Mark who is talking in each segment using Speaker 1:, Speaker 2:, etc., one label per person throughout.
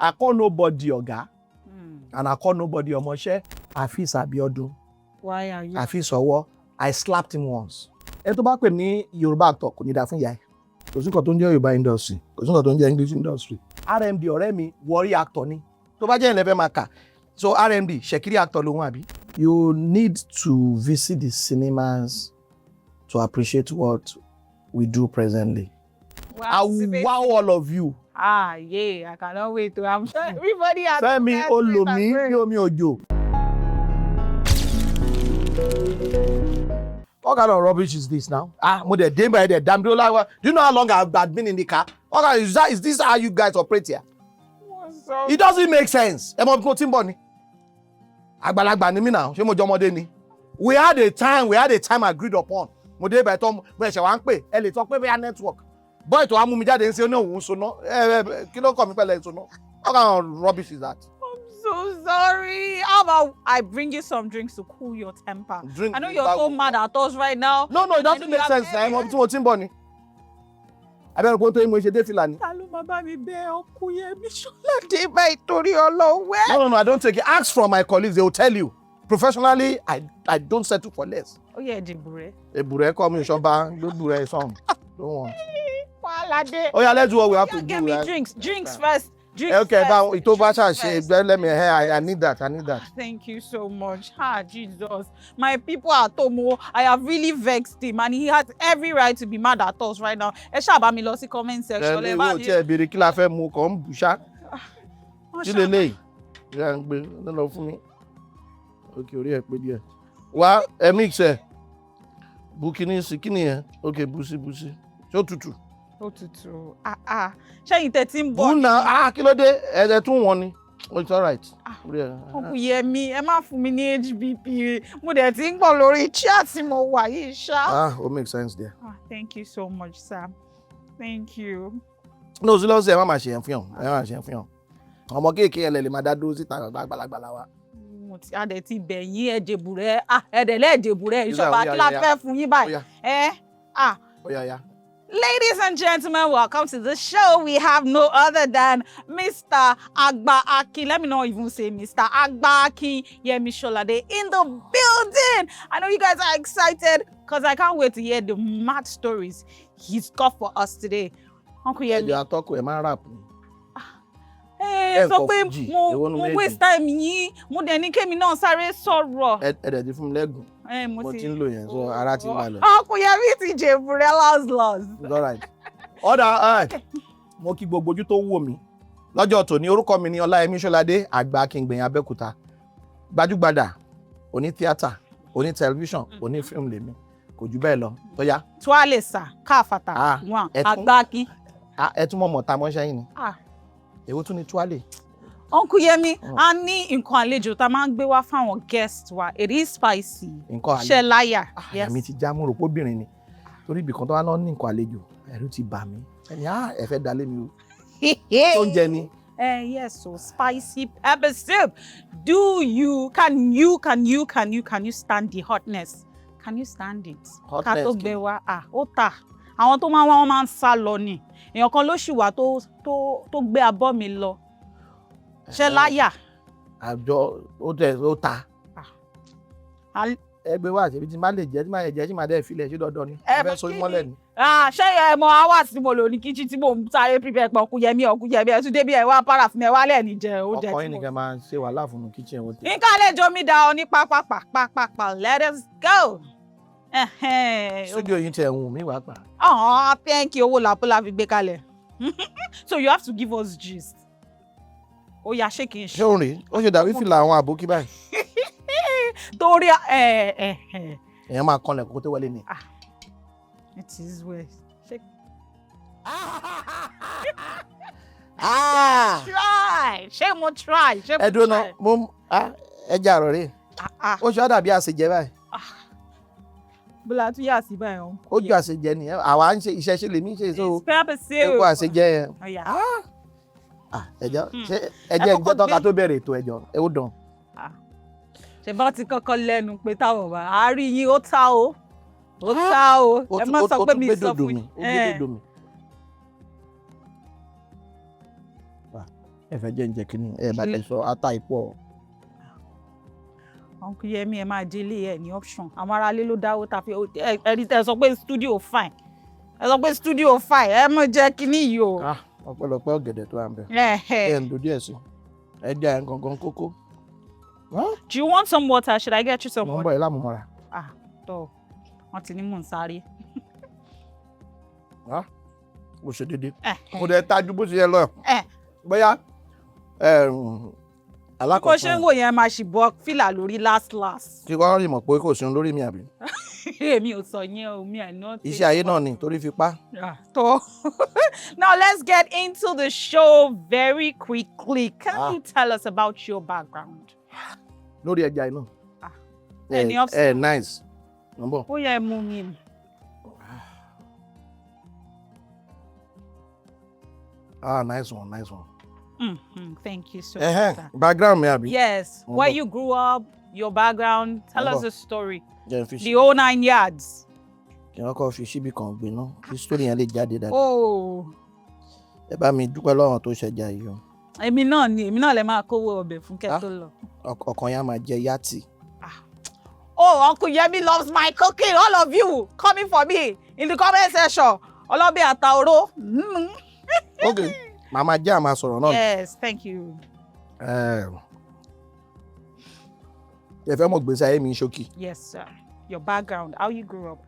Speaker 1: I call nobody Oga. And I call nobody Omoshe. Afis Abiodun.
Speaker 2: Why are you?
Speaker 1: Afis Owo. I slapped him once. Ẹ tó bá pè ní Yoruba actor kò ní dá fún ìyá ẹ̀. Kò sí nǹkan tó ń jẹ́ Yoruba industry. Kò sí nǹkan tó ń jẹ́ English industry. RMD ọ̀rẹ́ mi Warri actor ni. Tó bá jẹ́ ìlẹ́fẹ̀ máa kà. So RMD Shekiri actor lòun àbí. You need to visit the cinemas to appreciate what we do presently.
Speaker 2: Wow,
Speaker 1: I will wow all of you.
Speaker 2: Yeah, I cannot wait to. I'm sure everybody has.
Speaker 1: Fẹ́mi Olomi ní omi òjò. What kind of rubbish is this now? Mo de dey by the damn. Do you know how long I've been in the car? Is this how you guys operate here? It doesn't make sense. Ẹ mọ̀ bí mo ti ń bọ̀ ni. Àgbàlagbà ni mí now. Ṣé mo jọ ọmọdé ni? We had a time agreed upon. Mo dey by Tom. Mo ṣe wá ń pè. Ẹ lè sọ pé bóyá network. Boy tó wá mú mi jáde ń ṣe ní òun so ná. Kí ló kọ́ mi pẹ̀lẹ́ so ná? What kind of rubbish is that?
Speaker 2: So sorry. How about I bring you some drinks to cool your temper? I know you're so mad at us right now.
Speaker 1: No, it doesn't make sense. I'm up to what in Bonnie. I better go to him when she did Filani. No, I don't take it. Ask from my colleagues, they will tell you. Professionally, I don't settle for less.
Speaker 2: Oh yeah, Jibure.
Speaker 1: Ebure come in Shoba, don't bure some. Don't want. Oh yeah, let's do what we have to do.
Speaker 2: Get me drinks first.
Speaker 1: Okay, now it over. Let me hear. I need that.
Speaker 2: Thank you so much. Jesus. My people at Tomo, I have really vexed him and he has every right to be mad at us right now. Ẹ ṣá bá mi lọ sí comment section.
Speaker 1: Ẹ wo tí ẹ béèrè kí la fẹ́ mú kon bu sha. Kí lélẹ̀. Ya ń gbé lọ fún mi. Okay, orí ẹ pé díẹ̀. Wá ẹ mix ẹ. Bu kíni sí kíni ẹ. Okay, busi. Ṣó tutù.
Speaker 2: Òtútù. Ṣẹ́yìn tẹ́ tí ń bọ̀.
Speaker 1: Buna kí ló dé? Ẹ tún wọ́n ni. It's all right.
Speaker 2: Uncle Yemi, ẹ má fún mi ní HBP. Mo dẹ̀ ti ń gbọ́ lórí chat tí mo wà yìí ṣá.
Speaker 1: It makes sense there.
Speaker 2: Thank you so much, sir. Thank you.
Speaker 1: No, sí lọ́sẹ̀ ẹ má máa ṣe yẹn fún yàn. Ọmọ kéèké ẹ lè máa dá dúró síta gbàgbàlagbà wa.
Speaker 2: A dẹ̀ ti bẹ̀ yín ẹ̀jẹ̀bùrẹ́. Ẹ̀dẹ̀ lẹ́ẹ̀jẹ̀bùrẹ́ ìṣọba kí la fẹ́ fún yín báyìí.
Speaker 1: Yeah.
Speaker 2: Ladies and gentlemen, welcome to the show. We have no other than Mr. Agba-Akin. Let me not even say Mr. Agba-Akin YEMISOLADE in the building. I know you guys are excited because I can't wait to hear the mad stories he's got for us today. Uncle Yemi.
Speaker 1: You are talking about rap.
Speaker 2: Sọ pé mo waste time yín, mo dẹ̀ ní kémi náà sáré sọ̀rọ̀.
Speaker 1: Ẹ dẹ̀ ti fún mi lẹ́gùn. Mo ti ń lò yẹn, so ara ti ń balẹ̀.
Speaker 2: Uncle Yemi ti jèbùrẹ́ lost.
Speaker 1: It's all right. Ọ̀dà mo kí gbogbo ojú tó wò mí. Lọ́jọ́ tòní orúkọ mi ni YEMISOLADE Agba-Akin gbẹ̀yìn Abẹ́òkúta. Gbajúgbajà, oní tíátà, oní tẹlifíṣàn, oní fíìmù lèmi. Kò jù bẹ́ẹ̀ lọ. Tó yá.
Speaker 2: Tuale sa, káfàtà, wọn, Agba-Akin.
Speaker 1: Ẹ tún mọ̀ ta mọ́ sẹ́yìn ni. Èwo tún ni tuale?
Speaker 2: Uncle Yemi, a ní nǹkan àlejò tá máa ń gbé wá fáwọn guest wa. It is spicy.
Speaker 1: Nǹkan àlejò.
Speaker 2: Ṣé láyà?
Speaker 1: Yes. Àmì ti já mú rò póbìnrin ni. Torí ibì kan tó wá náà ní nǹkan àlejò. Ẹ̀rù ti bà mí. Ẹni ẹ fẹ́ dalé mi o. Tó ń jẹ ni.
Speaker 2: Yes, so spicy pepper soup. Can you stand the hotness? Can you stand it?
Speaker 1: Hotness.
Speaker 2: Ká tó gbé wá, ó tà. Àwọn tó máa ń wá wọn máa ń sá lọ ni. Èèyàn kan ló ṣì wà tó gbé abọ́ mi lọ. Ṣé láyà?
Speaker 1: Àjọ ó ta. Ẹgbẹ́ wa ṣe bí tí máa lè jẹ́ tí máa jẹ́ tí máa dẹ́ filẹ̀ ṣé dandan ni. Ẹ fẹ́ so mọ́lẹ̀ ni.
Speaker 2: Ṣé ẹ mọ hours tí mo lò ní kitchen tí mo ń sáré prepare pé Uncle Yemi ẹ tún débi ẹ wá para fún ẹ wá lẹ́ẹ̀ni jẹ oúnjẹ tí mo.
Speaker 1: Ọkọ yín nìkan máa ń ṣe wàhálà fún kitchen wọn.
Speaker 2: Nǹkan àlejò mi dá ọ ní pápápá. Let us go.
Speaker 1: Studio yín tẹ̀ ń wù mí wá pa.
Speaker 2: Thank you. Owó làpọ́lá fi gbé kalẹ̀. So you have to give us gist. Ó yá ṣé kì í ṣe.
Speaker 1: Ṣé òun rèé? Ó ṣe dàbí fìlà àwọn àbókí báyìí.
Speaker 2: Torí
Speaker 1: èèyàn máa kanlẹ̀ kó tó wọlé ni.
Speaker 2: It is well. Ṣé mo try?
Speaker 1: Ẹ dúró náà, ẹ jẹ́ àrọ̀ rè. Ó ṣe dàbí àṣejẹ báyìí.
Speaker 2: Bọ́lá tún yà sí báyìí.
Speaker 1: Ó ju àṣejẹ ni. Àwa ń ṣe iṣẹ́ ṣe lèmi ṣe so.
Speaker 2: Pepper soup.
Speaker 1: Ó kó àṣejẹ yẹn. Ẹjẹ́ tọ́ka tó bẹ̀rẹ̀ ètò ẹjọ́ ẹ ó dàn.
Speaker 2: Ṣé bá ti kọ́kọ́ lẹ́nu pé táwọn bá a rí yín ó ta o. Ẹ má sọ pé mi sọ fún yín.
Speaker 1: Ó gbé dòdò mi. ẹ fẹ́ jẹ́ ǹjẹ́ kínní ẹ bá tẹ sọ ata ipò.
Speaker 2: Uncle Yemi ẹ máa délé ẹ ní option àwọn aráalé ló dáwó ta fi ẹni tẹ sọ pé studio fine ẹ sọ pé studio fine ẹ mọ jẹ́ kínní yìí o.
Speaker 1: Ọ̀pọ̀lọpọ̀ ọ̀gẹ̀dẹ̀ tó wà ń bẹ. ẹ ń do díẹ̀ sí ẹ jẹ́ ẹ̀ gangan kókó.
Speaker 2: Do you want some water? Should I get you some water?
Speaker 1: mo ń bọ̀ ẹ lámùmọ́ra.
Speaker 2: Tó wọ́n ti ní mò ń sáré.
Speaker 1: Mo ṣe dédé mo dẹ̀ tajú bó ṣe yẹ lọ bóyá alákọ̀ọ́kọ́.
Speaker 2: Bó ṣe ń wò yẹn máa ṣì bọ́ fìlà lórí last.
Speaker 1: Kí wọ́n rí mọ̀ pé kò sí lórí mi àbí.
Speaker 2: Èmi ò sọ yẹn o, mi àná.
Speaker 1: Iṣẹ́ ayé náà ni torí fipá.
Speaker 2: Tó. Now let's get into the show very quickly. Can you tell us about your background?
Speaker 1: Lórí ẹja iná. Nice. Number.
Speaker 2: Ó yẹ mú mi.
Speaker 1: Nice one.
Speaker 2: Thank you so much.
Speaker 1: Background me abi.
Speaker 2: Yes. Where you grew up, your background. Tell us a story.
Speaker 1: The
Speaker 2: whole 9 yards.
Speaker 1: Kí wọ́n kọ́ fi ṣíbí kan gbé náà kí story yẹn lè jáde dáadáa. Ẹ bá mi dúpẹ́ lọ́wọ́ tó ṣẹja yìí o.
Speaker 2: Èmi náà lè máa kówó ọbẹ̀ fún kẹ́ tó lọ.
Speaker 1: Ọkàn yẹn máa jẹ yàtì.
Speaker 2: Uncle Yemi loves my cooking. All of you coming for me in the comment section. Ọlọ́bẹ̀ àtàoró.
Speaker 1: Okay, màmá jẹ́ àmà sọ̀rọ̀ náà.
Speaker 2: Yes, thank you.
Speaker 1: Ẹ fẹ́ mọ̀ gbèsè ayé mi ṣókí.
Speaker 2: Yes, sir. Your background, how you grew up.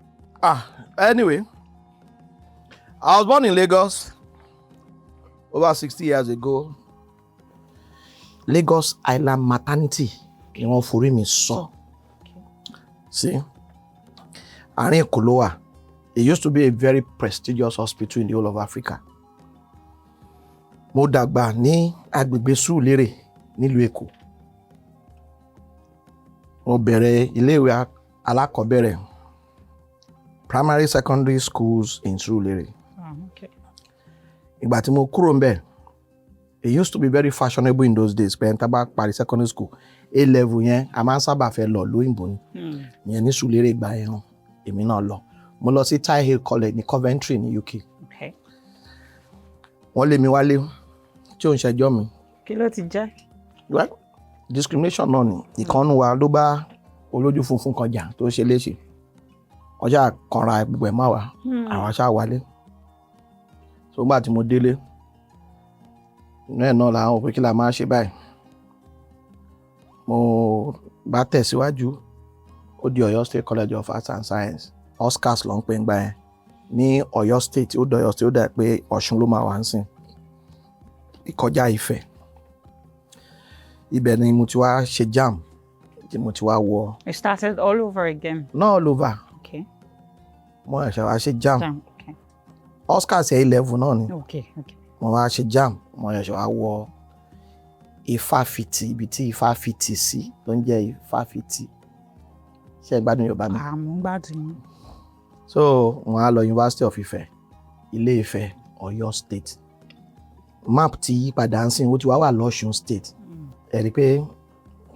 Speaker 1: Anyway, I was born in Lagos over 60 years ago. Lagos Island Maternity ni wọ́n forí mi sọ. See, àárín Èkó ló wà. It used to be a very prestigious hospital in the whole of Africa. Mo dàgbà ní agbègbè Surulere nílùú Èkó. Mo bẹ̀rẹ̀ iléèwé alákọ̀ọ́bẹ̀rẹ̀ primary secondary schools in Surulere. Ìgbà tí mo kúrò ńbẹ̀, it used to be very fashionable in those days pé ẹni tá bá parí secondary school A level yẹn a máa ń sábà fẹ́ lọ lóyìnbó ni. Ìyẹn ní Surulere ìgbà yẹn èmi náà lọ. Mo lọ sí Tyre Hill College ní Coventry ní UK. Wọ́n lé mi wálé tí ò ń ṣẹjọ́ mi.
Speaker 2: Kí ló ti jẹ́?
Speaker 1: Well, discrimination náà ni ìkànnù wa ló bá olójú funfun kan jà tó ṣe léṣe. Ọjà kanra gbogbo ẹ̀ máa wà àwọn aṣáà wálé. So nígbà tí mo délé inú ẹ̀ náà làwọn òpin kí la máa ṣe báyìí. Mo bá tẹ̀síwájú ó di Ọ̀yọ́ State College of Arts and Science. Oscars ló ń pè ń gbà yẹn ní Ọ̀yọ́ State ó dọ̀yọ́ State ó dà pé Ọ̀ṣun ló máa wà ń sìn ìkọjá Ifẹ̀. Ibẹ̀ ni mo ti wá ṣe JAMB tí mo ti wá wọ.
Speaker 2: You started all over again.
Speaker 1: Not all over.
Speaker 2: Okay.
Speaker 1: Mo ṣe wá ṣe JAMB.
Speaker 2: Okay.
Speaker 1: Oscars ẹ̀ 11 náà ni.
Speaker 2: Okay.
Speaker 1: Mo wá ṣe JAMB mo ṣe wá wọ Ifáfitì ibi tí Ifáfitì sí ló ń jẹ́ Ifáfitì. Ṣé ẹ gbádùn Yorùbá mi?
Speaker 2: Mo ń gbádùn.
Speaker 1: So wọ́n á lọ University of Ifẹ̀ Ilé Ifẹ̀ Ọ̀yọ́ State. Map ti yí padà ń sìn ó ti wá wà lọ́ṣun State. Ẹ rí pé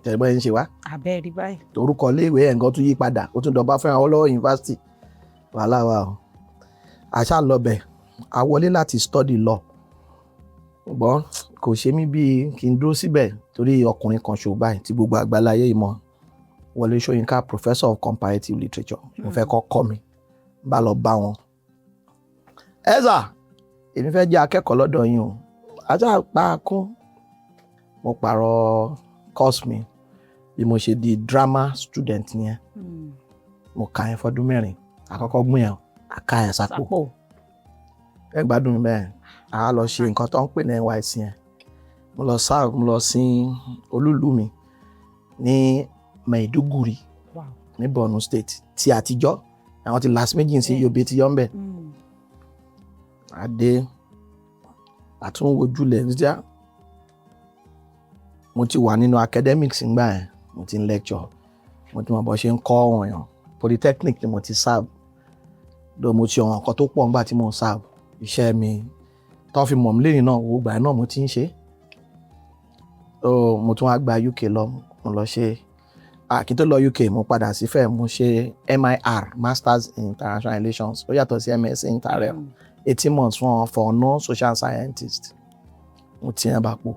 Speaker 1: tẹ̀lébọ́ yẹn ń ṣe wá.
Speaker 2: Abẹ́ rí báyìí.
Speaker 1: Orúkọ iléèwé ẹ̀ nǹkan tún yí padà ó tún dọ̀bá fún àwọn ọlọ́wọ́ University. Wàhálà wa o. Àṣà lọ́bẹ̀ a wọlé láti study law. Ṣùgbọ́n kò ṣe mí bíi kí n dúró síbẹ̀ torí ọkùnrin kan ṣò báyìí tí gbogbo àgbáláyé yìí mọ̀. Wọlé Ṣóyínká Professor of Comparative Literature. Mo fẹ́ kọ́ mi. Bá lọ bá wọn. Ẹ̀sà, èmi fẹ́ jẹ́ akẹ́kọ̀ọ́ lọ́dọ̀ yín o. Ajá pa kún. Mo pààrọ̀ course mi bí mo ṣe di drama student yẹn. Mo kà yẹn fọdún 4. Àkọ́kọ́ gbìn yẹn, àká yẹn sápò. Ẹ gbádùn mi bẹ́ẹ̀. A lọ ṣe nǹkan tó ń pè ní NYSC yẹn. Mo lọ sí olúùlú mi ní Maiduguri ní Borno State ti àtijọ́. Àwọn ti last méjì sí Yobe ti yọ́ ń bẹ̀. Adé àtúnwojúlẹ̀ níjà. Mo ti wà nínú academics ńgbà yẹn. Mo ti ń lecture. Mo ti mọ̀ bó ṣe ń kọ́ àwọn èèyàn. Polytechnic ni mo ti serve. Dó mo ti ọ̀wọ̀n nǹkan tó pọ̀ ńgbà tí mo ń serve. Iṣẹ́ mi tó fi mọ̀ mí lẹ́yìn náà wo gbà náà mo ti ń ṣe. Mo tún wá gba UK lọ. Mo lọ ṣe kí n tó lọ UK mo padà sí fẹ́ mo ṣe MIR Masters in International Relations ó yàtọ̀ sí MSc Interrel 18 months for non social scientist mo ti yẹn bá pò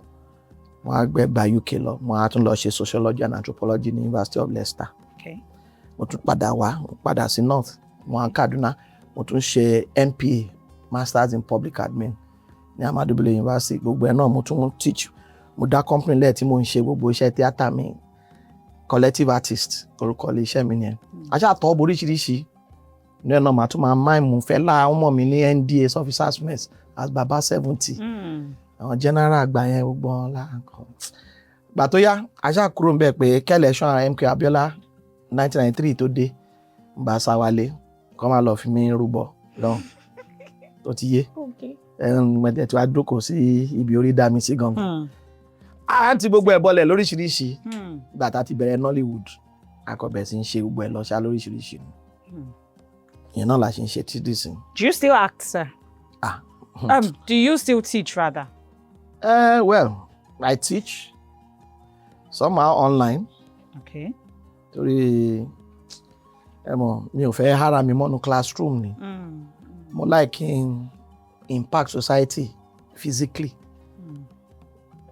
Speaker 1: mo á gbé gba UK lọ mo á tún lọ ṣe sociology and anthropology ní University of Leicester.
Speaker 2: Okay.
Speaker 1: Mo tún padà wá mo padà sí North mo á Kaduna mo tún ṣe MPA Masters in Public Admin ní Ahmadu Bello University gbogbo ẹ̀ náà mo tún teach mo dá company lẹ́ẹ̀ tí mo ń ṣe gbogbo iṣẹ́ theatre mi collective artist orúkọ ilé iṣẹ́ mi nìyẹn aṣá àtọ́ oríṣiríṣi ní ẹ̀ náà màá tún máa máìmù fẹ́ lá ọmọ mi ní NDA officers mess as baba 70 àwọn general àgbà yẹn gbogbo wọn láǹkan gbà tó yá aṣá kúrò ń bẹ̀ pé kẹ́lẹ́ṣọ́ ara MK Abiola 1993 tó dé ń bá sáwálé kọ́ máa lọ fi mí rúbọ lọ́hùn tó ti yé mẹ́tẹ̀ tí wàá dúkọ̀ sí ibi orí dá mi sí gangan àǹtí gbogbo ẹ̀ bọ́lẹ̀ lóríṣiríṣi gbà tá ti bẹ̀rẹ̀ Nollywood akọ̀bẹ̀ sí ń ṣe gbogbo ẹ̀ lọ ṣá lóríṣiríṣi ìyẹn náà la ṣe ń ṣe títí sí.
Speaker 2: Do you still act, sir? Do you still teach rather?
Speaker 1: Well, I teach somehow online.
Speaker 2: Okay.
Speaker 1: Torí mi ò fẹ́ hára mi mọ́nu classroom ni. Mo like in impact society physically.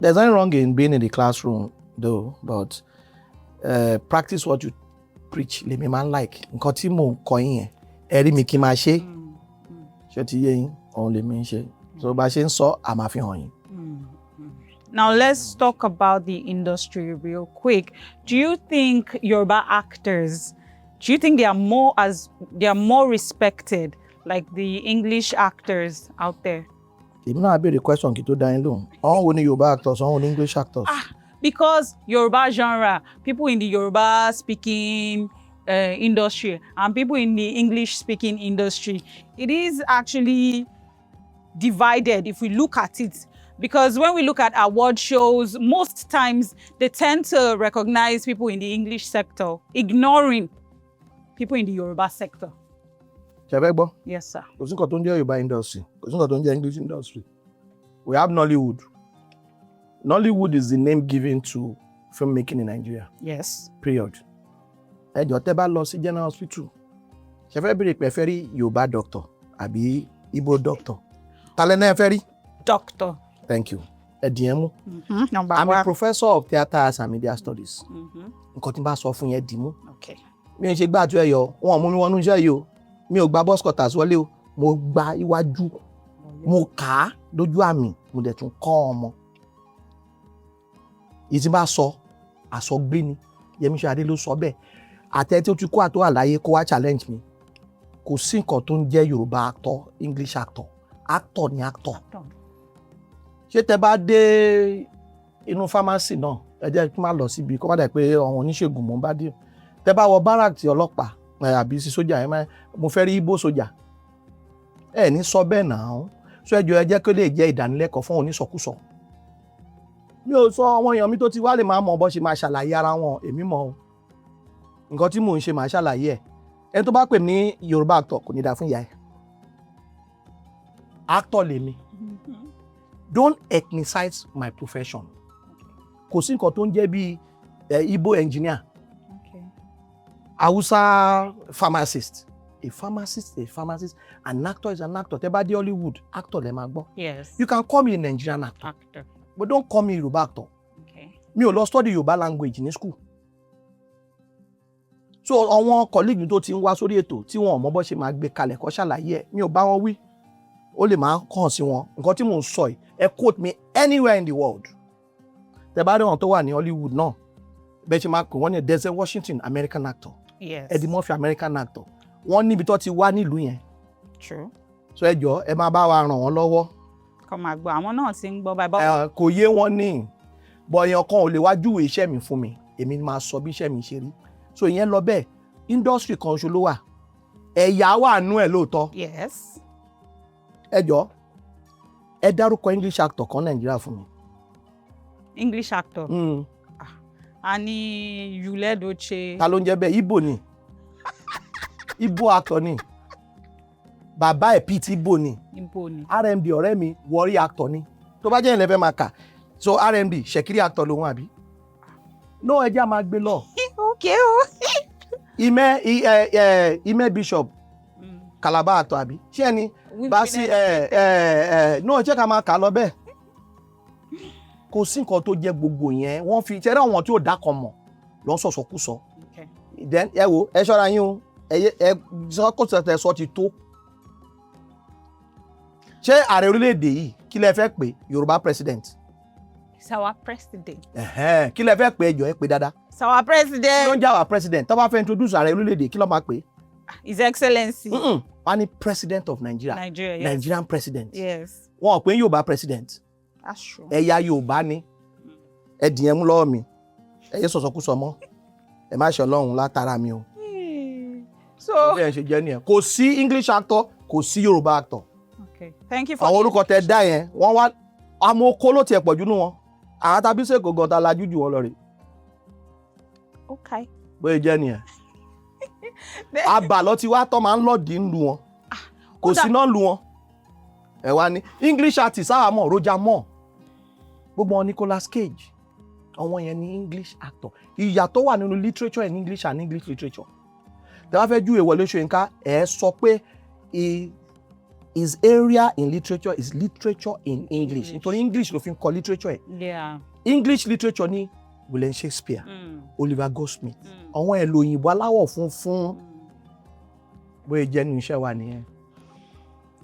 Speaker 1: There's nothing wrong in being in the classroom though, but practice what you preach lèmi máa ń like. Nǹkan tí mò ń kọ́ yín yẹn, ẹ rí mi kí n máa ṣe. Ṣé ti yé yín? Òun lèmi ń ṣe. So bá ṣe ń sọ, a máa fi hàn yín.
Speaker 2: Now let's talk about the industry real quick. Do you think Yoruba actors, do you think they are more respected like the English actors out there?
Speaker 1: Èmi náà béèrè question kí tó dá yín lóhùn. Àwọn wo ni Yoruba actors, àwọn wo ni English actors?
Speaker 2: Because Yoruba genre, people in the Yoruba speaking industry and people in the English speaking industry, it is actually divided if we look at it. Because when we look at award shows, most times they tend to recognize people in the English sector, ignoring people in the Yoruba sector.
Speaker 1: Ṣé gbọ́?
Speaker 2: Yes, sir.
Speaker 1: Kò sí nǹkan tó ń jẹ́ Yoruba industry, kò sí nǹkan tó ń jẹ́ English industry. We have Nollywood. Nollywood is the name given to filmmaking in Nigeria.
Speaker 2: Yes.
Speaker 1: Period. Ẹ jọ̀ọ́ tẹ́ bá lọ sí General Hospital. Ṣé fẹ́ béèrè pé fẹ́ rí Yoruba doctor àbí Igbo doctor? Ta lẹ náà fẹ́ rí?
Speaker 2: Doctor.
Speaker 1: Thank you. Ediemu.
Speaker 2: Number
Speaker 1: I'm
Speaker 2: one.
Speaker 1: a professor of theatre arts and media studies. Nǹkan tí n bá sọ fún yẹn dìímú.
Speaker 2: Okay.
Speaker 1: Mi ò ṣe gbà tó ẹ yọ, wọn ò mú mi wọnú iṣẹ́ yìí o. Mi ò gba bus cutters wọlé o. Mo gba iwájú. Mo kà á lójú àmì. Mo dẹ̀ tún kọ́ ọmọ. Ìtì bá sọ, àsọgbé ni. YEMISOLADE ló sọ bẹ́ẹ̀. Àtẹ tí ó ti kó àtọ́ àlàyé kó wá challenge mi. Kò sí nǹkan tó ń jẹ́ Yorùbá actor, English actor. Actor ni actor. Ṣé tẹ bá dé inú pharmacy náà ẹ jẹ́ kí n má lọ síbi kó má dà pé àwọn oníṣègùn mò ń bá dé tẹ bá wọ barrack ti ọlọ́pàá àbí sí sójà ẹ mo fẹ́ rí Igbo sójà ẹ ní sọ bẹ́ẹ̀ náà sọ ẹjọ́ ẹ jẹ́ kó lè jẹ́ ìdánilẹ́kọ̀ọ́ fún onísọkúsọ mi ò sọ àwọn èèyàn mi tó ti wá lè máa mọ bó ṣe máa ṣàlàyé ara wọn èmi mọ̀ o nǹkan tí mò ń ṣe máa ṣàlàyé ẹ ẹni tó bá pè ní Yorùbá actor kò ní dá fún ìyá ẹ actor lèmi. Don't ethnicize my profession. Kò sí nǹkan tó ń jẹ́ bí Igbo engineer.
Speaker 2: Okay.
Speaker 1: Hausa pharmacist. A pharmacist, an actor is an actor. Tẹ́ bá dé Hollywood, actor lẹ máa gbọ́.
Speaker 2: Yes.
Speaker 1: You can call me a Nigerian actor. But don't call me Yoruba actor.
Speaker 2: Okay.
Speaker 1: Mi ò lọ study Yoruba language ní school. So àwọn colleague mi tó ti ń wá sórí ètò tí wọn ò mọ bó ṣe máa gbé kalẹ̀ kó ṣàlàyé ẹ̀ mi ò bá wọn wí. Ó lè máa kàn sí wọn nǹkan tí mò ń sọ yìí ẹ quote me anywhere in the world tẹ́ bá rí wọn tó wà ní Hollywood náà bẹ́ẹ̀ ṣe máa pè wọ́n ní Denzel Washington American actor Eddie Murphy American actor wọ́n níbi tó ti wá nílùú yẹn.
Speaker 2: True.
Speaker 1: So ẹ jọ̀ọ́ ẹ máa bá wa ràn wọ́n lọ́wọ́.
Speaker 2: Kọ́ máa gbọ́ àwọn náà ti ń gbọ́ báyìí.
Speaker 1: Kò yé wọn ní bọ̀ èèyàn kan ò lè wá júwèé iṣẹ́ mi fún mi èmi máa sọ bí iṣẹ́ mi ṣe rí so ìyẹn lọ bẹ́ẹ̀ industry kan ṣo ló wà ẹ̀yà wà nú ẹ̀ lóòótọ́.
Speaker 2: Yes.
Speaker 1: Ẹ jọ̀ọ́ ẹ dárúkọ English actor kan Nàìjíríà fún mi.
Speaker 2: English actor. A ní Yule Doche.
Speaker 1: Ta ló ń jẹ́ bẹ́ẹ̀ Igbo ni Igbo actor ni bàbá ẹ̀ Pete Igbo ni RMD ọ̀rẹ́ mi Warri actor ni tó bá jẹ́ ìlẹ́fẹ́ máa kà so RMD Shekiri actor lòun àbí no ẹja máa gbé lọ.
Speaker 2: Okay o.
Speaker 1: Ime Bishop Calabar actor àbí ṣé ẹni bá sí no jẹ́ ká máa kà lọ bẹ́ẹ̀ kò sí nǹkan tó jẹ́ gbogbo yẹn wọ́n fi ṣẹ́rẹ́ àwọn tí ò dá kan mọ̀ lọ́ sọ̀sọ̀kúsọ. Then ẹ wo ẹ ṣọ́ra yín o ẹ sọ́kòtò sọ ti tó. Ṣé ààrẹ orílẹ̀-èdè yìí kí lẹ fẹ́ pè Yorùbá president?
Speaker 2: It's our president.
Speaker 1: Kí lẹ fẹ́ pè ẹjọ́ ẹ pè dáadáa?
Speaker 2: It's our president.
Speaker 1: Kí ló ń jẹ́ our president? Tó bá fẹ́ introduce ààrẹ orílẹ̀-èdè kí ló máa pè?
Speaker 2: His Excellency.
Speaker 1: Wọ́n ní president of Nigeria.
Speaker 2: Nigeria, yes.
Speaker 1: Nigerian president.
Speaker 2: Yes.
Speaker 1: Wọ́n ò pè Yorùbá president.
Speaker 2: That's true.
Speaker 1: Ẹ̀yà Yorùbá ni. Ẹ dìyẹn mú lọ́wọ́ mi. Ẹ yé sọ̀sọ̀kúsọ mọ́. Ẹ má ṣe Ọlọ́run látara mi o.
Speaker 2: So.
Speaker 1: Bẹ́ẹ̀ ṣe jẹ́ nìyẹn. Kò sí English actor, kò sí Yorùbá actor.
Speaker 2: Okay. Thank you for.
Speaker 1: Àwọn orúkọ tẹ dá yẹn, wọ́n wá àmọ́ okó ló tiẹ̀ pọ̀ jù nú wọn. Àwọn tàbí sèkò gan ta lajú jù wọn lọ rè.
Speaker 2: Okay.
Speaker 1: Bóyá jẹ́ nìyẹn. Àbàlọ́ ti wá tọ́ máa ń lọ́ọ̀dì ń lu wọn. Kò sí náà lu wọn. Ẹ wá ní English artist sáwà mọ̀ Roger Moore. Gbogbo wọn Nicolas Cage. Àwọn yẹn ní English actor. Ìyàtọ̀ wà nínú literature in English and English literature. Tẹ́ bá fẹ́ júwe Wọlé Ṣóyínká, ẹ sọ pé his area in literature is literature in English. Nítorí English ló fi ń kọ literature ẹ̀.
Speaker 2: Yeah.
Speaker 1: English literature ní William Shakespeare, Oliver Goldsmith. Àwọn èlò òyìnbó aláwọ̀ funfun. Bóyá jẹ́ nínú iṣẹ́ wa nìyẹn.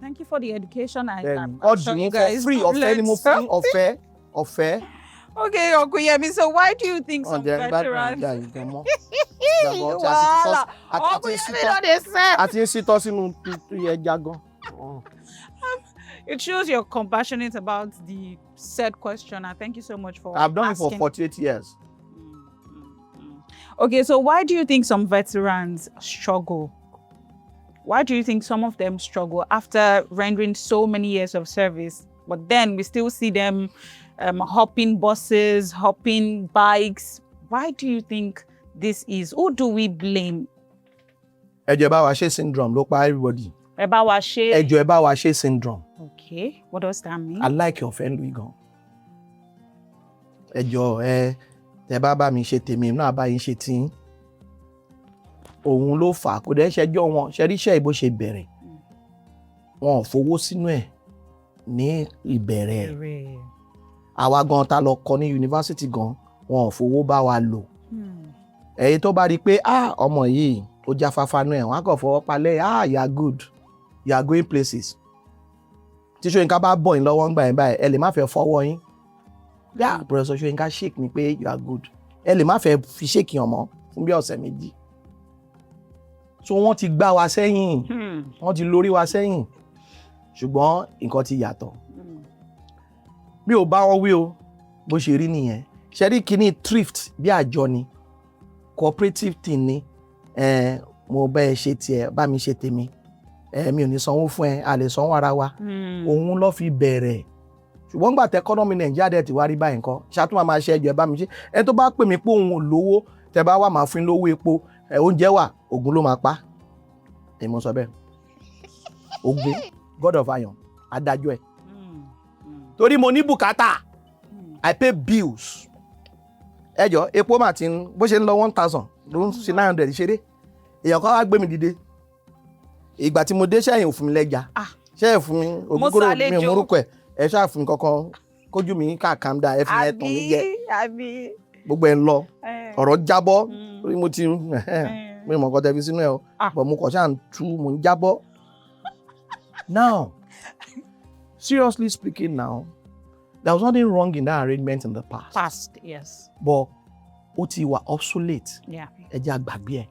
Speaker 2: Thank you for the education. I'm
Speaker 1: All
Speaker 2: sure
Speaker 1: you
Speaker 2: you
Speaker 1: for
Speaker 2: guys
Speaker 1: free, ọ̀fẹ́ ni mo fún ọ̀fẹ́.
Speaker 2: Okay, Uncle Yemi, so why do you think some veterans... It shows you're compassionate about the said question, and thank you so much for
Speaker 1: I've done
Speaker 2: asking.
Speaker 1: it for 48 years.
Speaker 2: Okay, so why do you think some veterans struggle? Why do you think some of them struggle after rendering so many years of service, but then we still see them hopping buses, hopping bikes? Why do you think this is? Who do we blame?
Speaker 1: Ẹjọ́ bá wa ṣe syndrome ló pa everybody.
Speaker 2: Ẹ bá wa ṣe.
Speaker 1: Ẹjọ́ bá wa ṣe syndrome.
Speaker 2: Okay, what does that mean?
Speaker 1: I like your friend Louis gan. Ẹjọ́ tẹ́ bá mi ṣe tèmi náà bá yín ṣe tí. Òun ló fà kó dẹ̀ ṣẹjọ́ wọn ṣẹ́ríṣẹ́ ìbò ṣe bẹ̀rẹ̀. Wọn ò fowó sínú ẹ̀ ní ìbẹ̀rẹ̀. Àwa gan ta lọ kọ́ ní yunifásítì gan wọn ò fowó bá wa lò. Ẹ̀yin tó bá rí pé ọmọ yìí ó jáfáfá nú ẹ̀ wọ́n á kàn fọwọ́ palẹ̀ you are good, you are going places. Tí Ṣóyínká bá bọ̀ yín lọ́wọ́ ń gbà yín báyìí ẹ lè má fẹ́ fọwọ́ yín. Professor Ṣóyínká shake ni pé you are good. Ẹ lè má fẹ́ fi shake yàn mọ́ fún bí ọ̀sẹ̀ méjì. So wọ́n ti gbá wa sẹ́yìn, wọ́n ti lórí wa sẹ́yìn, ṣùgbọ́n nǹkan ti yàtọ̀. Mi ò bá wọn wí o, bó ṣe rí nìyẹn. Ṣé rí kíní thrift bí àjọ ni, cooperative thing ni, mo bá ẹ ṣe tiẹ̀, bá mi ṣe tèmi, mi ò ní sanwó fún ẹ, a lè sanwó ara wa. Òun ló fi bẹ̀rẹ̀. Ṣùgbọ́n gbà tẹ economy Nàìjíríà dẹ̀ ti wá rí báyìí nǹkan, ṣàtúmọ̀ máa ṣe ẹjọ́ ẹ bá mi ṣe. Ẹ tó bá pè mí pé òun ò lówó, tẹ bá wà máa fún lówó epo, oúnjẹ wà, Ògún ló máa pa. Èmi mo sọ bẹ́ẹ̀. Ògún, God of Iron, adájọ́ ẹ̀. Torí mo ní bùkátà, I pay bills. Ẹjọ́ epo máa ti ń bó ṣe ń lọ 1,000 ló ń ṣe 900 ṣeré. Èèyàn kan wá gbé mi dìde. Ìgbà tí mo dé ṣẹ́yìn òfin mi lẹ́ja. Ṣẹ́yìn fún mi ògúngúrò mi ò mórúkọ ẹ̀. Ẹ ṣáà fún mi kankan kójú mi ká calm down ẹ fi ẹ̀ tàn mí jẹ. Gbogbo ẹ̀ ń lọ. Ọ̀rọ̀ jábọ́. Torí mo ti mi ò mọ̀ nǹkan tẹ́ fi sínú ẹ̀ o. But mo kàn ṣáà ń tú mo ń jábọ́. Now, seriously speaking now, there was nothing wrong in that arrangement in the past.
Speaker 2: Past, yes.
Speaker 1: But ó ti wà obsolete.
Speaker 2: Yeah.
Speaker 1: Ẹ jẹ́ àgbàgbé ẹ̀.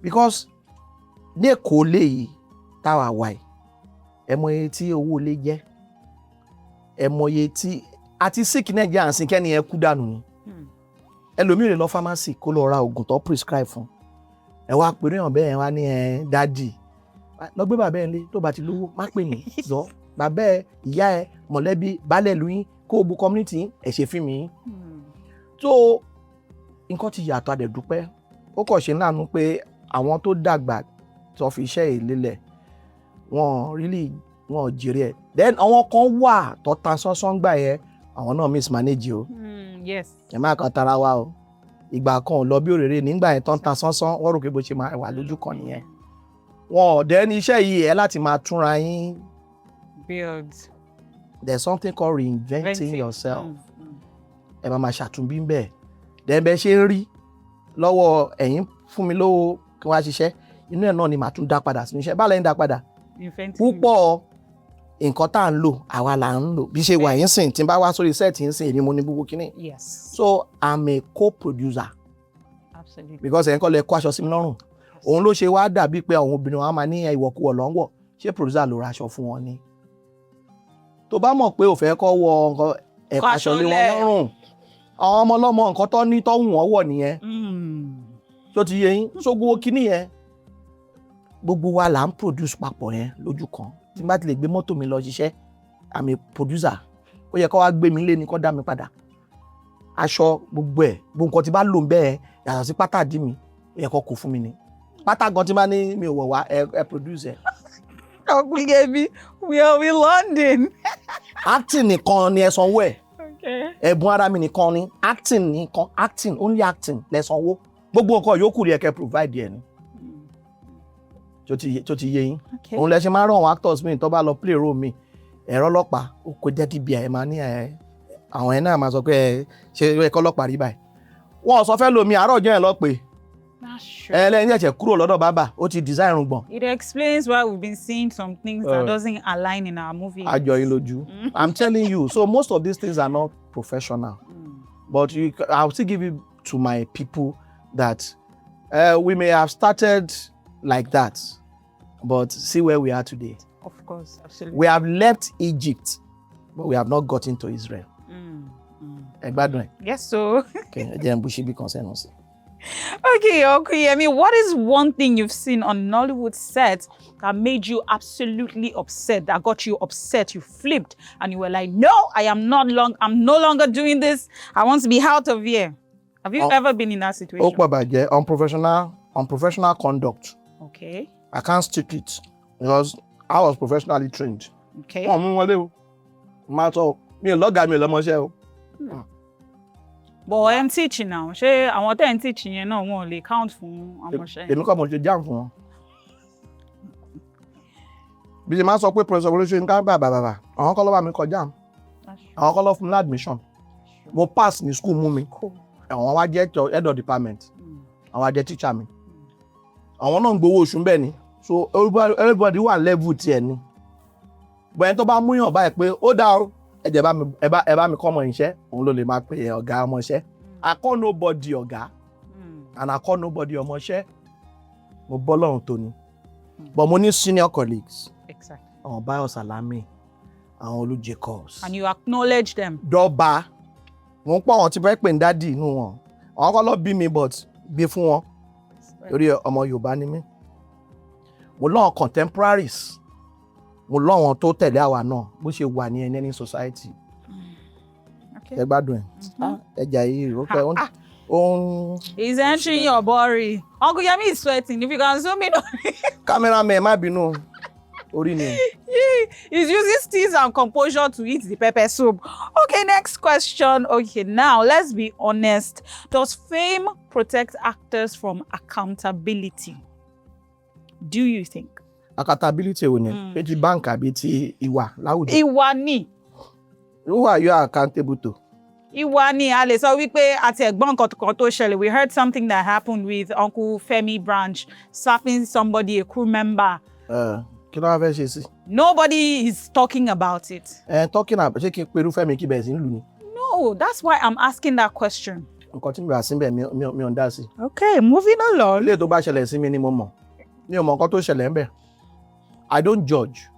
Speaker 1: Because ní Èkó léyìí táwa wà yìí, ẹ mọ iye tí owó lé jẹ́. Ẹ mọ iye tí àti sick Nàìjíríà ń sin kẹ́ni ẹ kú dànù ni. Ẹlòmíì lè lọ pharmacy kó lọ ra oògùn tó prescribe fún. Ẹ wá pèrè hàn bẹ́ẹ̀ wá ní dádì. Lọ gbé bàbá ẹ lé tó bá ti lówó má pè mí zọ. Bàbá ẹ, ìyá ẹ, mọ̀lẹ́bí, baálẹ̀ ìlú yín, kó o bu community ẹ ṣe fún mi. So nǹkan ti yàtọ̀ àdẹ̀dúpẹ́. Ó kàn ṣe láàánú pé àwọn tó dàgbà tó fi iṣẹ́ ìlélẹ̀ wọn jèrè ẹ̀. Then àwọn kan wà tó tan sánsán gbà yẹn àwọn náà mismanage o.
Speaker 2: Yes.
Speaker 1: Ẹ má kàn tara wa o. Ìgbà kan ò lọ bí òrèrè nígbà yẹn tó ń tan sánsán wọ́n rò pé bó ṣe máa wà lójú kan nìyẹn. Wọn ò dẹ́ ní iṣẹ́ yìí ẹ láti máa túnra yín.
Speaker 2: Build.
Speaker 1: There's something called reinventing yourself. ẹ máa ṣàtúnbí ń bẹ̀ dẹ́nbẹ́ ṣe ń rí lọ́wọ́ ẹ̀yin fún mi lówó kí wọ́n á ṣiṣẹ́ inú ẹ̀ náà ni màá tún dá padà sínú iṣẹ́ bá lẹ́yìn dá padà púpọ̀ nǹkan tá à ń lò àwa là ń lò bí ṣe wà yín sìn tí n bá wá sórí set yín sìn èmi mo ní gbogbo kínní so I'm a co-producer because ẹ̀yin kọ́ lẹ kó aṣọ sí mi lọ́rùn òun ló ṣe wá dàbí pé àwọn obìnrin wọn á máa ní ìwọ̀kuwọ̀ lọ́wọ́ ṣé producer ló ra aṣọ fún wọn ni tó bá mọ̀ pé ò fẹ́ kọ́ wọ nǹkan ẹ̀ka aṣọ lé wọn lọ́rùn àwọn ọmọ ọlọ́mọ nǹkan tó ní tọ́hùn wọn wọ̀ nìyẹn tó ti yé yín so gbogbo kínní yẹn gbogbo wa là ń produce papọ̀ yẹn lójú kan tí n bá ti lè gbé mọ́tò mi lọ ṣiṣẹ́ I'm a producer ó yẹ kó wá gbé mi lé ní kó dá mi padà aṣọ gbogbo ẹ̀ gbogbo nǹkan tí bá lò ń bẹ́ẹ̀ yàtọ̀ sí pátá dí mi ó yẹ kó kó fún mi ni pátá gan tí bá ní mi ò wọ̀ wá ẹ produce ẹ̀.
Speaker 2: Ọ̀gbìngbèmí we are in London.
Speaker 1: acting nìkan ni ẹ sanwó ẹ̀ ẹ̀bùn ara mi nìkan ni acting only acting lẹ sanwó gbogbo nǹkan yòókù rí ẹ kẹ́ provide ẹ̀ ni tó ti yé yín òun lẹ ṣe máa ń rán àwọn actors mi tó bá lọ play role mi ẹ̀rọ ọlọ́pàá ó kó jẹ́ dbi ẹ̀ máa ní àwọn ẹ̀ náà máa sọ pé ṣe ẹ̀kọ́ ọlọ́pàá rí báyìí wọ́n sọ fẹ́ lomi àárọ̀ ọjọ́ yẹn lọ pé lẹ́yìn ẹ̀jẹ̀ kúrò lọ́dọ̀ bàbá ó ti design rùngbọ̀n.
Speaker 2: It explains why we've been seeing some things that doesn't align in our movie.
Speaker 1: Àjọ yín lójú. I'm telling you, so most of these things are not professional. But I'll still give it to my people that we may have started like that, but see where we are today.
Speaker 2: Of course, absolutely.
Speaker 1: We have left Egypt, but we have not gotten to Israel. Ẹ gbádùn ẹ̀?
Speaker 2: Yes, so.
Speaker 1: Okay, ẹ jẹ́ n bú síbí kan sẹ́nu sí.
Speaker 2: Okay, Yemi, what is one thing you've seen on Nollywood set that made you absolutely upset, that got you upset, you flipped, and you were like, no, I'm no longer doing this. I want to be out of here. Have you ever been in that situation?
Speaker 1: Ó pọ̀ bàjẹ́, unprofessional conduct.
Speaker 2: Okay.
Speaker 1: I can't stick it because I was professionally trained.
Speaker 2: Okay.
Speaker 1: Wọ́n mú wọlé o. Máa sọ, mi ò lọ́gàá mi ò lọ́mọṣẹ́ o.
Speaker 2: But I'm teaching now. Ṣé àwọn tẹ́ ń teach yẹn náà wọn ò lè count fún ọmọṣẹ́?
Speaker 1: Èmi kọ́ mo ṣe jam fún wọn. Bí ṣe máa sọ pé Professor Olóṣèlú ń ká bàbà, àwọn kọ́ ló bá mi kọ jam. Àwọn kọ́ ló fún mi admission. Mo pass ní school mú mi. Àwọn wá jẹ́ head of department. Àwọn wá jẹ́ teacher mi. Àwọn náà ń gbowó oṣù bẹ́ẹ̀ ni. So everybody wà level tiẹ̀ ni. Bọ̀yẹn tó bá mú yàn báyìí pé ó dá o. Ẹ bá mi kọ́ ọmọ iṣẹ́ òun ló lè máa pe ọ̀gá ọmọ iṣẹ́. I call nobody ọ̀gá and I call nobody ọmọ iṣẹ́. Mo bọ́ lọ́run tó ni. But mo ní senior colleagues.
Speaker 2: Exactly.
Speaker 1: Àwọn Bayo Salami, àwọn Olú Jacobs.
Speaker 2: And you acknowledge them.
Speaker 1: Dọ́ba. Mo ń pọ̀ àwọn tí bẹ́ẹ̀ pè ń dádì inú wọn. Àwọn kọ́ lọ bí mi but bí fún wọn. Torí ọmọ Yorùbá ni mí. Mo lọ́wọ́ contemporaries. Mo lọ́wọ́n tó tẹ̀lé àwa náà bó ṣe wà ní any society. Ẹ gbádùn ẹ̀. Ẹja yìí ó fẹ́ ó ń.
Speaker 2: He's entering your body. Uncle Yemi is sweating. If you can zoom in on it.
Speaker 1: Cameraman má bínú orí ni.
Speaker 2: He's using steeze and composure to eat the pepper soup. Okay, next question. Okay, now let's be honest. Does fame protect actors from accountability? Do you think?
Speaker 1: Accountability wo ni pé ti bank àbí ti ìwà láwùjọ.
Speaker 2: Ìwà ni.
Speaker 1: Who are you accountable to?
Speaker 2: Ìwà ni a lè sọ wípé àti ẹ̀gbọ́n nǹkan tó ṣẹlẹ̀. We heard something that happened with Uncle Femi Branch slapping somebody, a crew member.
Speaker 1: Kí ló wá fẹ́ ṣe sí?
Speaker 2: Nobody is talking about it.
Speaker 1: Talking about ṣé kí n perú Fẹ́mi kí bẹ̀rẹ̀ sí ń lù ni?
Speaker 2: No, that's why I'm asking that question.
Speaker 1: Nǹkan tí mi bá sí bẹ̀ mi ò ń dá sí.
Speaker 2: Okay, moving along.
Speaker 1: Ilé tó bá ṣẹlẹ̀ sí mi ni mo mọ̀. Mi ò mọ̀ nǹkan tó ṣẹlẹ̀ ń bẹ̀. I don't judge.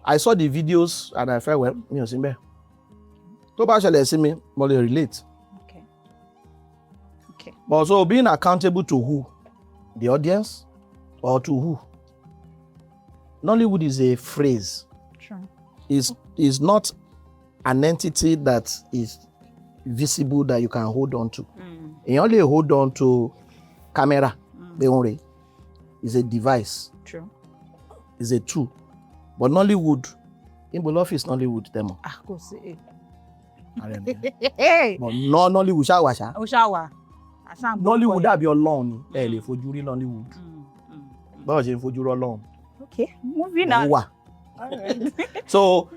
Speaker 1: I saw the videos and I felt well, mi ò sí bẹ̀. Tó bá ṣẹlẹ̀ sí mi, mo lè relate.
Speaker 2: Okay.
Speaker 1: But so being accountable to who? The audience or to who? Nollywood is a phrase.
Speaker 2: Sure.
Speaker 1: Is not an entity that is visible that you can hold on to. You only hold on to camera. It's a device.
Speaker 2: True.
Speaker 1: It's a tool. But Nollywood, in the office Nollywood demo.
Speaker 2: Go see.
Speaker 1: But no Nollywood ṣá.
Speaker 2: Ó ṣá wà.
Speaker 1: Nollywood dàbí Ọlọ́run ni. Ẹ lè fojú rí Nollywood. Báwo ṣe ń fojú rí Ọlọ́run?
Speaker 2: Okay, moving on.
Speaker 1: All right. So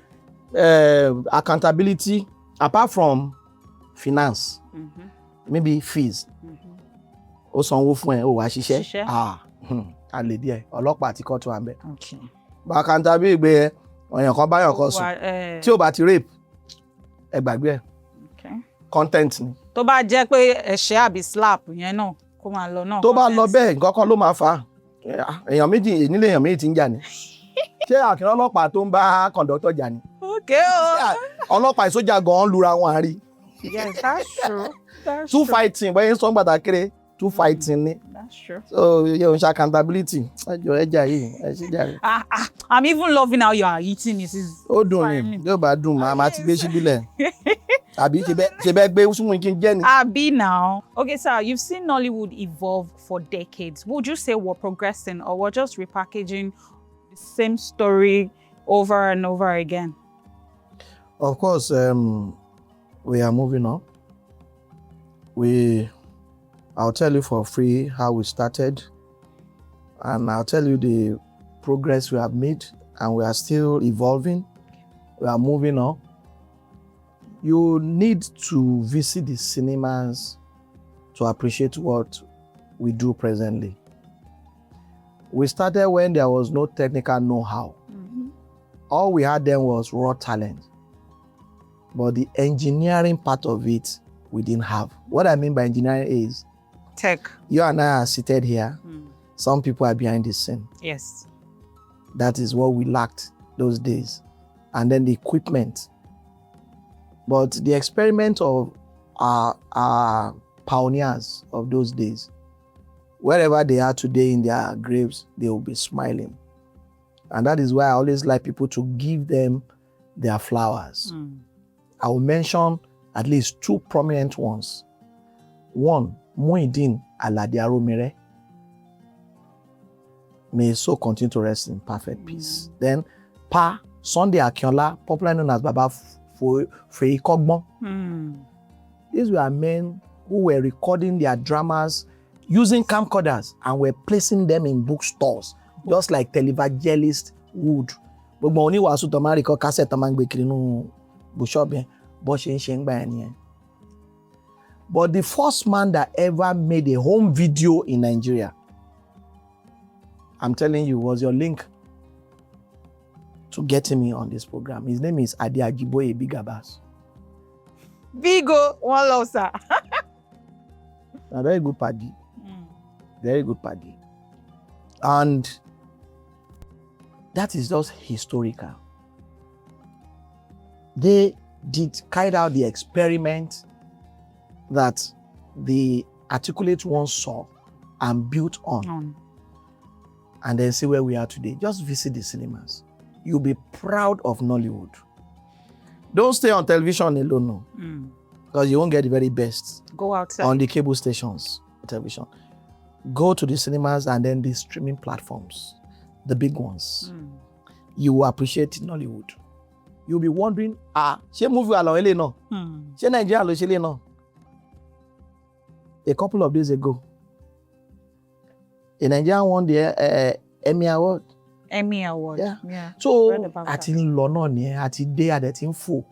Speaker 1: accountability, apart from finance, maybe fees. Ó sanwó fún ẹ, ó wá ṣiṣẹ́. A lè díẹ̀, ọlọ́pàá àti court wà ńbẹ̀. Bàkàntà bí ìgbé ọ̀yàn kan báyàn kan sùn. Tí ó bá ti rape, ẹ gbàgbé ẹ̀. Content ni.
Speaker 2: Tó bá jẹ́ pé ẹ̀ṣẹ̀ àbí slap yẹn náà kó máa lọ náà.
Speaker 1: Tó bá lọ bẹ́ẹ̀ nǹkan kan ló máa fà á. Èèyàn méjì nílé èèyàn méjì ti ń jà ní. Ṣé àkìrán ọlọ́pàá tó ń bá kọ̀ǹdọ́tọ̀ jà ní? Ọlọ́pàá ìsójà gan-an lura wọn àárí.
Speaker 2: Yes, that's true. That's
Speaker 1: two fighting, bẹ́ẹ̀ ń sọ gbàdá kéré, two fighting ni.
Speaker 2: That's true.
Speaker 1: So yóò ń ṣe accountability. Ẹja yìí, ẹ ṣe jà rẹ̀.
Speaker 2: I'm even loving how you are eating it.
Speaker 1: Ó dùn ni, yóò bá dùn, màá ti gbé síbílẹ̀. Àbí ṣe bẹ́ẹ̀ gbé súnmọ́ kí n jẹ́ ni.
Speaker 2: Àbí now. Okay, sir, you've seen Nollywood evolve for decades. Would you say we're progressing or we're just repackaging the same story over and over again?
Speaker 1: Of course, we are moving on. I'll tell you for free how we started, and I'll tell you the progress we have made, and we are still evolving. We are moving on. You need to visit the cinemas to appreciate what we do presently. We started when there was no technical know-how. All we had then was raw talent. But the engineering part of it, we didn't have. What I mean by engineering is
Speaker 2: tech.
Speaker 1: You and I are seated here. Some people are behind the scene.
Speaker 2: Yes.
Speaker 1: That is what we lacked those days. And then the equipment. But the experiment of our pioneers of those days, wherever they are today in their graves, they will be smiling. And that is why I always like people to give them their flowers. I will mention at least two prominent ones. One, Muideen Alade Aromire. May his soul continue to rest in perfect peace. Then, Pa Sunday Akinola, popularly known as Baba Feikogbon. These were men who were recording their dramas using camcorders and were placing them in bookstores, just like televangelists would. Gbogbo oníwàásù tó máa record cassette tó máa gbé kiri nínú bookshop yẹn, bó ṣe ń ṣe ń gbà yẹn nìyẹn. But the first man that ever made a home video in Nigeria, I'm telling you, was your link to getting me on this program. His name is Ade Ajiboye Bigabas.
Speaker 2: Vigo, one love, sir.
Speaker 1: A very good party. Very good party. And that is just historical. They carried out the experiment that the articulate ones saw and built on. And then see where we are today. Just visit the cinemas. You'll be proud of Nollywood. Don't stay on television alone, no. Because you won't get the very best.
Speaker 2: Go outside.
Speaker 1: On the cable stations, television. Go to the cinemas and then the streaming platforms, the big ones. You will appreciate Nollywood. You'll be wondering, ṣé movie along ele no? Ṣé Nigeria lo ṣe le no? A couple of days ago, a Nigerian won the Emmy Award.
Speaker 2: Emmy Award.
Speaker 1: Yeah. So, àti ń lọ náà ni, àti dé adẹ̀ tí ń fò.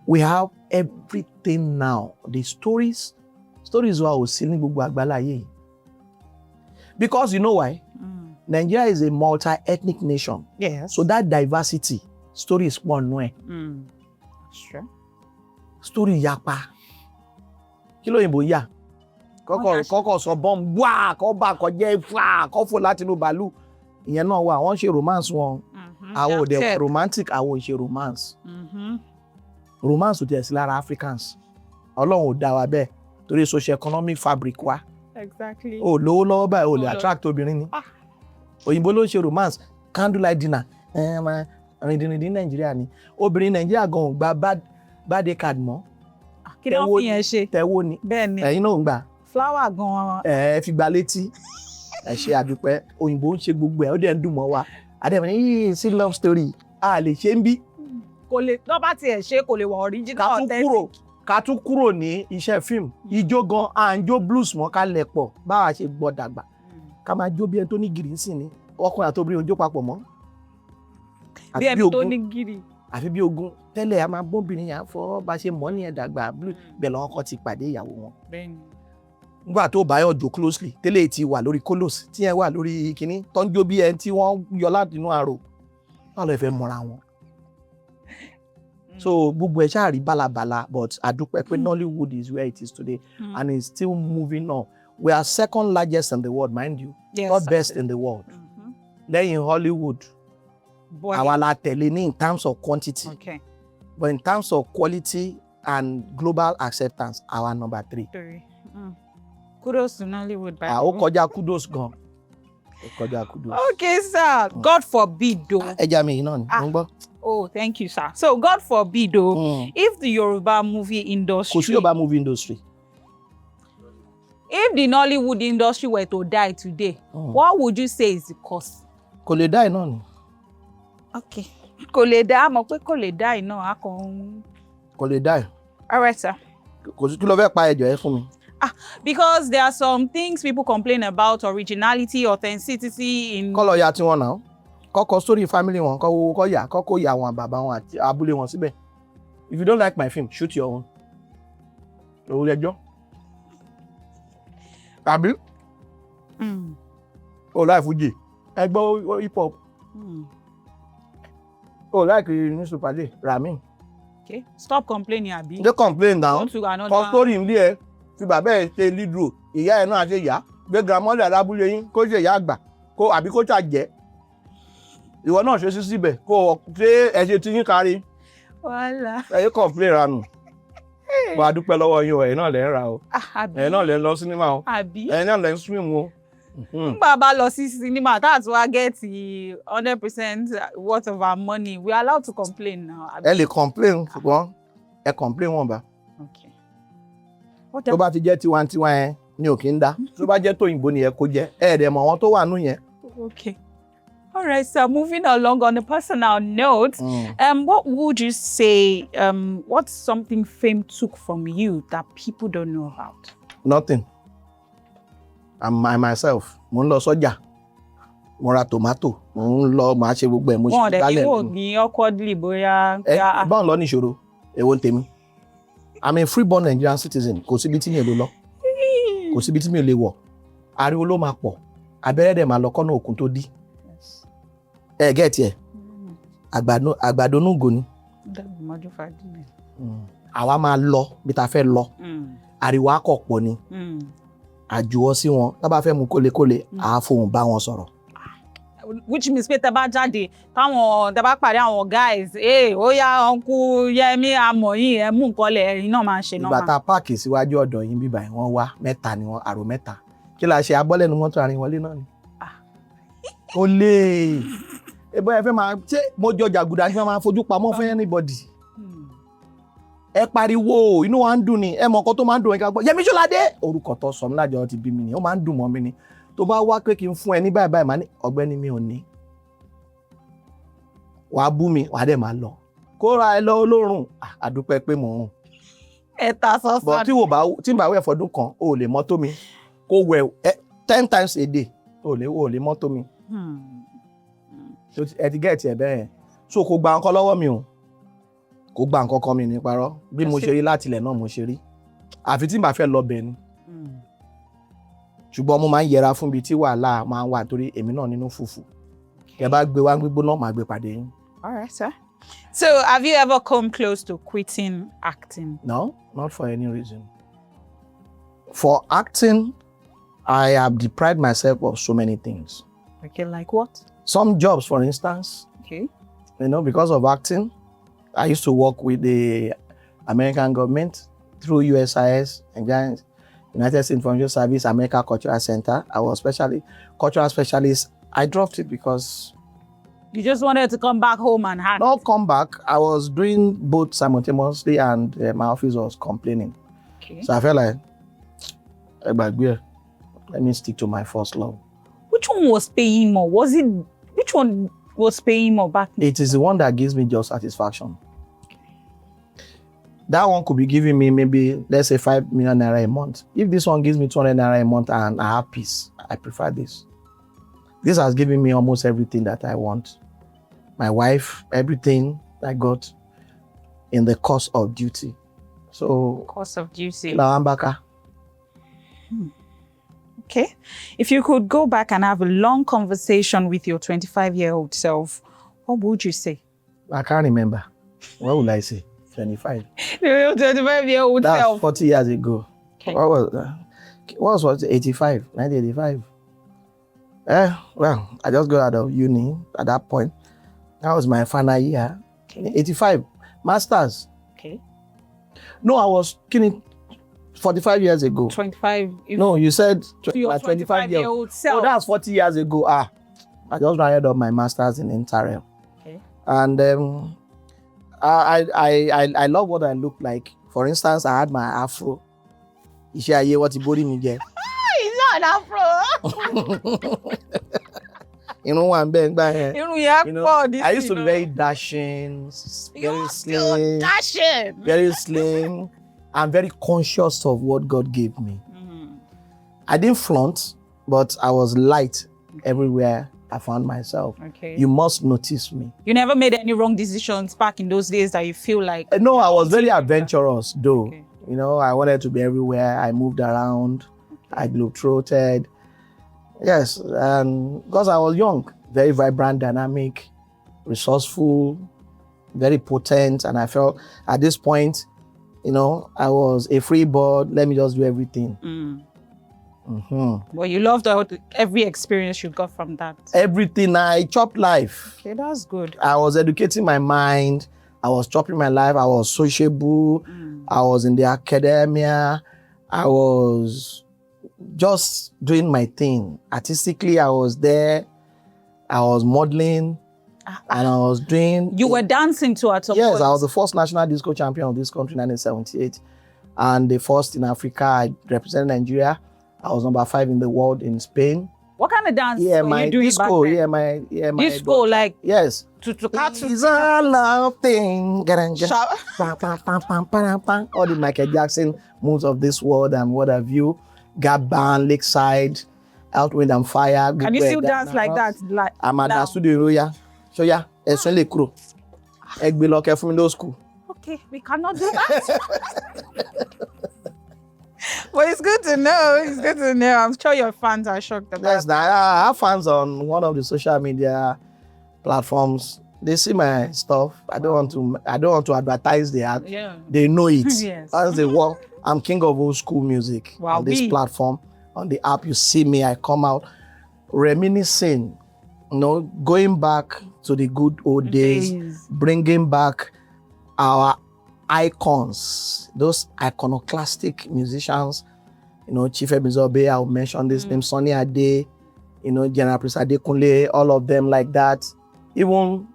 Speaker 1: We have everything now. The stories wa ò sí ní gbogbo àgbáláyé. Because you know why? Nigeria is a multi-ethnic nation.
Speaker 2: Yes.
Speaker 1: So that diversity, story is one way.
Speaker 2: Sure.
Speaker 1: Story yapa. Kí ló yìnbó yà? Kọ́kọ́ sọ bomb wá, kó bá kó jẹ́ fà, kó fò láti inú bàálù. Ìyẹn náà wà, wọ́n ṣe romance wọn. Àwọn ò dẹ̀ romantic, àwọn ò ṣe romance. Romance ò tẹ̀ sí lára Africans. Ọlọ́run ò dá wa bẹ́ẹ̀ torí socio-economic fabric wa.
Speaker 2: Exactly.
Speaker 1: O lówó lọ́wọ́ báyìí o lè attract obìnrin ni. Òyìnbó ló ṣe romance, candlelight dinner. Rìndìnrìndìn Nàìjíríà ni. Obìnrin Nàìjíríà gan ò gba birthday card mọ́.
Speaker 2: Kí ni wọ́n fi yẹn ṣe?
Speaker 1: Tẹ̀wó ni.
Speaker 2: Bẹ́ẹ̀ni.
Speaker 1: Ẹ̀yin náà ń gbà.
Speaker 2: Flower gan.
Speaker 1: Ẹ fi gba létí. Ẹ ṣe àdúpẹ́. Òyìnbó ń ṣe gbogbo ẹ̀, ó dẹ̀ ń dùn mọ́ wa. Adẹ́mọ̀ ní yìí sí love story. A lè ṣe ń bí.
Speaker 2: Kò lè, tó bá tiẹ̀ ṣe kò lè wọ original authentic.
Speaker 1: Ká tún kúrò ní iṣẹ́ fíìmù. Ijó gan, à ń jó blues mọ́ ká lẹ̀ pọ̀. Báwa ṣe gbọ́ dàgbà. Ká máa jó bí ẹni tó ní gìrì sí ni. Ọkùnrin àti obìnrin ò jó papọ̀ mọ́.
Speaker 2: Bí ẹni tó ní gìrì.
Speaker 1: àfi bí ogun tẹ́lẹ̀ a máa bóbìnrin yà fọ́ bá ṣe mọ́ ní ẹ̀dàgbà bẹ́ẹ̀ lọ́wọ́ kọ́ ti pàdé ìyàwó wọn. Nígbà tó bá yọ̀ jò closely tẹ́lẹ̀ ti wà lórí colos tí yẹn wà lórí kinní tó ń jó bí ẹni tí wọ́n yọ láti inú àrò náà lè fẹ́ mọ́ra wọn. So gbogbo ẹ̀ ṣáà rí bálabàla but àdúpẹ́ pé Nollywood is where it is today and it's still moving on. We are second largest in the world, mind you, not best in the world. Lẹ́yìn Hollywood, àwa la tẹ̀lé ní in terms of quantity, but in terms of quality and global acceptance, our number 3.
Speaker 2: Kudos to Nollywood.
Speaker 1: Ó kọjá kudos gan. Ó kọjá kudos.
Speaker 2: Okay, sir. God forbid, though.
Speaker 1: Ẹja mi yìí náà ni, mo ń gbọ́.
Speaker 2: Oh, thank you, sir. So, God forbid, though, if the Yoruba movie industry...
Speaker 1: Kò sí Yoruba movie industry.
Speaker 2: If the Nollywood industry were to die today, what would you say is the cause?
Speaker 1: Kò lè die náà ni.
Speaker 2: Okay. Kò lè die, mọ̀ pé kò lè die náà, a kàn.
Speaker 1: Kò lè die.
Speaker 2: All right, sir.
Speaker 1: Kò sí kí ló fẹ́ pa ẹjọ́ ẹ fún mi.
Speaker 2: Because there are some things people complain about, originality, authenticity in...
Speaker 1: Kọ́ lọ ya tiwọn náà. Kọ́kọ́ story family wọn, kọ́ yà, kọ́kọ́ yà wọn bàbá wọn àti abúlé wọn síbẹ̀. If you don't like my film, shoot your own. Owó lẹ́jọ́. Àbí? O like Fuji. Ẹ gbọ́ hip hop. O like newspaper day, Rami.
Speaker 2: Okay. Stop complaining, Abi.
Speaker 1: They complain now.
Speaker 2: Kọ́
Speaker 1: story ń lé ẹ. Fi bàbá ẹ ṣe lead role, ìyá ẹ náà ṣe yá, gbé grandmother lábúlé yín kó ṣe ìyá àgbà, kó àbí kó ṣàjẹ́. Ìwọ náà ṣe sí síbẹ̀ kó ṣe ẹ ṣe ti yín kárí.
Speaker 2: Wàhálà.
Speaker 1: Ẹ complain ranu. Wà á dúpẹ́ lọ́wọ́ yín o, ẹ̀yin náà lẹ ń ra o. Ẹ̀yin náà lẹ ń lọ sinimá o. Ẹ̀yin náà lẹ ń swim o.
Speaker 2: Nígbà bá lọ sí sinimá, that's why I get 100% worth of our money. We are allowed to complain now.
Speaker 1: Ẹ lè complain ṣùgbọ́n ẹ complain wọn bá.
Speaker 2: Okay.
Speaker 1: Tó bá ti jẹ́ tiwantiwa yẹn ni ò kí ń dá. Tó bá jẹ́ tòyìnbó ni ẹ kó jẹ́. Ẹ̀ẹ́dẹ̀ mọ̀ wọn tó wà nù yẹn.
Speaker 2: Okay. All right, so moving along on a personal note, what would you say, what's something fame took from you that people don't know about?
Speaker 1: Nothing. I myself, mo ń lọ sọ́jà, mo ra tomato, mo ń lọ, máa ṣe gbogbo ẹ̀, mo ṣe
Speaker 2: dálẹ̀. Wọ́n ní awkwardly bóyá.
Speaker 1: Báwọn lọ ní ìṣòro, èwo ń tèmi. I'm a freeborn Nigerian citizen, kò síbi tí mi ò lè lọ, kò síbi tí mi ò lè wọ̀, ariwo ló máa pọ̀, abẹ́rẹ́ dẹ̀ máa lọ kọ́nà òkun tó dí. Gẹ́ẹ̀tì ẹ̀, àgbàdo núgò ni. Àwa máa lọ bí ta fẹ́ lọ, ariwo akọ̀pọ̀ ni, àjùwọ́ sí wọn, tá bá fẹ́ mú kólekóle, àá fohùn bá wọn sọ̀rọ̀.
Speaker 2: Which means pé tẹ́ bá jáde, tẹ́ bá pàdé àwọn guys, ó yá Uncle Yemi àmọ̀ yìí, ẹ mú nǹkan lẹ̀ ẹ̀yin náà máa ṣe náà.
Speaker 1: Ìgbà tá páàkì síwájú ọ̀dọ̀ yín bíbá ẹ̀ wọ́n wá mẹ́ta ni wọ́n, àrò mẹ́ta. Kí la ṣe abọ́lẹ́nu mọ́tò àárín wọlé náà ni? Ó lè. Ebo ẹ fẹ́ máa ṣe mo jọ jàgùdà ṣe máa fojú pamọ́ fún anybody. Ẹ pariwo inú wa ń dùn ni ẹ mọ nǹkan tó máa ń dùn ẹ ká gbọ́ YEMISOLADE orúkọ tó sọ mí lájọ ti bí mi ni ó máa ń dùn mọ́ mi ni tó bá wá pé kí n fún ẹ ní báyìí báyìí máa ní ọ̀gbẹ́ni mi ò ní. Wàá bú mi wàá dẹ̀ máa lọ. Kó ra ẹ lọ olórùn àdúpẹ́ pé mò ń rùn.
Speaker 2: Ẹ ta sọ́sọ́.
Speaker 1: Bọ̀ tí n bá wẹ̀ fọdún kan o ò lè mọ́tò mi kó wẹ̀ 10 times a day o ò lè mọ́tò mi. Ẹ ti gẹ́ẹ̀tì ẹ̀ bẹ́ẹ̀ so kò gba nǹkan lọ́wọ́ mi o kò gba nǹkan kan mi ní parọ́ bí mo ṣe rí láti ilẹ̀ náà mo ṣe rí àfi tí n bá fẹ́ lọ bẹ̀ ni ṣùgbọ́n mo máa ń yẹra fún ibi tí wàhálà máa ń wà torí èmi náà nínú fùfù kẹ bá gbé wá gbígbóná máa gbé pàdé yín.
Speaker 2: All right, sir. So have you ever come close to quitting acting?
Speaker 1: No, not for any reason. For acting, I have deprived myself of so many things.
Speaker 2: Okay, like what?
Speaker 1: Some jobs, for instance.
Speaker 2: Okay.
Speaker 1: You know, because of acting, I used to work with the American government through USIS, United States Information Service, America Cultural Center. I was cultural specialist. I dropped it because...
Speaker 2: You just wanted to come back home and act?
Speaker 1: Not come back. I was doing both simultaneously and my office was complaining.
Speaker 2: Okay.
Speaker 1: So I felt like, let me stick to my first love.
Speaker 2: Which one was paying more? Which one was paying more back then?
Speaker 1: It is the one that gives me job satisfaction. That one could be giving me maybe, let's say 5 million naira a month. If this one gives me 200 naira a month and I have peace, I prefer this. This has given me almost everything that I want. My wife, everything, I got in the course of duty. So,
Speaker 2: Course of duty.
Speaker 1: Lawambaka.
Speaker 2: Okay. If you could go back and have a long conversation with your 25-year-old self, what would you say?
Speaker 1: I can't remember. What would I say? 25.
Speaker 2: Your 25-year-old
Speaker 1: That's
Speaker 2: self.
Speaker 1: 40 years ago.
Speaker 2: Okay.
Speaker 1: What was that? What was it? 85? 1985? Well, I just got out of uni at that point. That was my final year.
Speaker 2: Okay.
Speaker 1: 85. Masters.
Speaker 2: Okay.
Speaker 1: No, I was kidding. 45 years ago.
Speaker 2: 25.
Speaker 1: No, you said
Speaker 2: Your
Speaker 1: my
Speaker 2: 25-year-old self.
Speaker 1: Oh, that's 40 years ago. I just rounded up my masters in interim.
Speaker 2: Okay.
Speaker 1: And I love what I look like. For instance, I had my afro. It's
Speaker 2: He's not afro.
Speaker 1: You know what I'm being by here. I used to be very dashing, very slim,
Speaker 2: dashing.
Speaker 1: very slim. I'm very conscious of what God gave me. I didn't flaunt, but I was light everywhere I found myself.
Speaker 2: Okay.
Speaker 1: You must notice me.
Speaker 2: You never made any wrong decisions back in those days that you feel like?
Speaker 1: No, I was very adventurous though.
Speaker 2: Okay.
Speaker 1: You know, I wanted to be everywhere. I moved around. I globetrotted. Yes, and because I was young, very vibrant, dynamic, resourceful, very potent, and I felt at this point, you know, I was a free bird. Let me just do everything.
Speaker 2: Well, you loved every experience you got from that.
Speaker 1: Everything. I chopped life.
Speaker 2: Okay, that's good.
Speaker 1: I was educating my mind. I was chopping my life. I was sociable. I was in the academia. I was just doing my thing. Artistically, I was there. I was modeling. And I was doing...
Speaker 2: You were dancing too at some point?
Speaker 1: Yes, I was the first national disco champion of this country in 1978. And the first in Africa. I represented Nigeria. I was number 5 in the world in Spain.
Speaker 2: What kind of dance
Speaker 1: Yeah,
Speaker 2: were
Speaker 1: my
Speaker 2: you doing
Speaker 1: disco.
Speaker 2: back then?
Speaker 1: Yeah, my
Speaker 2: disco, like
Speaker 1: yes.
Speaker 2: To
Speaker 1: It's a love thing. All the Michael Jackson moves of this world and what have you. Gap Band, Lakeside, Out Wind and Fire.
Speaker 2: Can you still dance like that? Like
Speaker 1: I'm at the studio, yeah. So yeah, it's only crew. Egg be locked from those school.
Speaker 2: Okay, we cannot do that. Well, it's good to know. It's good to know. I'm sure your fans are shocked about
Speaker 1: Yes, now I have fans on one of the social media platforms. They see my stuff. I don't want to advertise the art.
Speaker 2: Yeah.
Speaker 1: They know it.
Speaker 2: Yes.
Speaker 1: As they walk, I'm king of old school music.
Speaker 2: Wow,
Speaker 1: on this platform, on the app, you see me. I come out reminiscing, you know, going back to the good old days, bringing back our icons, those iconoclastic musicians, you know, Chief Emizobe, I'll mention this name, Sonny Ade, you know, General Prince Adekunle, all of them like that. Even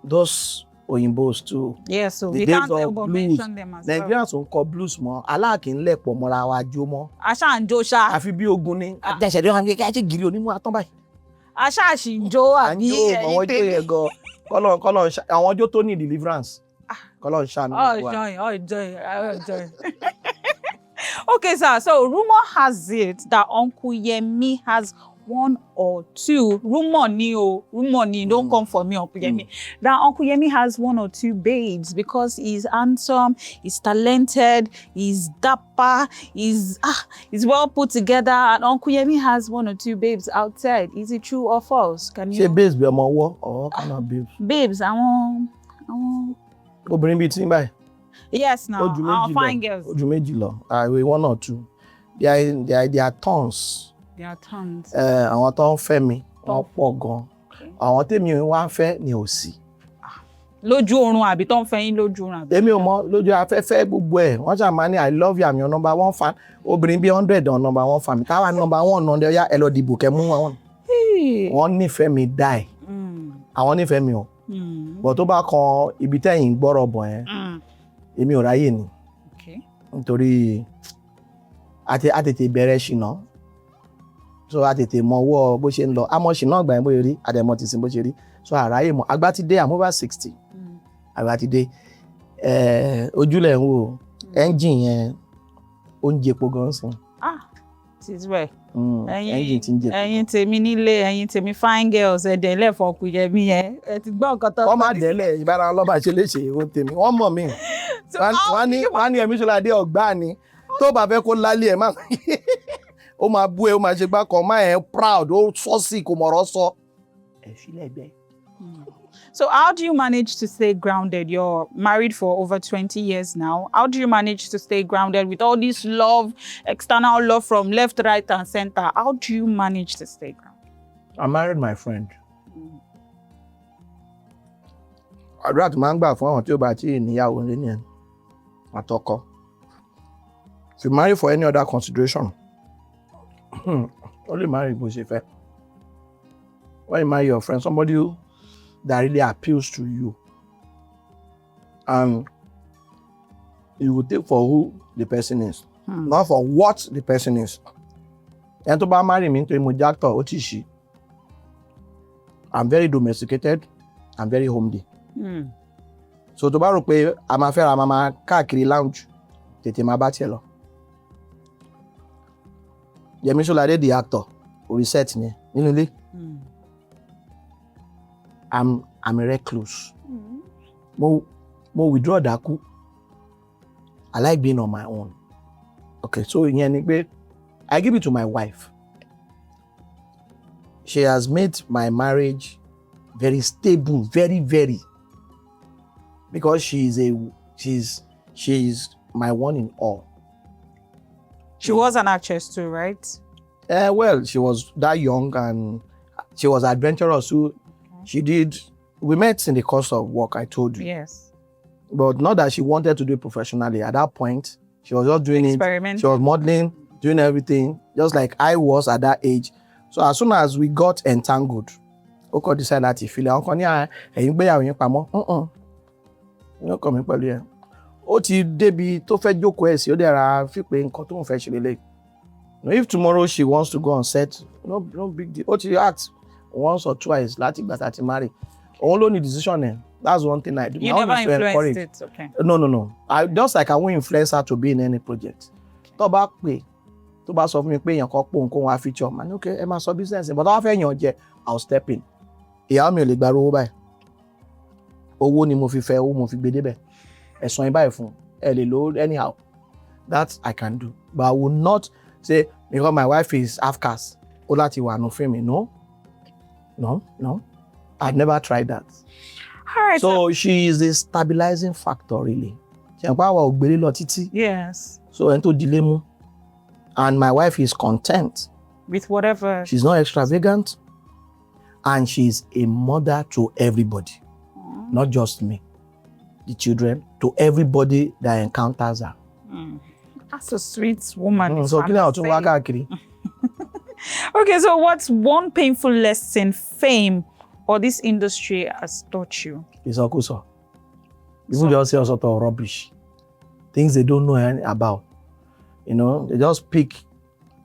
Speaker 1: those Oyimbos too.
Speaker 2: Yeah, so
Speaker 1: the
Speaker 2: we
Speaker 1: days
Speaker 2: can't
Speaker 1: of
Speaker 2: help but
Speaker 1: blues.
Speaker 2: mention them as well.
Speaker 1: Nigerians don't call blues more. Aláàkì ń lẹ̀pọ̀ mọ́ra wa jó mọ́.
Speaker 2: Àṣà ń jó ṣá.
Speaker 1: Àfi bí ogun ni. Àtẹ̀sẹ̀dé wọn kí káyọ̀ gírí onímọ̀ àtọ́ báyìí.
Speaker 2: Àṣà ṣì ń jó àbí
Speaker 1: ẹ̀yìn àwọn jó yẹn gan. Kọ́lọ̀ àwọn jó tó ní deliverance. Kọ́lọ̀ ń ṣàánú.
Speaker 2: Joy. Okay, sir. So rumor has it that Uncle Yemi has one or two. Rumor ni. Don't come for me, Uncle Yemi. That Uncle Yemi has one or two babes because he's handsome, he's talented, he's dapper, he's well put together, and Uncle Yemi has one or two babes outside. Is it true or false? Can you?
Speaker 1: Say babes be ọmọ ọwọ́ or kind of babes?
Speaker 2: Babes, àwọn.
Speaker 1: Obìnrin bíi tí ń báyìí.
Speaker 2: Yes, now. Our fine girls.
Speaker 1: Ojú méjì lọ. One or two. They are tons.
Speaker 2: There are tons.
Speaker 1: Àwọn tó ń fẹ́ mi, wọ́n pọ̀ gan. Àwọn tèmi wá ń fẹ́ ni ò sí.
Speaker 2: Lójú oorun àbí tó ń fẹ́ yín lójú oorun àbí?
Speaker 1: Èmi ò mọ̀ lójú afẹ́fẹ́ gbogbo ẹ̀. Wọ́n ṣàmà ní I love you, I'm your number one fan. Obìnrin bíi 100 on number one fan. Táwa number one ọ̀nà ọ̀yá ẹ lọ dìbò kẹ́ mú wọn. Wọ́n nífẹ̀ẹ́ mi die. Àwọn nífẹ̀ẹ́ mi o. Bọ̀ tó bá kan ibi tẹ́yìn gbọ́rọ̀ bọ̀ yẹn. Èmi ò ráyè ni. Nítorí a tètè bẹ̀rẹ̀ ṣìnà. So a tètè mọ ọwọ́ bó ṣe ń lọ. Àmọ́ ṣìnà àgbà yẹn bó ṣe rí, àdẹ̀mọ́ ti sin bó ṣe rí. So àráyè mọ̀. Àgbà ti dé, I'm over 60. Àgbà ti dé. Ojúlẹ̀ ń wò. Engine yẹn ó ń jẹpo gan sí.
Speaker 2: It is well.
Speaker 1: Ẹ̀yin
Speaker 2: tèmi nílé, ẹ̀yin tèmi fine girls, ẹ̀dẹ̀ lẹ́fọ̀ kù yẹ mí yẹn. Ẹ ti gbọ́ nǹkan tó.
Speaker 1: Wọ́n máa dẹ́lẹ̀ ìbára ọlọ́ba ṣe léṣe ìwọ́n tèmi. Wọ́n mọ̀ mí. Wọ́n ní YEMISOLADE ọ̀gbá ni. Tó bá fẹ́ kó lálé ẹ̀ máa ó máa bú ẹ, ó máa ṣe gbá kan, máa ẹ̀ proud, ó sọ́ọ̀sì kò mọ̀rọ̀ sọ. Ẹ filẹ̀ bẹ́ẹ̀.
Speaker 2: So how do you manage to stay grounded? You're married for over 20 years now. How do you manage to stay grounded with all this love, external love from left, right, and center? How do you manage to stay grounded?
Speaker 1: I married my friend. Àdúrà tí máa ń gbà fún àwọn tí ó bá tí níyàwó ní nìyẹn. Àtọkọ. If you marry for any other consideration, only marry bó ṣe fẹ́. When you marry your friend, somebody that really appeals to you, and you will take for who the person is, not for what the person is. And to marry me to a actor, Otishi. I'm very domesticated. I'm very homely. So to rò pé a máa fẹ́ra máa káàkiri lounge, tètè máa bá tiẹ̀ lọ. YEMISOLADE the actor, reset ni nínú ilé. I'm a recluse. Mo withdraw dákú. I like being on my own. Okay, so ìyẹn ni pé I give it to my wife. She has made my marriage very stable, very, very. Because she's my one in all.
Speaker 2: She was an actress too, right?
Speaker 1: Well, she was that young and she was adventurous too. We met in the course of work, I told you.
Speaker 2: Yes.
Speaker 1: But not that she wanted to do it professionally. At that point, she was just doing
Speaker 2: Experiment.
Speaker 1: it. She was modeling, doing everything, just like I was at that age. So as soon as we got entangled, Oko decided that he feel like, Uncle, yeah, ẹ̀yin gbéyàwó yín pamọ́. Yóò kọ́ mi pẹ̀lú ẹ̀. Ó ti débi tó fẹ́ jókòó ẹ̀ sí, ó dẹ̀ra fi pé nǹkan tó ń fẹ́ ṣe lélẹ̀. If tomorrow she wants to go on set, no big deal. Ó ti act once or twice láti ìgbà tá ti marry. Òun ló ní decision ẹ̀. That's one thing I do.
Speaker 2: You never influenced it, okay?
Speaker 1: No. I won't influence her to be in any project. Tó bá sọ fún mi pé èèyàn kan pò nǹkan wá feature, man, okay, ẹ máa sọ business, but tó bá fẹ́ yàn jẹ, I'll step in. Ìyàwó mi ò lè gba owó báyìí. Owó ni mo fi fẹ́, owó mo fi gbé débẹ̀. Ẹ̀sán ibáyìí fún ẹ lè lò anyhow. That I can do. But I will not say, because my wife is half caste, ó láti wà nù fún mi. No. I've never tried that.
Speaker 2: All right.
Speaker 1: So she is a stabilizing factor, really.
Speaker 2: Yes.
Speaker 1: So ẹni tó dilé mú. And my wife is content.
Speaker 2: With whatever.
Speaker 1: She's not extravagant. And she's a mother to everybody. Not just me. The children. To everybody that encounters her.
Speaker 2: That's a sweet woman.
Speaker 1: So okay,
Speaker 2: so what's one painful lesson fame or this industry has taught you?
Speaker 1: It's also. People just say all sort of rubbish. Things they don't know about. You know, they just pick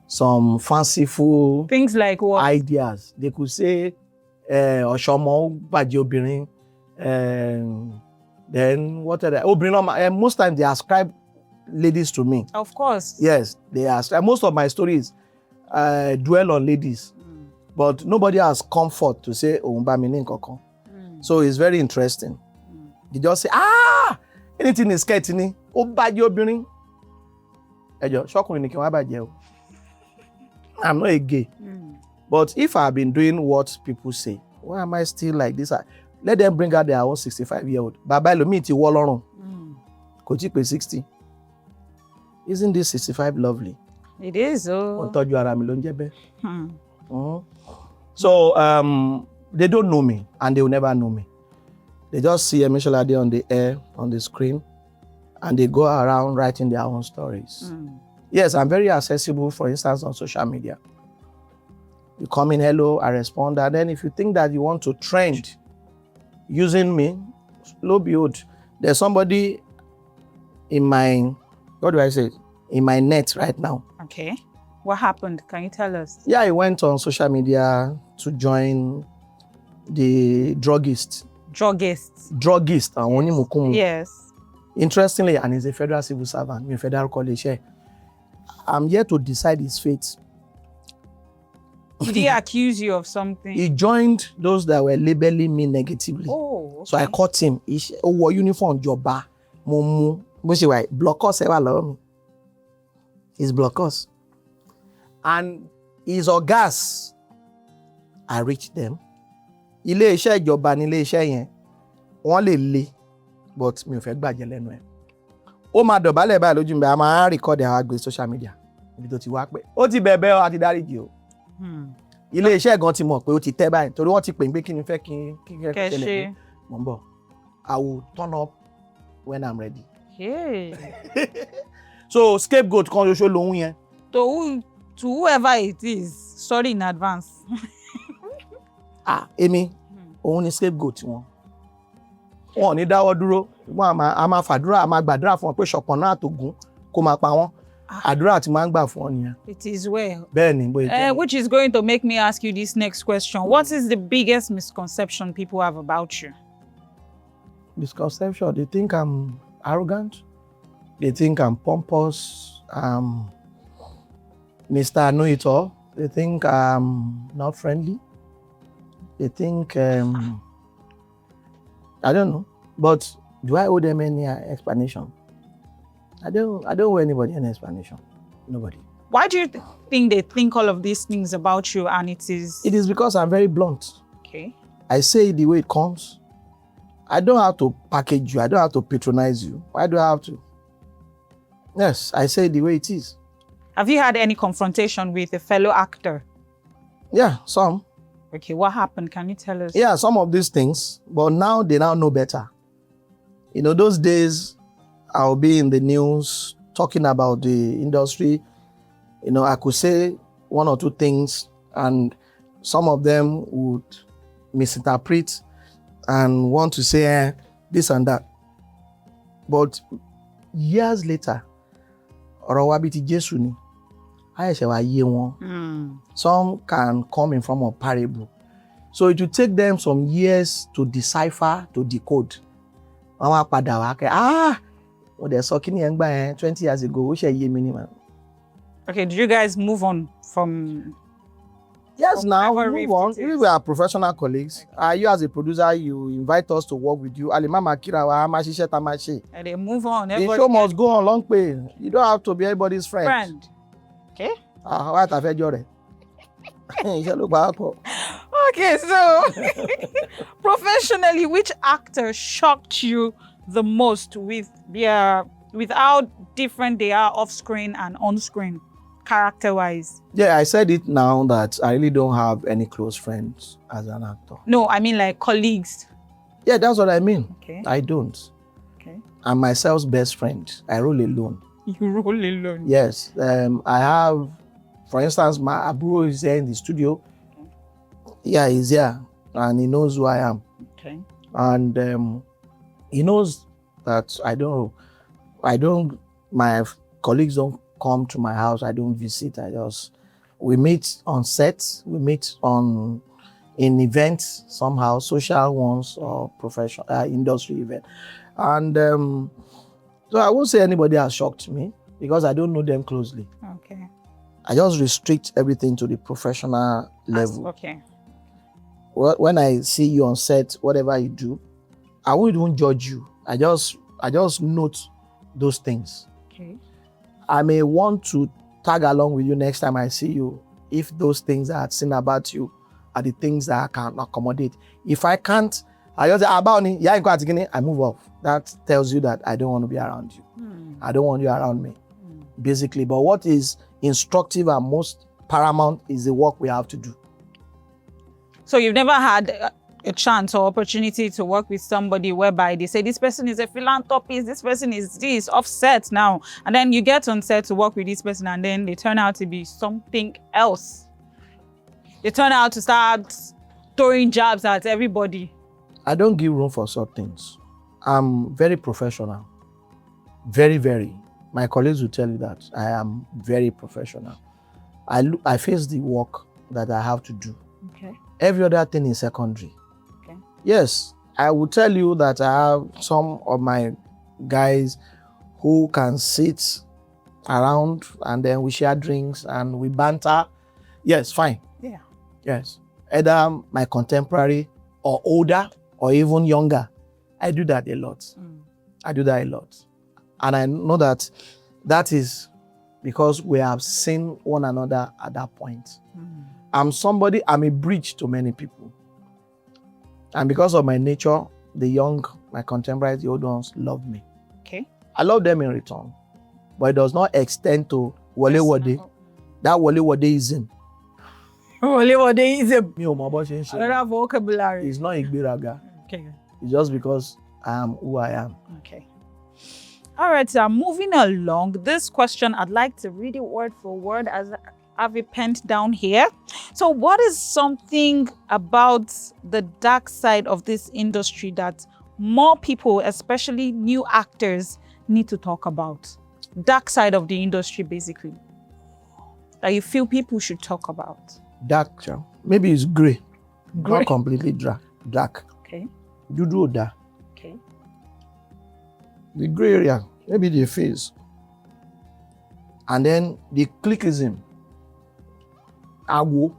Speaker 1: some fanciful
Speaker 2: things like what?
Speaker 1: Ideas. They could say, Oshomo, Bajiobirin, then what are they? Most times they ascribe ladies to me.
Speaker 2: Of course.
Speaker 1: Yes, they ascribe. Most of my stories dwell on ladies. But nobody has comfort to say, So it's very interesting. They just say, anything is getting I'm not a gay. But if I've been doing what people say, why am I still like this? Let them bring out their own 65-year-old. Baba Lomi ti wọ́ lọ́rùn. Kò tí pé 60. Isn't this 65 lovely?
Speaker 2: It is.
Speaker 1: So they don't know me and they will never know me. They just see YEMISOLADE on the air, on the screen, and they go around writing their own stories. Yes, I'm very accessible, for instance, on social media. You come in, hello, I respond. And then if you think that you want to trend using me, lo and behold, there's somebody in my, in my net right now.
Speaker 2: Okay. What happened? Can you tell us?
Speaker 1: Yeah, I went on social media to join the druggist. Druggist.
Speaker 2: Yes.
Speaker 1: Interestingly, and he's a federal civil servant, federal college. I'm here to decide his fate.
Speaker 2: Did he accuse you of something?
Speaker 1: He joined those that were labeling me negatively.
Speaker 2: Oh, okay.
Speaker 1: So I caught him. He wore uniform jọba. Mo mú. Bó ṣe wà, block us ẹ wà lọ́wọ́ mi. He's block us. And his ọ̀gás, I reached them. Ilé iṣẹ́ ìjọba ni ilé iṣẹ́ yẹn. Wọ́n lè le, but mi ò fẹ́ gbàjẹ́ lẹ́nu ẹ̀. Ó máa dọ̀bálẹ̀ báyìí lójú mi, a máa record àwọn àgbẹ̀ social media. Ibi tó ti wá pé ó ti bẹ̀bẹ̀ ó àti dáríjì o. Ilé iṣẹ́ gan ti mọ̀ pé ó ti tẹ́ báyìí torí wọ́n ti pè pé kí ni fẹ́ kí ṣẹlẹ̀. Mo ń bọ̀. I will turn up when I'm ready.
Speaker 2: Hey.
Speaker 1: So scapegoat kan ṣoṣo lòun yẹn.
Speaker 2: To whoever it is, sorry in advance.
Speaker 1: Èmi, òun ni scapegoat wọn. Wọn ò ní dáwọ́ dúró. A máa fàdúrà, a máa gbàdúrà fún wọn pé ṣọ̀pọ̀nná àtògùn kó máa pa wọ́n. Àdúrà tí máa ń gbà fún ọ nìyẹn.
Speaker 2: It is well.
Speaker 1: Bẹ́ẹ̀ni, bóyá jẹ́.
Speaker 2: Which is going to make me ask you this next question. What is the biggest misconception people have about you?
Speaker 1: Misconception. They think I'm arrogant. They think I'm pompous. Mr. Know-it-all. They think I'm not friendly. They think I don't know. But do I owe them any explanation? I don't owe anybody any explanation. Nobody.
Speaker 2: Why do you think they think all of these things about you and it is?
Speaker 1: It is because I'm very blunt.
Speaker 2: Okay.
Speaker 1: I say it the way it comes. I don't have to package you. I don't have to patronize you. Why do I have to? Yes, I say it the way it is.
Speaker 2: Have you had any confrontation with a fellow actor?
Speaker 1: Yeah, some.
Speaker 2: Okay, what happened? Can you tell us?
Speaker 1: Yeah, some of these things. But now they now know better. You know, those days I'll be in the news talking about the industry. You know, I could say one or two things and some of them would misinterpret and want to say this and that. But years later, ọ̀rọ̀ wa bí ti Jésù ni, a ṣẹ̀ṣẹ̀ wá yé wọn. Some can come in form of parable. So it will take them some years to decipher, to decode. Wọ́n wá padà wá kẹ́, mo dẹ̀ sọ kí ni ẹ̀ ń gbà yẹn 20 years ago, ó ṣe yé mi ni.
Speaker 2: Okay, did you guys move on from?
Speaker 1: Yes, now move on. We were professional colleagues. You as a producer, you invite us to work with you. Alimama Kirawa, Amashishe Tamashi.
Speaker 2: And they move on.
Speaker 1: The show must go on long way. You don't have to be everybody's friend.
Speaker 2: Okay.
Speaker 1: What have you
Speaker 2: Okay, so professionally, which actor shocked you the most with how different they are off screen and on screen? Character-wise?
Speaker 1: Yeah, I said it now that I really don't have any close friends as an actor.
Speaker 2: No, I mean like colleagues.
Speaker 1: Yeah, that's what I mean.
Speaker 2: Okay.
Speaker 1: I don't.
Speaker 2: Okay.
Speaker 1: I'm myself's best friend. I roll alone.
Speaker 2: You roll alone?
Speaker 1: Yes. I have, for instance, my Aburo is here in the studio. Okay. Yeah, he's here and he knows who I am.
Speaker 2: Okay.
Speaker 1: And he knows that my colleagues don't come to my house. I don't visit. We meet on sets. We meet in events somehow, social ones or professional industry event. And so I won't say anybody has shocked me because I don't know them closely.
Speaker 2: Okay.
Speaker 1: I just restrict everything to the professional level.
Speaker 2: Okay.
Speaker 1: When I see you on set, whatever you do, I won't even judge you. I just note those things.
Speaker 2: Okay.
Speaker 1: I may want to tag along with you next time I see you if those things I had seen about you are the things that I can accommodate. If I can't, I just say, I move off. That tells you that I don't want to be around you. I don't want you around me, basically. But what is instructive and most paramount is the work we have to do.
Speaker 2: So you've never had a chance or opportunity to work with somebody whereby they say this person is a philanthropist, this person is this, offset now. And then you get on set to work with this person and then they turn out to be something else. They turn out to start throwing jabs at everybody. I
Speaker 1: don't give room for such things. I'm very professional. Very, very. My colleagues will tell you that I am very professional. I face the work that I have to do.
Speaker 2: Okay.
Speaker 1: Every other thing is secondary.
Speaker 2: Okay.
Speaker 1: Yes, I will tell you that I have some of my guys who can sit around and then we share drinks and we banter. Yes, fine.
Speaker 2: Yeah.
Speaker 1: Yes. Either my contemporary or older or even younger. I do that a lot. I do that a lot. And I know that is because we have seen one another at that point. I'm a bridge to many people. And because of my nature, the young, my contemporaries, the old ones, love me.
Speaker 2: Okay.
Speaker 1: I love them in return. But it does not extend to Wale Wade. That Wale Wadeism.
Speaker 2: Wale Wadeism.
Speaker 1: Mi ò mọ bó ṣe ń ṣe.
Speaker 2: Another vocabulary.
Speaker 1: It's not ìgbéraga.
Speaker 2: Okay.
Speaker 1: It's just because I am who I am.
Speaker 2: Okay. All right, so moving along. This question, I'd like to read it word for word as I have it penned down here. So what is something about the dark side of this industry that more people, especially new actors, need to talk about? Dark side of the industry, basically, that you feel people should talk about.
Speaker 1: Dark, maybe it's gray.
Speaker 2: Gray.
Speaker 1: Not completely dark.
Speaker 2: Okay.
Speaker 1: Dudu oda.
Speaker 2: Okay.
Speaker 1: The gray area, maybe the face. And then the clickism. Awo.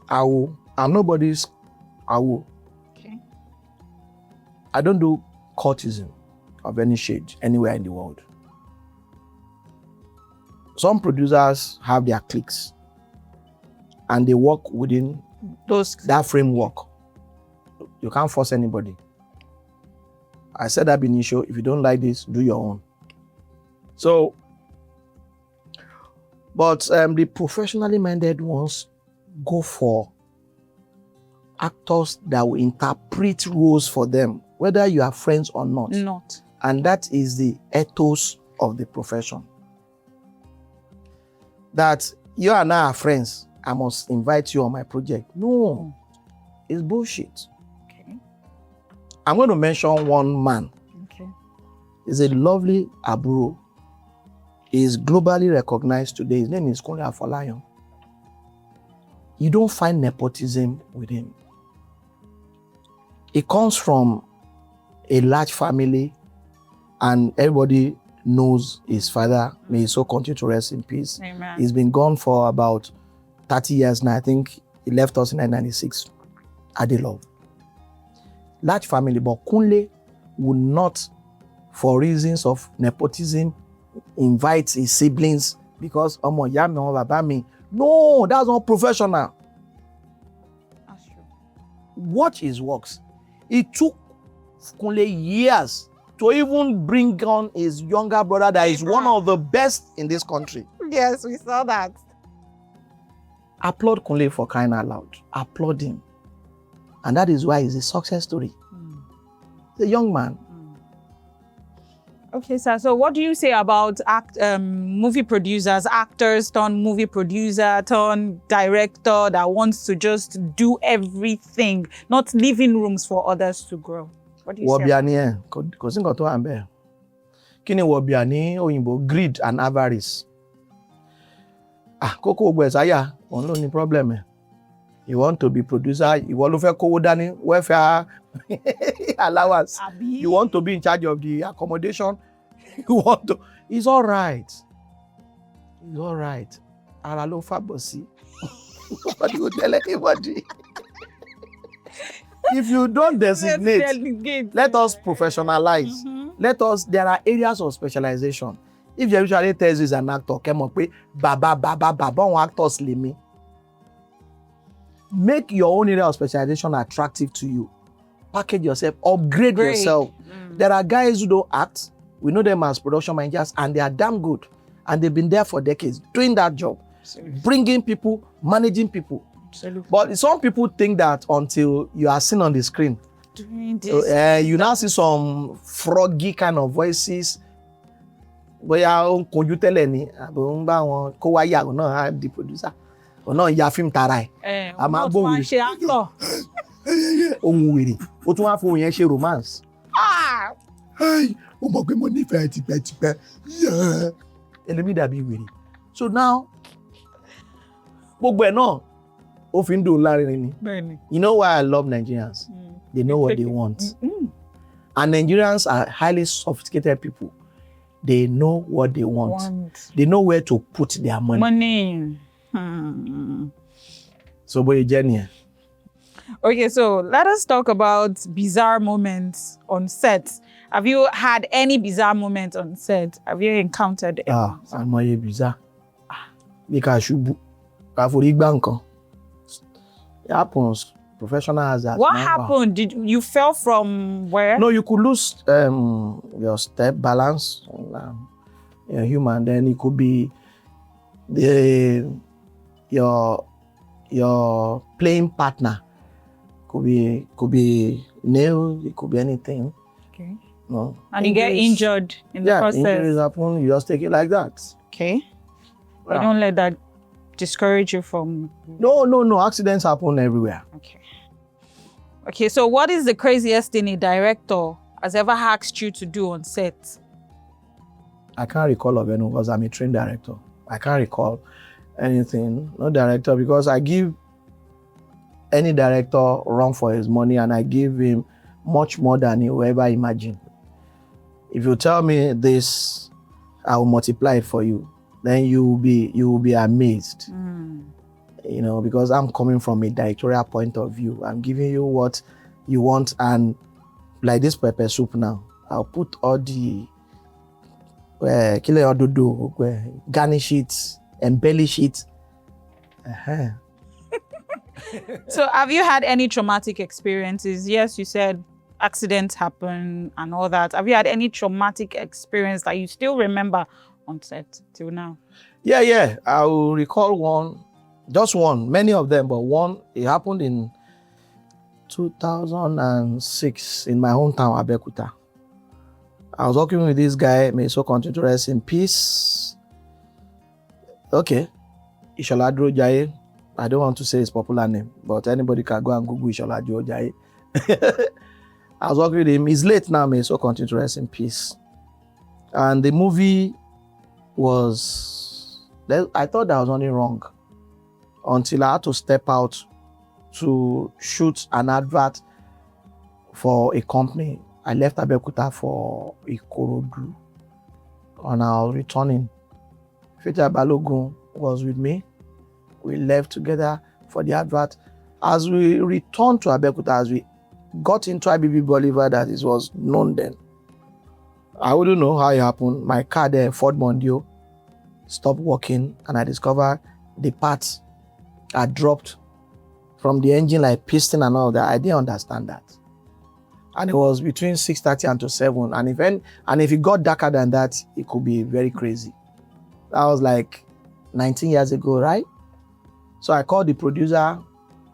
Speaker 1: I'm nobody's awo.
Speaker 2: Okay.
Speaker 1: I don't do cultism of any shade anywhere in the world. Some producers have their cliques and they work within that framework. You can't force anybody. I said that initial, if you don't like this, do your own. So, but the professionally minded ones go for actors that will interpret roles for them, whether you are friends or not. And that is the ethos of the profession. That you and I are friends, I must invite you on my project. No, it's bullshit.
Speaker 2: Okay.
Speaker 1: I'm going to mention one man.
Speaker 2: Okay.
Speaker 1: He's a lovely Aburo. He is globally recognized today. His name is Kunle Afolayan. You don't find nepotism with him. He comes from a large family and everybody knows his father. May he so continue to rest in peace.
Speaker 2: Amen.
Speaker 1: He's been gone for about 30 years now. I think he left us in 1996. Adelove. Large family, but Kunle would not, for reasons of nepotism, invite his siblings because Omo ya mi, Omo baba mi. No, that's not professional.
Speaker 2: That's true.
Speaker 1: Watch his works. It took Kunle years to even bring on his younger brother that is one of the best in this country.
Speaker 2: Yes, we saw that.
Speaker 1: Applaud Kunle for crying out loud. Applaud him. And that is why he's a success story. He's a young man.
Speaker 2: Okay, sir. So what do you say about movie producers, actors turn movie producer, turn director that wants to just do everything, not leaving rooms for others to grow? What do you say?
Speaker 1: Wobiani, kò sí nǹkan tó wà ńbẹ̀. Kí ni wobiani òyìnbó? Greed and avarice. Kókó gbogbo ẹ̀ sáyà, òun ló ní problem ẹ̀. You want to be producer, ìwọ ló fẹ́ kówó dání, welfare allowance. You want to be in charge of the accommodation. You want to. It's all right. It's all right. Ara ló fàbọ̀ sí. Nobody will tell anybody. If you don't designate, let us professionalize. There are areas of specialization. If you usually tells you is an actor, baba, on actors limi. Make your own area of specialization attractive to you. Package yourself, upgrade yourself. There are guys who don't act. We know them as production managers and they are damn good. And they've been there for decades doing that job. Seriously. Bringing people, managing people. Absolutely. But some people think that until you are seen on the screen, doing this, you now see some froggy kind of voices. Bóyá ó ń kojú tẹ́lẹ̀ ni, àbí ó ń bá wọn kó wáyà náà di producer. Ọ̀nà ya fíìmù tara ẹ̀. A máa gbọ́ wèrè.
Speaker 2: Ṣe actor.
Speaker 1: Ohun wèrè. Ó tún wá fún òun yẹn ṣe romance. Ó mọ̀ pé mo nífẹ̀ẹ́ tipẹ́tipẹ́. Ẹlẹ́mìí dàbí wèrè. So now, gbogbo ẹ̀ náà, ó fi ń dùn láàrin ni. You know why I love Nigerians? They know what they want. And Nigerians are highly sophisticated people. They know what they want. They know where to put their money. So, boy, Jenny.
Speaker 2: Okay, so let us talk about bizarre moments on set. Have you had any bizarre moments on set? Have you encountered any?
Speaker 1: I'm bizarre. Because you it happens. Professional hazard.
Speaker 2: What happened? Did you fell from where?
Speaker 1: No, you could lose your step balance. You're human. Then it could be your playing partner. Could be nail. It could be anything.
Speaker 2: Okay.
Speaker 1: No.
Speaker 2: And you get injured in the process.
Speaker 1: Yeah, injuries happen. You just take it like that.
Speaker 2: Okay. But don't let that discourage you from...
Speaker 1: No. Accidents happen everywhere.
Speaker 2: Okay, so what is the craziest thing a director has ever asked you to do on set?
Speaker 1: I can't recall of any because I'm a trained director. I can't recall anything. No director, because I give any director run for his money and I give him much more than he will ever imagine. If you tell me this, I will multiply it for you. Then you will be amazed. You know, because I'm coming from a directorial point of view. I'm giving you what you want, and like this pepper soup now, I'll put all the garnish it, embellish it.
Speaker 2: So have you had any traumatic experiences? Yes, you said accidents happen and all that. Have you had any traumatic experience that you still remember on set till now?
Speaker 1: Yeah. I will recall one. Just one, many of them, but one, it happened in 2006 in my hometown, Abeokuta. I was working with this guy, may so continue to rest in peace. Okay, Isholadro Jaye. I don't want to say his popular name, but anybody can go and Google Isholadro Jaye. I was working with him. He's late now, may so continue to rest in peace. And the movie was, I thought there was nothing wrong, until I had to step out to shoot an advert for a company. I left Abeokuta for Ikorodu, and I was returning. Feja Balogun was with me. We left together for the advert. As we returned to Abeokuta, as we got into IBB Bolivar, that it was known then, I wouldn't know how it happened. My car there, Ford Mondio, stopped working, and I discovered the parts had dropped from the engine, like piston and all that. I didn't understand that. And it was between 6:30 and to 7. And if it got darker than that, it could be very crazy. That was like 19 years ago, right? So I called the producer,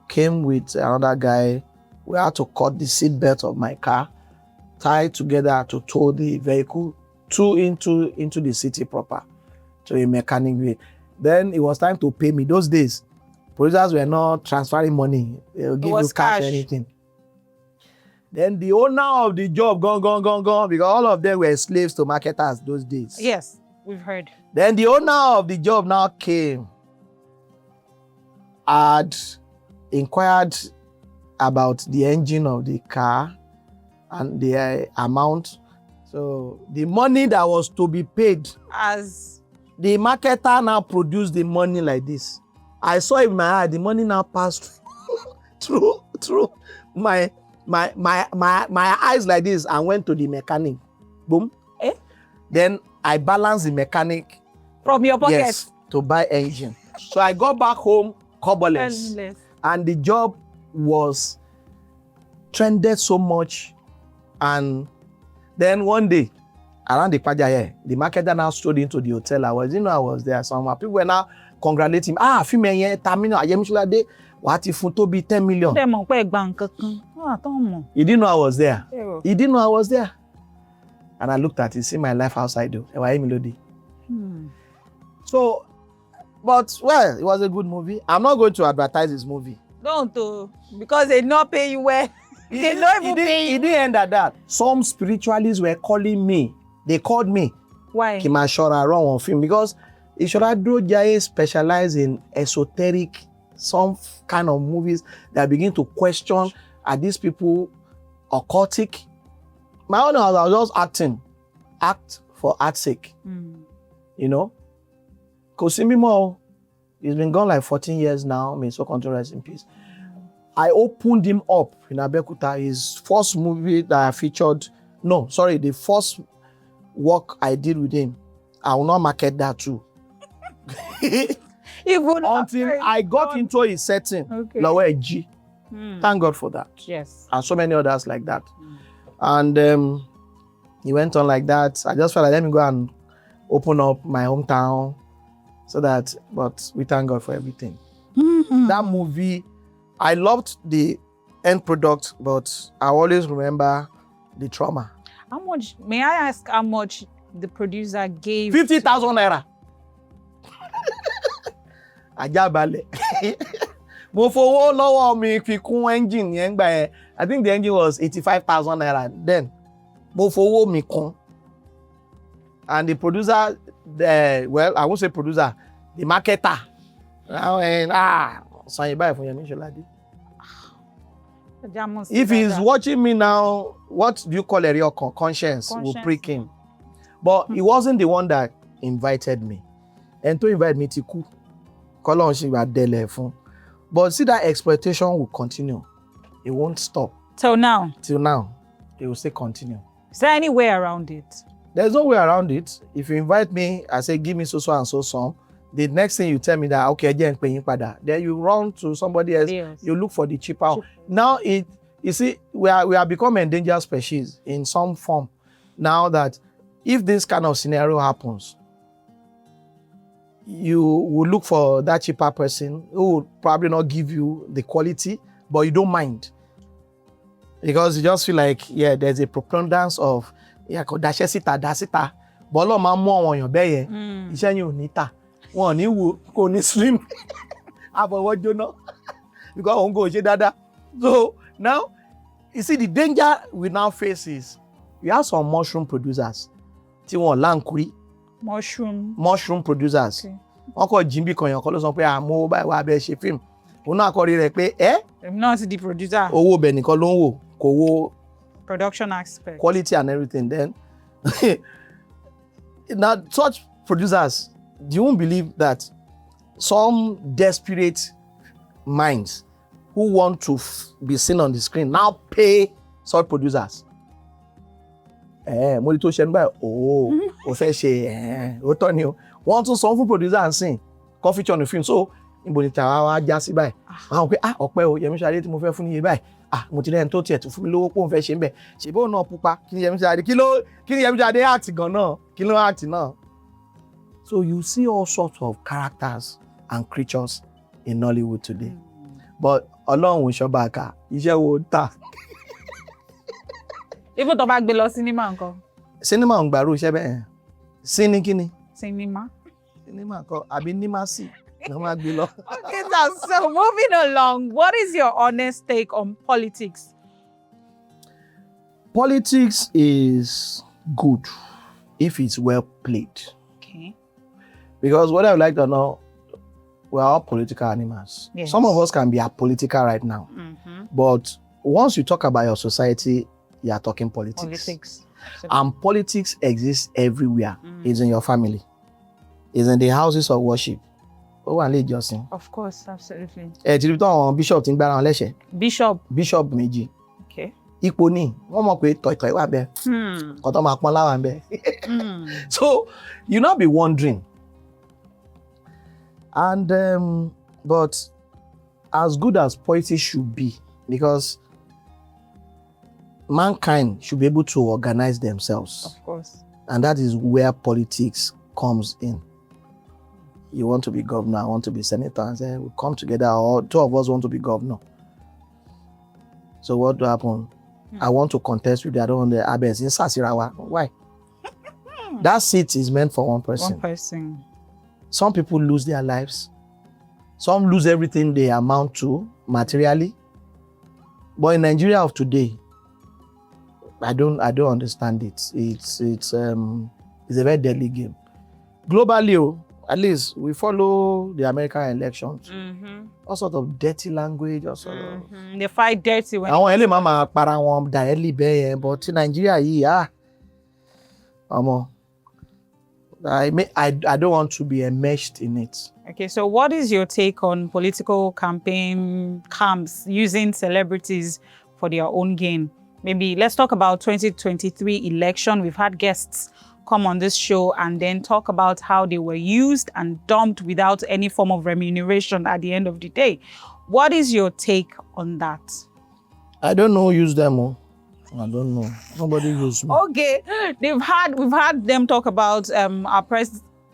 Speaker 1: came with another guy. We had to cut the seat belt of my car, tie it together to tow the vehicle into the city proper to a mechanic. Then it was time to pay me. Those days, producers were not transferring money. They'll give you cash or anything. Then the owner of the job gone, because all of them were slaves to marketers those days.
Speaker 2: Yes, we've heard.
Speaker 1: Then the owner of the job now came, had inquired about the engine of the car and the amount. So the money that was to be paid,
Speaker 2: as
Speaker 1: the marketer now produced the money like this. I saw it in my eye. The money now passed through my eyes like this and went to the mechanic. Boom. Then I balanced the mechanic
Speaker 2: from your pocket.
Speaker 1: Yes, to buy engine. So I got back home coverless, and the job was trended so much. And then one day, around the Pajaye, the marketer now strode into the hotel. I was there. Some people were now congratulating me. Female terminal YEMISOLADE, what if to be 10 million? He didn't know I was there. He didn't know I was there. And I looked at it, see my life outside though. So, but well, it was a good movie. I'm not going to advertise this movie.
Speaker 2: Don't, because they not pay you well. They don't even pay you.
Speaker 1: It didn't end at that. Some spiritualists were calling me. They called me.
Speaker 2: Why?
Speaker 1: Kimashora wrong on film, because Isholadro Jaye specializes in esoteric, some kind of movies that begin to question, are these people occultic? My own, I was just acting. Act for art's sake. You know? Kosimimo, He's been gone like 14 years now. May so continue rest in peace. I opened him up in Abeokuta. His first movie that I featured, the first work I did with him, I will not market that too.
Speaker 2: Even
Speaker 1: until I got into his setting, Lower G. Thank God for that.
Speaker 2: Yes.
Speaker 1: And so many others like that. And he went on like that. I just felt like, let me go and open up my hometown but we thank God for everything. That movie, I loved the end product, but I always remember the trauma.
Speaker 2: How much, may I ask how much the producer gave?
Speaker 1: 50,000 naira. Ajabale. Mo fowó lọ́wọ́ mi fi kún engine yẹn gbà yẹn. I think the engine was 85,000 naira then. Mo fowó mi kún. And the producer, I won't say producer, the marketer. San you buy for YEMISOLADE. If he's watching me now, what do you call a real conscience will prick him. But he wasn't the one that invited me. And to invite me to cook. But see, that exploitation will continue. It won't stop.
Speaker 2: Till now?
Speaker 1: Till now. It will still continue.
Speaker 2: Is there any way around it?
Speaker 1: There's no way around it. If you invite me, I say, give me so and so some. The next thing you tell me that, okay, then you run to somebody else. Yes. You look for the cheaper. Now, you see, we are becoming endangered species in some form. Now that if this kind of scenario happens, you will look for that cheaper person who will probably not give you the quality, but you don't mind. Because you just feel like, there's a preponderance of, dasita. But Lord, man, more on your bed, one you go slim. Because I won't go dada. So now, you see, the danger we now face is we have some mushroom producers. Mushroom producers. Uncle Jimmy kan yan ko ló sọ pé mo bá wa be ṣe film. Òun náà kọ rí rẹ̀ pé
Speaker 2: I'm not the producer.
Speaker 1: Owó be nìkan ló ń wò, kò wo
Speaker 2: production aspect.
Speaker 1: Quality and everything then. Now such producers, you won't believe that some desperate minds who want to be seen on the screen now pay such producers. Mo tó ṣe ń báyìí, ó fẹ́ ṣe, ó tọ́ ni o. Wọ́n tún sọ fún producer and sing, kó feature on the film. So, níbo ni tàwa wá já sí báyìí. Àwọn pé, ọpẹ́ o, YEMISOLADE tí mo fẹ́ fún níye báyìí. Mo ti rẹ́ni tó tiẹ̀ tún fún mi lówó pé òun fẹ́ ṣe ń bẹ̀. Ṣèbí òun náà pupa, kí ni YEMISOLADE act gan náà, kí ló act náà. So, you see all sorts of characters and creatures in Nollywood today. But Ọlọ́run ò ṣọba àká, iṣẹ́ wo ta.
Speaker 2: Even tó bá gbé lọ cinema ńkọ́.
Speaker 1: Cinema ń gbàrú iṣẹ́ bẹ́ẹ̀. Sini kíni?
Speaker 2: Cinema.
Speaker 1: Cinema kọ́, àbí nímásì ló máa gbé lọ.
Speaker 2: Okay, so moving along, what is your honest take on politics?
Speaker 1: Politics is good if it's well played.
Speaker 2: Okay.
Speaker 1: Because whether you like it or not, we are all political animals.
Speaker 2: Yes.
Speaker 1: Some of us can be apolitical right now. But once you talk about your society, you are talking politics. And politics exists everywhere. It's in your family. It's in the houses of worship.
Speaker 2: Of course, absolutely.
Speaker 1: Bishop Bishop méjì.
Speaker 2: Okay.
Speaker 1: Ipò ni, wọ́n mọ̀ pé tọ̀tọ̀ wà ńbẹ̀. Kò tó máa pọ́n láwà ńbẹ̀. So, you not be wondering. And but as good as politics should be, because mankind should be able to organize themselves.
Speaker 2: Of course.
Speaker 1: And that is where politics comes in. You want to be governor, I want to be senator, and say we come together, or two of us want to be governor. So what do happen? I want to contest with the other one, the Abes in Sasirawa. Why? That seat is meant for one person.
Speaker 2: One person.
Speaker 1: Some people lose their lives. Some lose everything they amount to materially. But in Nigeria of today, I don't understand it. It's a very deadly game. Globally, at least we follow the American elections. All sort of dirty language, all sort of.
Speaker 2: They fight dirty when.
Speaker 1: Àwọn ẹlẹ́mọ̀ máa para wọn directly bẹ́ẹ̀ yẹn, but in Nigeria yìí, I don't want to be enmeshed in it.
Speaker 2: Okay, so what is your take on political campaign camps using celebrities for their own gain? Maybe let's talk about 2023 election. We've had guests come on this show and then talk about how they were used and dumped without any form of remuneration at the end of the day. What is your take on that?
Speaker 1: I don't know who use them. Oh. I don't know. Nobody use me.
Speaker 2: Okay, we've had them talk about our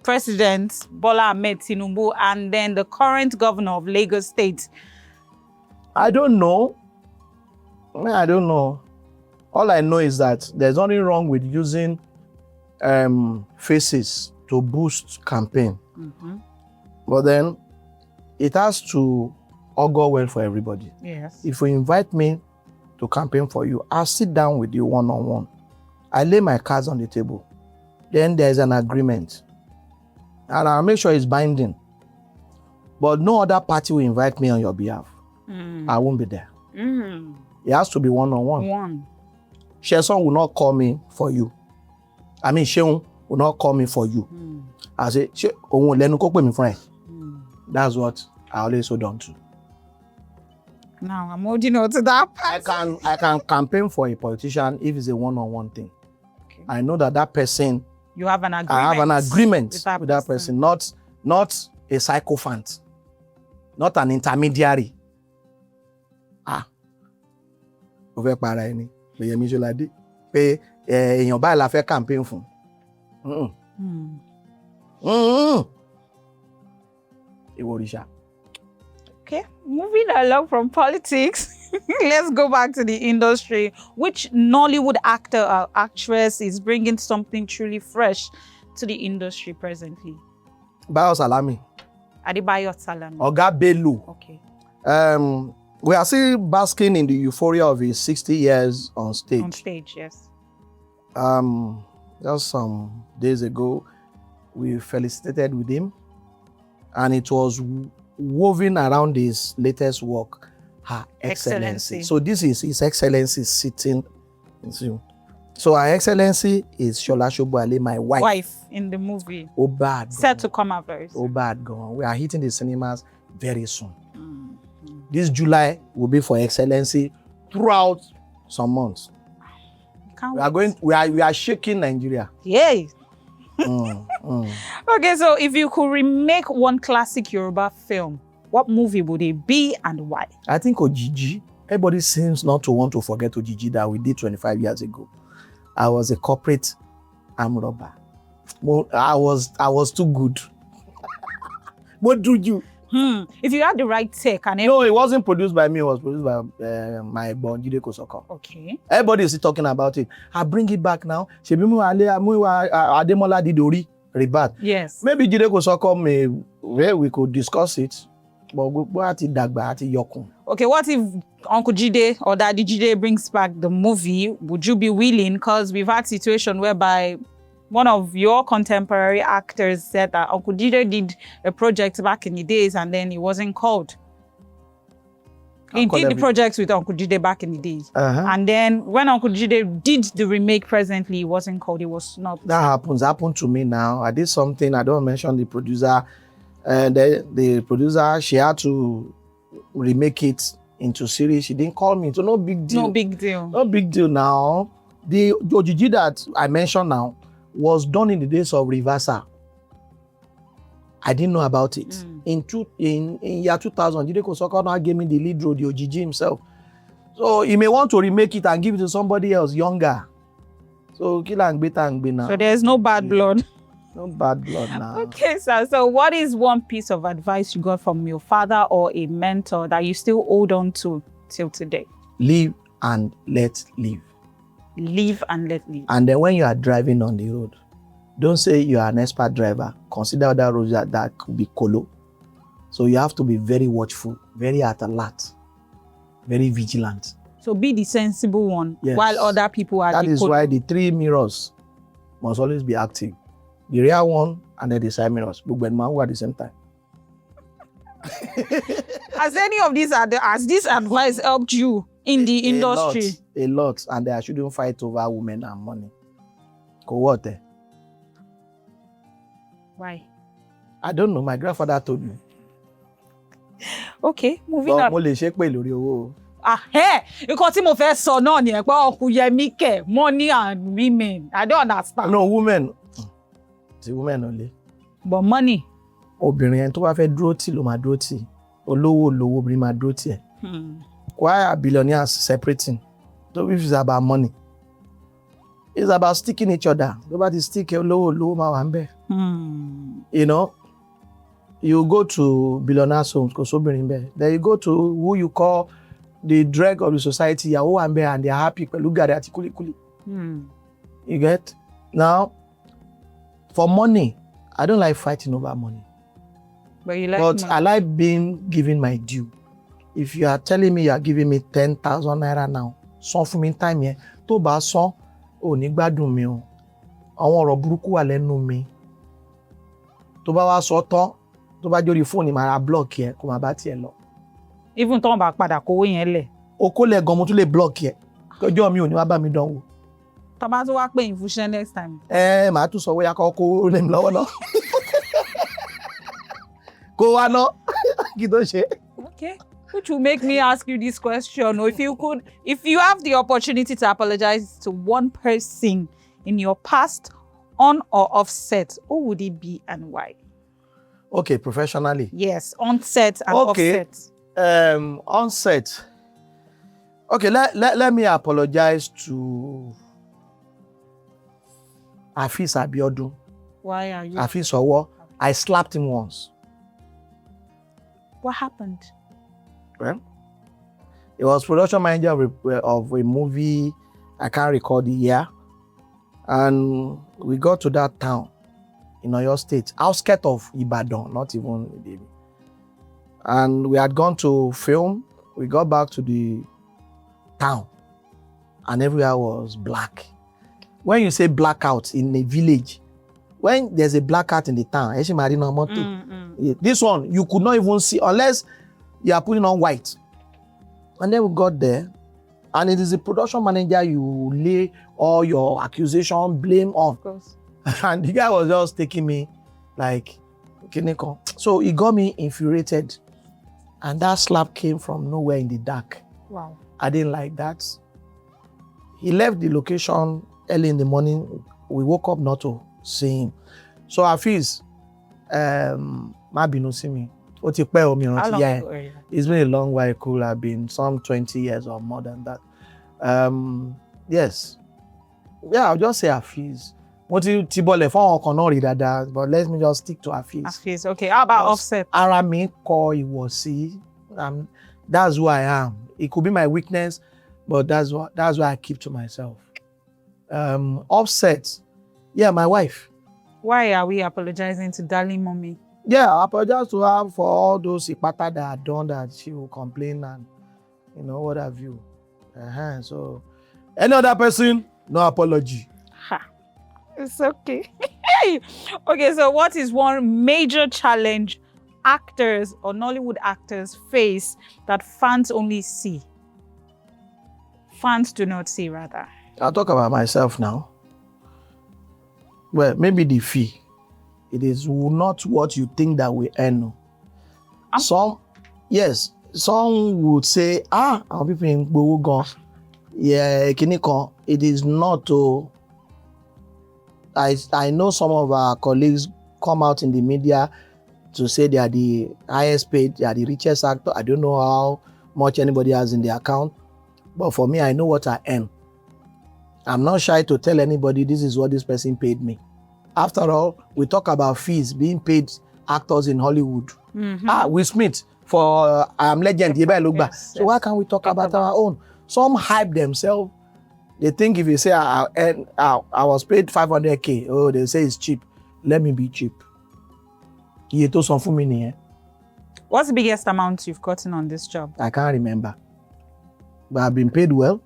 Speaker 2: President Bola Ahmed Tinubu and then the current governor of Lagos State.
Speaker 1: I don't know. I don't know. All I know is that there's nothing wrong with using faces to boost campaign. But then it has to all go well for everybody.
Speaker 2: Yes.
Speaker 1: If you invite me to campaign for you, I'll sit down with you one-on-one. I lay my cards on the table. Then there's an agreement. And I'll make sure it's binding. But no other party will invite me on your behalf. I won't be there. It has to be one-on-one. Sheson will not call me for you. I mean, Sheon will not call me for you. I say, that's what I always hold on to.
Speaker 2: Now I'm holding on to that part.
Speaker 1: I can campaign for a politician if it's a one-on-one thing.
Speaker 2: Okay.
Speaker 1: I know that person.
Speaker 2: You have an agreement.
Speaker 1: I have an agreement with that
Speaker 2: person,
Speaker 1: not a sycophant, not an intermediary. Ó fẹ́ para ẹni, pé YEMISOLADE, pé èèyàn báyìí la fẹ́ campaign fún. Ìwọ òrìṣà.
Speaker 2: Okay, moving along from politics, let's go back to the industry. Which Nollywood actor or actress is bringing something truly fresh to the industry presently?
Speaker 1: Bayo Salami.
Speaker 2: Adebayo Salami.
Speaker 1: Oga Bello.
Speaker 2: Okay.
Speaker 1: We are still basking in the euphoria of his 60 years on stage.
Speaker 2: On stage, yes.
Speaker 1: Just some days ago, we felicitated with him, and it was woven around his latest work, Her Excellency. So this is His Excellency sitting. So Her Excellency is Shola Shobuale, my wife.
Speaker 2: In the movie.
Speaker 1: Oh, bad.
Speaker 2: Set to come out very soon.
Speaker 1: Oh, bad. Gone. We are hitting the cinemas very soon. This July will be for Excellency throughout some months. We are shaking Nigeria.
Speaker 2: Yay. Okay, so if you could remake one classic Yoruba film, what movie would it be and why?
Speaker 1: I think Ojiji. Everybody seems not to want to forget Ojiji that we did 25 years ago. I was a corporate armed robber. Well, I was too good. What do you?
Speaker 2: If you had the right tech and
Speaker 1: no, it wasn't produced by me. It was produced by my bon Jide Kosoko.
Speaker 2: Okay.
Speaker 1: Everybody is talking about it. I bring it back now. Ademola did rebirth.
Speaker 2: Yes.
Speaker 1: Maybe Jide Kosoko we could discuss it. But okay,
Speaker 2: what if Uncle Jide or Daddy Jide brings back the movie? Would you be willing? Because we've had situation whereby one of your contemporary actors said that Uncle Jide did a project back in the days and then he wasn't called. He did the projects with Uncle Jide back in the days. And then when Uncle Jide did the remake presently, he wasn't called, he was not.
Speaker 1: That happened to me now. I did something, I don't mention the producer. And the producer, she had to remake it into series. She didn't call me, so no big deal.
Speaker 2: No big deal.
Speaker 1: No big deal now. The Ojiji that I mentioned now was done in the days of Reversal. I didn't know about it. In year 2000, Jide Kosoko now gave me the lead role, the Ojiji himself. So he may want to remake it and give it to somebody else younger. So
Speaker 2: So there's no bad blood.
Speaker 1: No bad blood now.
Speaker 2: Okay, sir. So what is one piece of advice you got from your father or a mentor that you still hold on to till today?
Speaker 1: Live and let live.
Speaker 2: Live and let live.
Speaker 1: And then when you are driving on the road, don't say you are an expert driver. Consider other roads that could be colo. So you have to be very watchful, very alert, very vigilant.
Speaker 2: So be the sensible one,
Speaker 1: yes,
Speaker 2: while other people are
Speaker 1: That is why the 3 mirrors must always be active. The rear one and then the side mirrors. But when man at the same time.
Speaker 2: Has any of these has this advice helped you in the industry?
Speaker 1: A lot. And I shouldn't fight over women and money. What?
Speaker 2: Why?
Speaker 1: I don't know. My grandfather told me.
Speaker 2: Okay, moving on.
Speaker 1: Mo lè ṣe pé lórí owó.
Speaker 2: Nǹkan tí mo fẹ́ sọ náà ni pé ọkùnrin Yẹmí kẹ̀ money and women. I don't understand.
Speaker 1: No, women. Ti women only.
Speaker 2: But money.
Speaker 1: Obìnrin ẹni tó bá fẹ́ dúró tì ló máa dúró tì. Olówó obìnrin máa dúró tì ẹ̀. Why are billionaires separating? So if it's about money. It's about sticking each other. Nobody stick olówó máa wà ńbẹ̀. You know, you go to billionaires homes, kò sóbìnrin ńbẹ̀. Then you go to who you call the drag of the society, ìyàwó wà ńbẹ̀, and they are happy pẹ̀lú gàrí àti kúlíkúlí. You get? Now, for money, I don't like fighting over money.
Speaker 2: But you like
Speaker 1: But
Speaker 2: money.
Speaker 1: I like giving my due. If you are telling me you are giving me 10,000 naira now, san fún mi time yẹn, tó bá san, ò ní gbádùn mi o. Àwọn ọ̀rọ̀ burúkú wà lẹ́nu mi. Tó bá wá sọ tán, tó bá jórí fóònù máa ra block yẹ, kó máa bá tiẹ̀ lọ.
Speaker 2: Even tó ń bá padà kówó yẹn lẹ̀.
Speaker 1: O kó lẹ̀ gan mo tún lè block yẹ. Ọjọ́ mi ò ní wá bá mi dánwò.
Speaker 2: Tó bá tún wá pè ìfúnṣẹ́ next time.
Speaker 1: Màá tún sọ wóyá kọ́ kó lè mi lọ́wọ́ náà. Kó wá ná kí tó ṣe.
Speaker 2: Okay. Which will make me ask you this question. If you have the opportunity to apologize to one person in your past, on or off set, who would it be and why?
Speaker 1: Okay, professionally.
Speaker 2: Yes, on set and off set.
Speaker 1: On set. Okay, let me apologize to Afis Abiodun.
Speaker 2: Why are you?
Speaker 1: Afis Owo. I slapped him once.
Speaker 2: What happened?
Speaker 1: Well, he was production manager of a movie. I can't recall the year. And we got to that town in Oyo State, outskirts of Ibadan, not even Ibadan. And we had gone to film. We got back to the town, and everywhere was black. When you say blackout in a village, when there's a blackout in the town, this one you could not even see unless you are putting on white. And then we got there, and it is the production manager you lay all your accusation, blame on.
Speaker 2: Of course.
Speaker 1: And the guy was just taking me like, so he got me infuriated. And that slap came from nowhere in the dark.
Speaker 2: Wow. I
Speaker 1: didn't like that. He left the location early in the morning. We woke up not to see him. So Hafiz, Mabino see me.
Speaker 2: How long ago?
Speaker 1: It's been a long while. Could have been some 20 years or more than that. Yes. Yeah, I'll just say Hafiz. But let me just stick to Hafiz.
Speaker 2: Hafiz, okay. How about offset?
Speaker 1: Arami call Iwosi. That's who I am. It could be my weakness, but that's what I keep to myself. Offset. Yeah, my wife.
Speaker 2: Why are we apologizing to darling mommy?
Speaker 1: Yeah, I apologize to her for all those ipata that I done that she will complain and what have you. So any other person, no apology.
Speaker 2: It's okay. Okay, so what is one major challenge actors or Nollywood actors face that fans only see? Fans do not see, rather.
Speaker 1: I'll talk about myself now. Well, maybe the fee. It is not what you think that we earn. Some would say, our people in Gbowogan. Yeah, Kinikon. It is not. I know some of our colleagues come out in the media to say they are the highest paid, they are the richest actor. I don't know how much anybody has in their account. But for me, I know what I earn. I'm not shy to tell anybody this is what this person paid me. After all, we talk about fees being paid actors in Hollywood. Will Smith for I Am Legend. Yes, so why can't we talk about our own? Some hype themselves. They think if you say I was paid 500K, they say it's cheap. Let me be cheap. What's
Speaker 2: the biggest amount you've gotten on this job?
Speaker 1: I can't remember. But I've been paid well.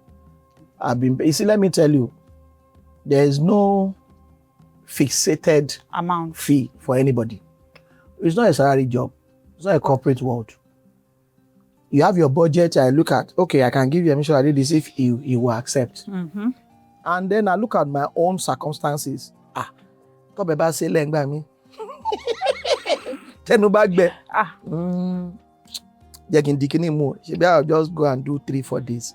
Speaker 1: You see, let me tell you, there is no fixated
Speaker 2: amount
Speaker 1: fee for anybody. It's not a salary job. It's not a corporate world. You have your budget. I look at, okay, I can give you a mission. I did this if he will accept. And then I look at my own circumstances. Tẹnu bá gbẹ.
Speaker 2: Ah.
Speaker 1: Jẹ́ kí n di kíní mu. Ṣebí I'll just go and do 3-4 days.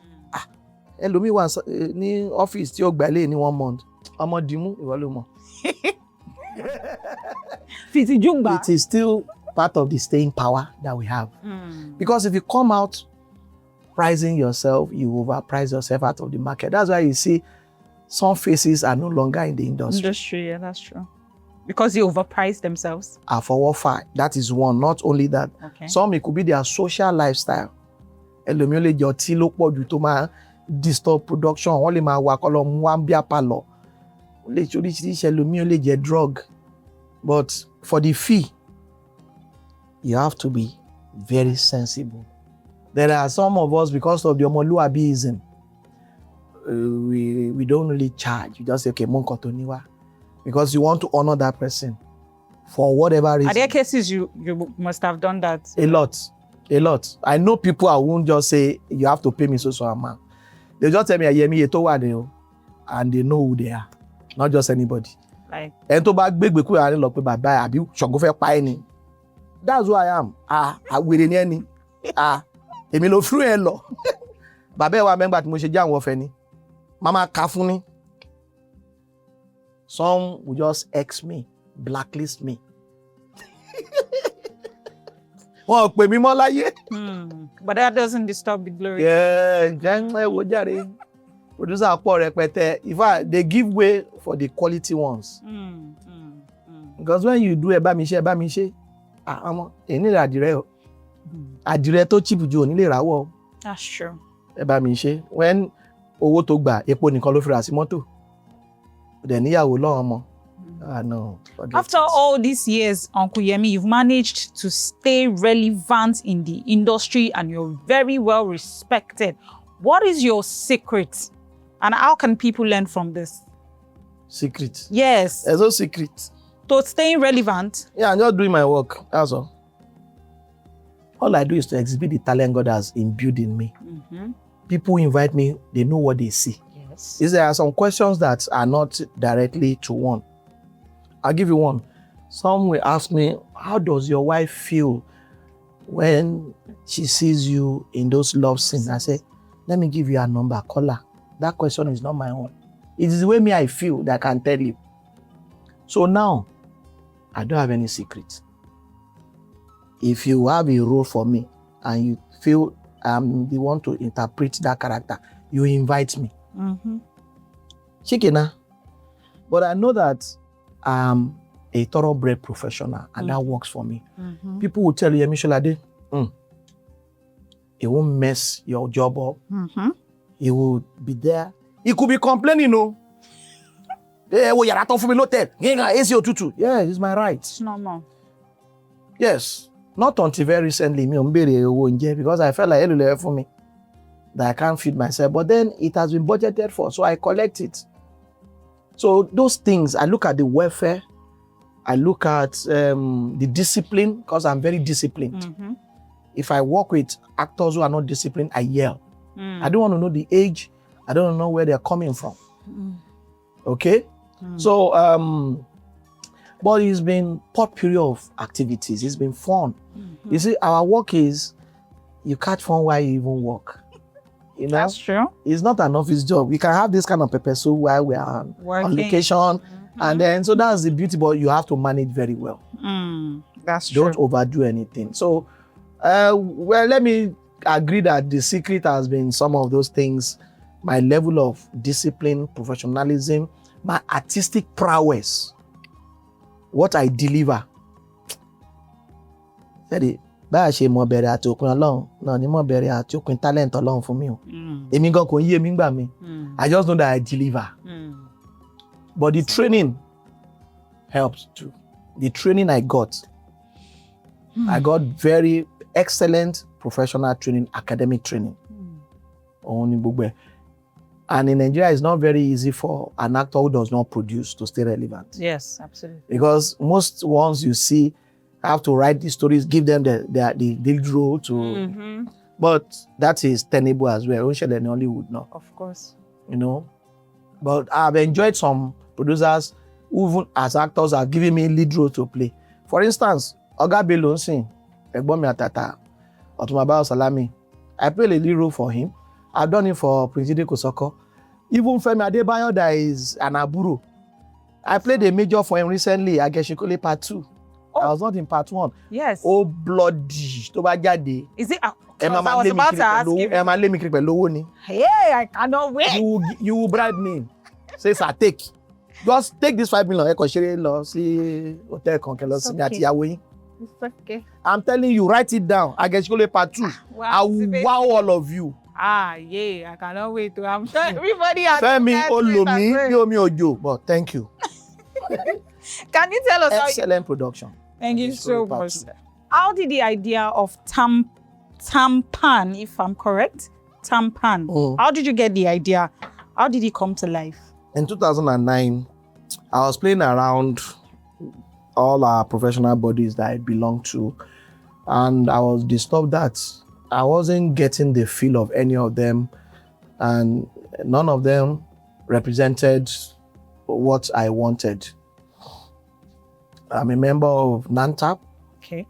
Speaker 1: Ẹlòmíì wà ní ọ́fíìsì tí ó gbà lé ní 1 month. Ọmọ dìímú ìwọ ló mọ̀. It is still part of the staying power that we have. Because if you come out pricing yourself, you overprice yourself out of the market. That's why you see some faces are no longer in the industry.
Speaker 2: Yeah, that's true. Because they overprice themselves.
Speaker 1: Àfọwọ́fà, that is one. Not only that, some it could be their social lifestyle. Ẹlòmíì lè jẹ́ ọtí ló pọ̀ jù tó máa disturb production. Wọ́n lè máa wà kọ́lọ́ mú wá ń bí apalọ̀. Ó lè ṣe oríṣiríṣi ẹlòmíì ó lè jẹ́ drug. But for the fee, you have to be very sensible. There are some of us, because of the ọmọlúwàbíism, we don't really charge. You just say, okay, monko to niwa. Because you want to honor that person for whatever reason.
Speaker 2: Are there cases you must have done that?
Speaker 1: A lot. I know people, I won't just say, you have to pay me so amount. They just tell me, YEMI eto wa de o, and they know who they are. Not just anybody.
Speaker 2: Like,
Speaker 1: ẹni tó bá gbégbé kúrò àárín lọ pé bàbá ẹ àbí Ṣàngó fẹ́ pa ẹ́ ni. That's who I am. Àwèrè ni ẹni. Èmi ló fún ẹ lọ. Bàbá ẹ wà mẹ́ngbà tí mo ṣe jẹ́ àwọn ọ̀fẹ́ ni. Màmá kà fún ni. Some will just X me, blacklist me. Wọ́n pè mí mọ́ láyé.
Speaker 2: But that doesn't disturb the glory.
Speaker 1: Yeah, ẹ wo jàre. Producer pọ̀ rẹpẹtẹ. In fact, they give way for the quality ones. Because when you do ẹ bá mi ṣe, àmọ́ èyí lè àdìrẹ o. Àdìrẹ tó cheap ju òní lè ráwọ̀ o.
Speaker 2: That's true.
Speaker 1: Ẹ bá mi ṣe. When owó tó gbà, epo nìkan ló fi rà sí mọ́tò. Dẹ̀ níyàwó lọ́wọ́ ọmọ. No.
Speaker 2: After all these years, Uncle Yemi, you've managed to stay relevant in the industry and you're very well respected. What is your secret? And how can people learn from this?
Speaker 1: Secret?
Speaker 2: Yes.
Speaker 1: There's no secret.
Speaker 2: To staying relevant?
Speaker 1: Yeah, I'm just doing my work. That's all. All I do is to exhibit the talent God has imbued in me. People invite me, they know what they see.
Speaker 2: Yes.
Speaker 1: There are some questions that are not directly to one. I'll give you one. Some will ask me, how does your wife feel when she sees you in those love scenes? I say, let me give you a number, call her. That question is not my own. It is the way I feel that I can tell you. So now, I don't have any secret. If you have a role for me and you feel I'm the one to interpret that character, you invite me. Chikena. But I know that I'm a thoroughbred professional and that works for me. People will tell you, YEMISOLADE, it won't mess your job up. He will be there. He could be complaining, no. Yeah, it's my right.
Speaker 2: It's normal.
Speaker 1: Yes. Not until very recently, because I felt like for me that I can't feed myself. But then it has been budgeted for, so I collect it. So those things, I look at the welfare, I look at the discipline, because I'm very disciplined. If I work with actors who are not disciplined, I yell. I don't want to know the age. I don't want to know where they're coming from. Okay? So, but it's been potpourri of activities. It's been fun. You see, our work is, you catch fun while you even work. You know?
Speaker 2: That's true.
Speaker 1: It's not an office job. We can have this kind of pepper soup while we are on location. And then, so that's the beauty, but you have to manage very well.
Speaker 2: That's true.
Speaker 1: Don't overdo anything. So, well, let me agree that the secret has been some of those things. My level of discipline, professionalism, my artistic prowess, what I deliver. Bá ṣe mọ bẹ̀rẹ̀ àti òpin Ọlọ́run náà ni mọ bẹ̀rẹ̀ àti òpin talent Ọlọ́run fún mi o. Èmi gan kò yé mi gbà mí. I just know that I deliver. But the training helps too. The training I got very excellent professional training, academic training. And in Nigeria, it's not very easy for an actor who does not produce to stay relevant.
Speaker 2: Yes, absolutely.
Speaker 1: Because most ones you see have to write these stories, give them the lead role to. But that is tenable as well. In Nollywood, no.
Speaker 2: Of course.
Speaker 1: You know. But I've enjoyed some producers who, even as actors, are giving me lead role to play. For instance, Oga Bello sing, Egbomi Atata, Otumaba Salami. I played a lead role for him. I've done it for Prince Jide Kosoko. Even Femi Adebayo, that is an Aburo. I played a major for him recently, Ageshikole Part 2. I was not in Part 1.
Speaker 2: Yes.
Speaker 1: Oh, bloody. To ba jade.
Speaker 2: Is it?
Speaker 1: I
Speaker 2: was about to ask you.
Speaker 1: Hey,
Speaker 2: I cannot wait.
Speaker 1: You will bribe me. Say, sir, take. Just take this 5 million.
Speaker 2: It's okay.
Speaker 1: I'm telling you, write it down. Ageshikole Part 2.
Speaker 2: Wow,
Speaker 1: I will wow all of you.
Speaker 2: Yeah, I cannot wait. I'm sure everybody has
Speaker 1: Femi Olomi, Ojo, but thank you.
Speaker 2: Can you tell us
Speaker 1: excellent production.
Speaker 2: Thank you so much. How did the idea of tampan, if I'm correct, how did you get the idea? How did it come to life?
Speaker 1: In 2009, I was playing around all our professional bodies that I belong to, and I was disturbed that I wasn't getting the feel of any of them, and none of them represented what I wanted. I'm a member of NANTAP,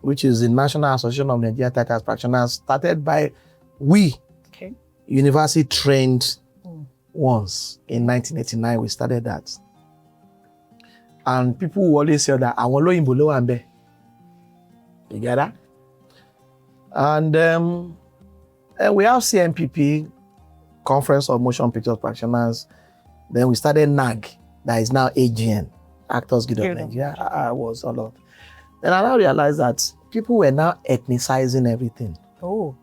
Speaker 1: which is the National Association of Nigerian Theatre Practitioners, started by university-trained ones. In 1989, we started that. And people will always say that, "Awon oloyinbo lo wa nbe." You get that? And we have CMPP, Conference of Motion Picture Practitioners. Then we started NAG, that is now AGN, Actors Guild of Nigeria. I was a lot. Then I now realized that people were now ethnicizing everything.
Speaker 2: Oh.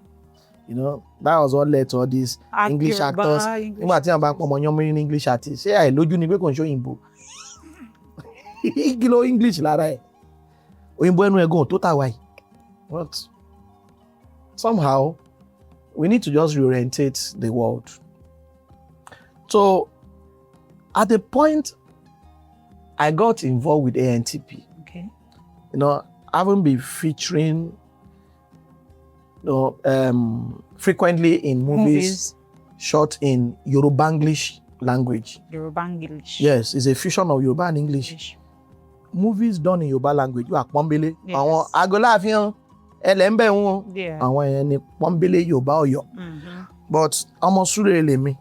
Speaker 1: You know, that was what led to all these English actors. English artists. Say, I love you, you can show Igbo. English, Lara. What? Somehow, we need to just reorientate the world. So, at the point I got involved with ANTP, you know, I haven't been featuring, frequently in movies shot in Yoruba English language.
Speaker 2: Yoruba English.
Speaker 1: Yes, it's a fusion of Yoruba and English. Movies done in Yoruba language. You are Pombele. Àwọn agolafian ẹlẹ́mbẹ̀ wọn. Àwọn yẹn ni Pombele Yoruba Ọ̀yọ́. But ọmọ Surere lèmi.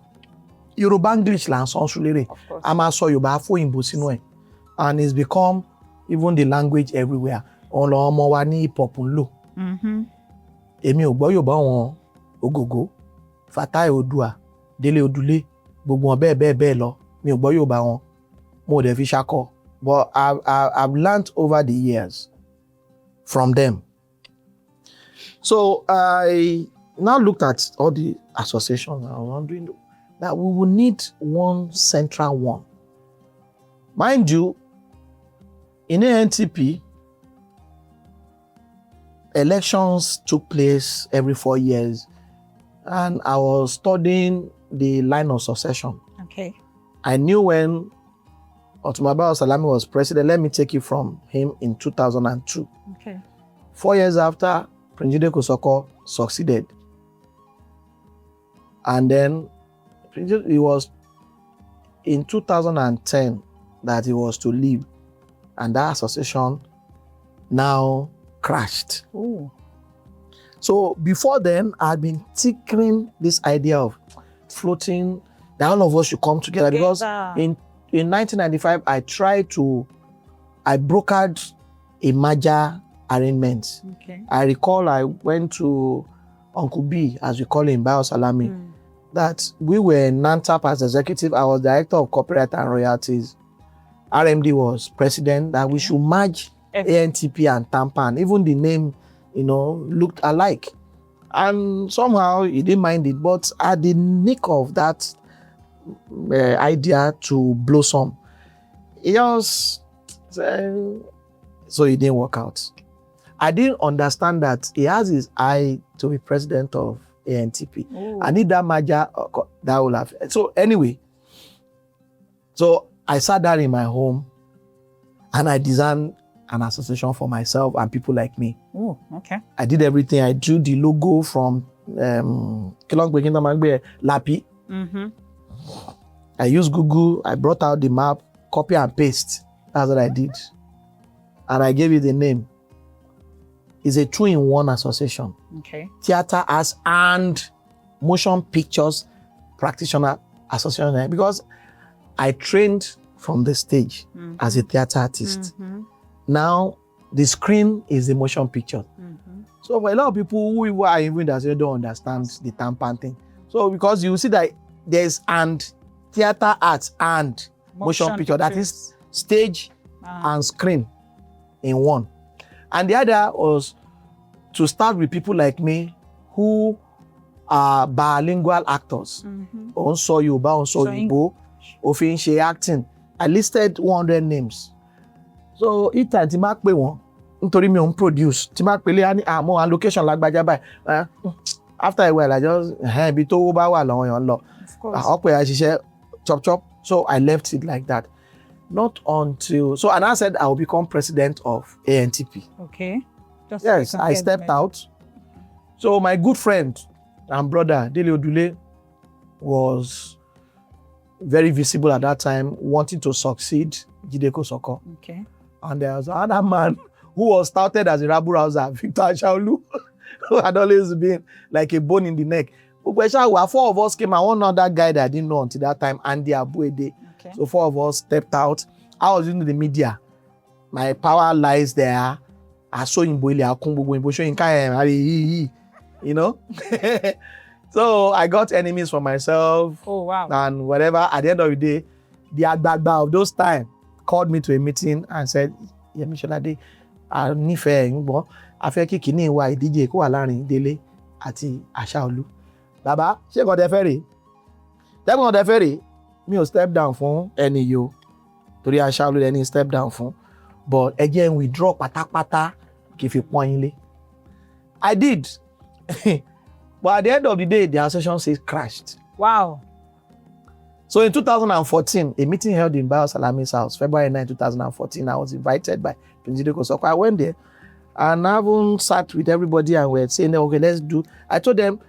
Speaker 1: Yoruba English là ń sọ Surere. A máa sọ Yorùbá fóyìnbó sínú ẹ̀. And it's become even the language everywhere. Ọ̀nà ọmọ wa ní hip hop ń lò. Èmi ò gbọ́ Yorùbá wọn Ògògó, Fatai Odua, Délé Odùlé, gbogbo wọn bẹ́ẹ̀ lọ. Mi ò gbọ́ Yorùbá wọn. Mo dẹ̀ fi ṣakọ. But I've learned over the years from them. So I now looked at all the associations and I was wondering that we will need one central one. Mind you, in ANTP, elections took place every 4 years, and I was studying the line of succession. I knew when Otumaba Salami was president. Let me take it from him in 2002. 4 years after, Prince Jide Kosoko succeeded. And then it was in 2010 that he was to leave. And that association now crashed.
Speaker 2: Ooh.
Speaker 1: So before then, I had been tinkering this idea of floating, that all of us should come together. Because in 1995, I brokered a merger arrangement. I recall I went to Uncle B, as we call him, Bayo Salami, that we were NANTAP as executive. I was director of copyright and royalties. RMD was president, that we should merge ANTP and Tampan. Even the name, looked alike. And somehow he didn't mind it. But at the nick of that idea to blossom, so it didn't work out. I didn't understand that he has his eye to be president of ANTP. Ooh. I need that merger that will have. So anyway, so I sat down in my home and I designed an association for myself and people like me.
Speaker 2: Oh, okay.
Speaker 1: I did everything. I drew the logo from Lapi. I used Google. I brought out the map, copy and paste. That's what I did. and I gave you the name. It's a two-in-one association.
Speaker 2: Okay.
Speaker 1: Theater Arts and Motion Pictures Practitioner Association, because I trained from the stage as a theater artist. Now, the screen is the motion picture. So for a lot of people who are even that they don't understand the tampan thing. So because you see that there's and theater arts and motion picture, that is stage and screen in one. And the other was to start with people like me who are bilingual actors. Also yoruba, also igbo, òfin ṣe acting. I listed 100 names. So each time tí máa pè wọ́n, nítorí mi ò ń produce, tí máa pè lé mo on location lágbájá báyìí. After a while, I just ibi tó bá wà lọ́wọ́ yẹn lọ. Of course. Ọ̀pẹ àṣìṣe chop. So I left it like that. Not until and I said I will become president of ANTP.
Speaker 2: Okay.
Speaker 1: Yes, I stepped out. So my good friend and brother Dele Odule was very visible at that time, wanting to succeed Jide Kosoko. Okay. And there was another man who was touted as a rabble rouser, Victor Ashaolu, who had always been like a bone in the neck. But 4 of us came and one other guy that I didn't know until that time, Andy Abuede. Okay. So 4 of us stepped out. I was in the media. My power lies there. I saw him you know. So I got enemies for myself. Oh wow. And whatever. At the end of the day, the agbagba of those time called me to a meeting and said, YEMISOLADE, I nífẹ̀ẹ́ ngbo, a fẹ́ kí kíní wa ìdíje kó wà láàrin Délé àti Ashaolu. Bàbá, ṣé nǹkan tẹ́ fẹ́ rèé? Tẹ́ nǹkan tẹ́ fẹ́ rèé, mi ò step down fún ẹni yo. Torí Ashaolu lẹni step down fún. But ẹ jẹ́ n withdraw pátápátá kí fi pọ́n yín lé. I did. But at the end of the day, the association says crashed. Wow. So in 2014, a meeting held in Bayo Salami's house, February 9, 2014, I was invited by Prince Jide Kosoko. I went there and I haven't sat with everybody and we're saying, okay, let's do. I told them,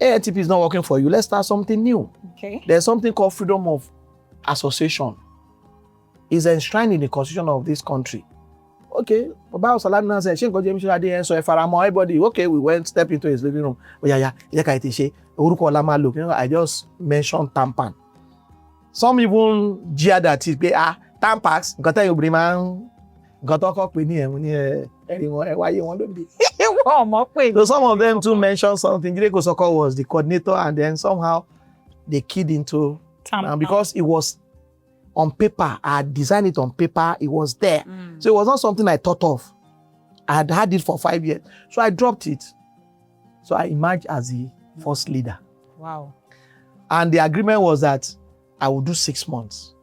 Speaker 1: ANTP is not working for you. Let's start something new. Okay. There's something called freedom of association. It's enshrined in the constitution of this country. Okay, Bayo Salami said, "She got YEMISOLADE." So if everybody, okay, we went, step into his living room. I just mentioned tampan. Some even jeered at it. Tampax. So some of them too mentioned something. Jide Kosoko was the coordinator, and then somehow they keyed into because it was on paper. I had designed it on paper. It was there. So it was not something I thought of. I had had it for 5 years. So I dropped it. So I emerged as the first leader. Wow. And the agreement was that I would do 6 months.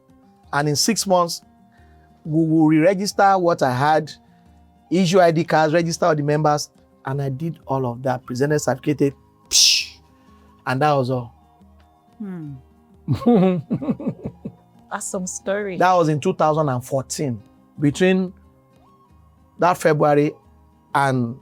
Speaker 1: And in 6 months, we will re-register what I had, issue ID cards, register all the members. And I did all of that. Presented, certificated. And that was all.
Speaker 2: That's some story.
Speaker 1: That was in 2014. Between that February and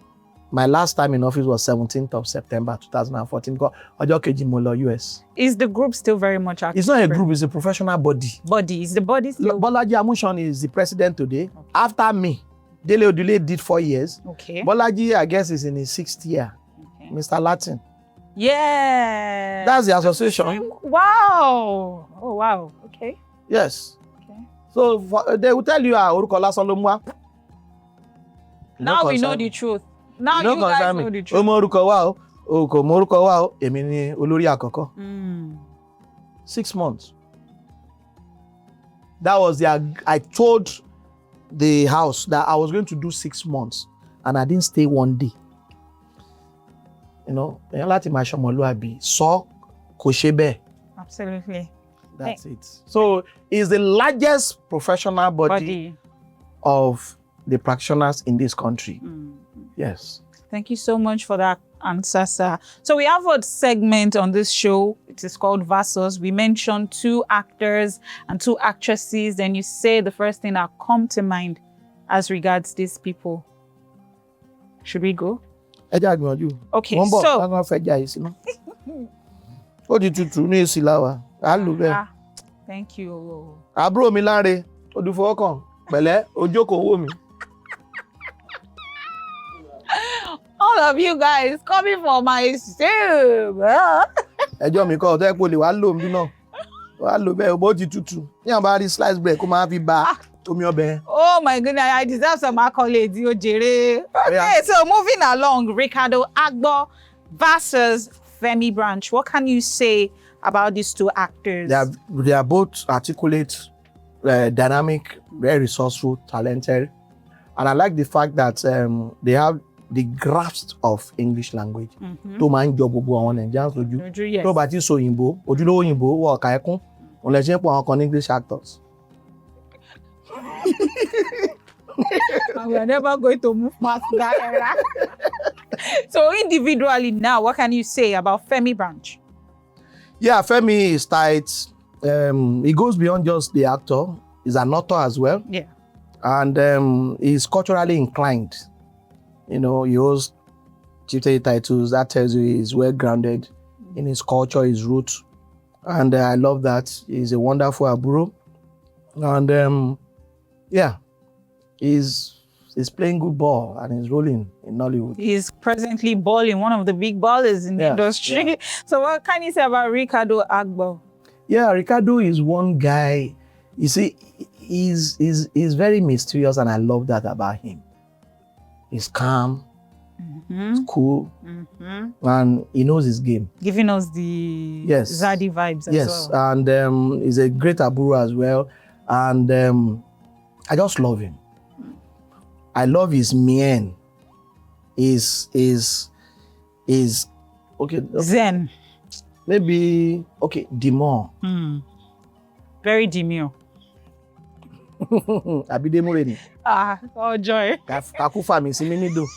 Speaker 1: my last time in office was 17th of September 2014. Because Ọjọ́ kejì mo lọ US.
Speaker 2: Is the group still very much active?
Speaker 1: It's not a group, it's a professional body.
Speaker 2: Is the body still?
Speaker 1: Bolaji Amusan is the president today. Okay. After me, Dele Odule did 4 years. Okay. Bolaji, I guess, is in his 6th year. Okay. Mr. Latin.
Speaker 2: Yeah.
Speaker 1: That's the association.
Speaker 2: Wow. Oh, wow. Okay.
Speaker 1: Yes. Okay. So they will tell you, orúkọ lásán ló mú wá.
Speaker 2: Now we know the truth. Now you guys know the truth.
Speaker 1: Ó mọ orúkọ wá o, kò mọ orúkọ wá o, èmi ni olórí àkọ́kọ́. 6 months. That was I told the house that I was going to do 6 months, and I didn't stay 1 day. You know, láti máa ṣọmọlúàbí sọ kò ṣe bẹ́ẹ̀.
Speaker 2: Absolutely.
Speaker 1: That's it. So it's the largest professional body of the practitioners in this country. Yes.
Speaker 2: Thank you so much for that answer, sir. So we have a segment on this show. It is called Versus. We mentioned 2 actors and 2 actresses. Then you say the first thing that come to mind as regards these people. Should we go? Okay, so... Thank you.
Speaker 1: Àbúrò mi Láre, Odùfọwọ́kàn, pẹ̀lẹ́, ojókòó wò mí.
Speaker 2: all of you guys coming for my soup.
Speaker 1: Ẹjọ́ mi kọ́ ọ̀tọ́ ẹ̀pọ̀ lè wá lò mí náà. Wá lò bẹ́ẹ̀ bó ti tútù. Ní àwọn bá rí slice bread kó máa fi ba omi ọbẹ̀.
Speaker 2: Oh my goodness, I deserve some accolades, yo jere. Okay, so moving along, Ricardo Agbo versus Femi Branch. What can you say about these two actors?
Speaker 1: They are both articulate, dynamic, very resourceful, talented. And I like the fact that they have the grasp of English language. Tó máa ń jọ gbogbo àwọn Nigerians lójú. Tó bá ti sọ òyìnbó, ojúlówó òyìnbó wọ ọ̀ka ẹkún. Òun lè ṣe pọ̀ àwọn kan English actors.
Speaker 2: We are never going to move past that era. So individually now, what can you say about Femi Branch?
Speaker 1: Yeah, Femi is tight. He goes beyond just the actor. He's an author as well.
Speaker 2: Yeah.
Speaker 1: And he's culturally inclined. You know, he holds chieftain titles. That tells you he's well grounded in his culture, his roots. And I love that. He's a wonderful aburo. And yeah, he's playing good ball and he's rolling in Nollywood.
Speaker 2: He's presently balling, one of the big ballers in the industry. Yeah. So what can you say about Ricardo Agbo?
Speaker 1: Yeah, Ricardo is one guy. You see, he's very mysterious, and I love that about him. He's calm, he's cool, and he knows his game.
Speaker 2: Giving us the Zaddy vibes as well.
Speaker 1: And he's a great aburo as well. And I just love him. I love his mien. Is okay.
Speaker 2: Zen.
Speaker 1: Maybe demure.
Speaker 2: Very demure.
Speaker 1: Abidemureni.
Speaker 2: Oh joy.
Speaker 1: Kakufa mi si mi nido.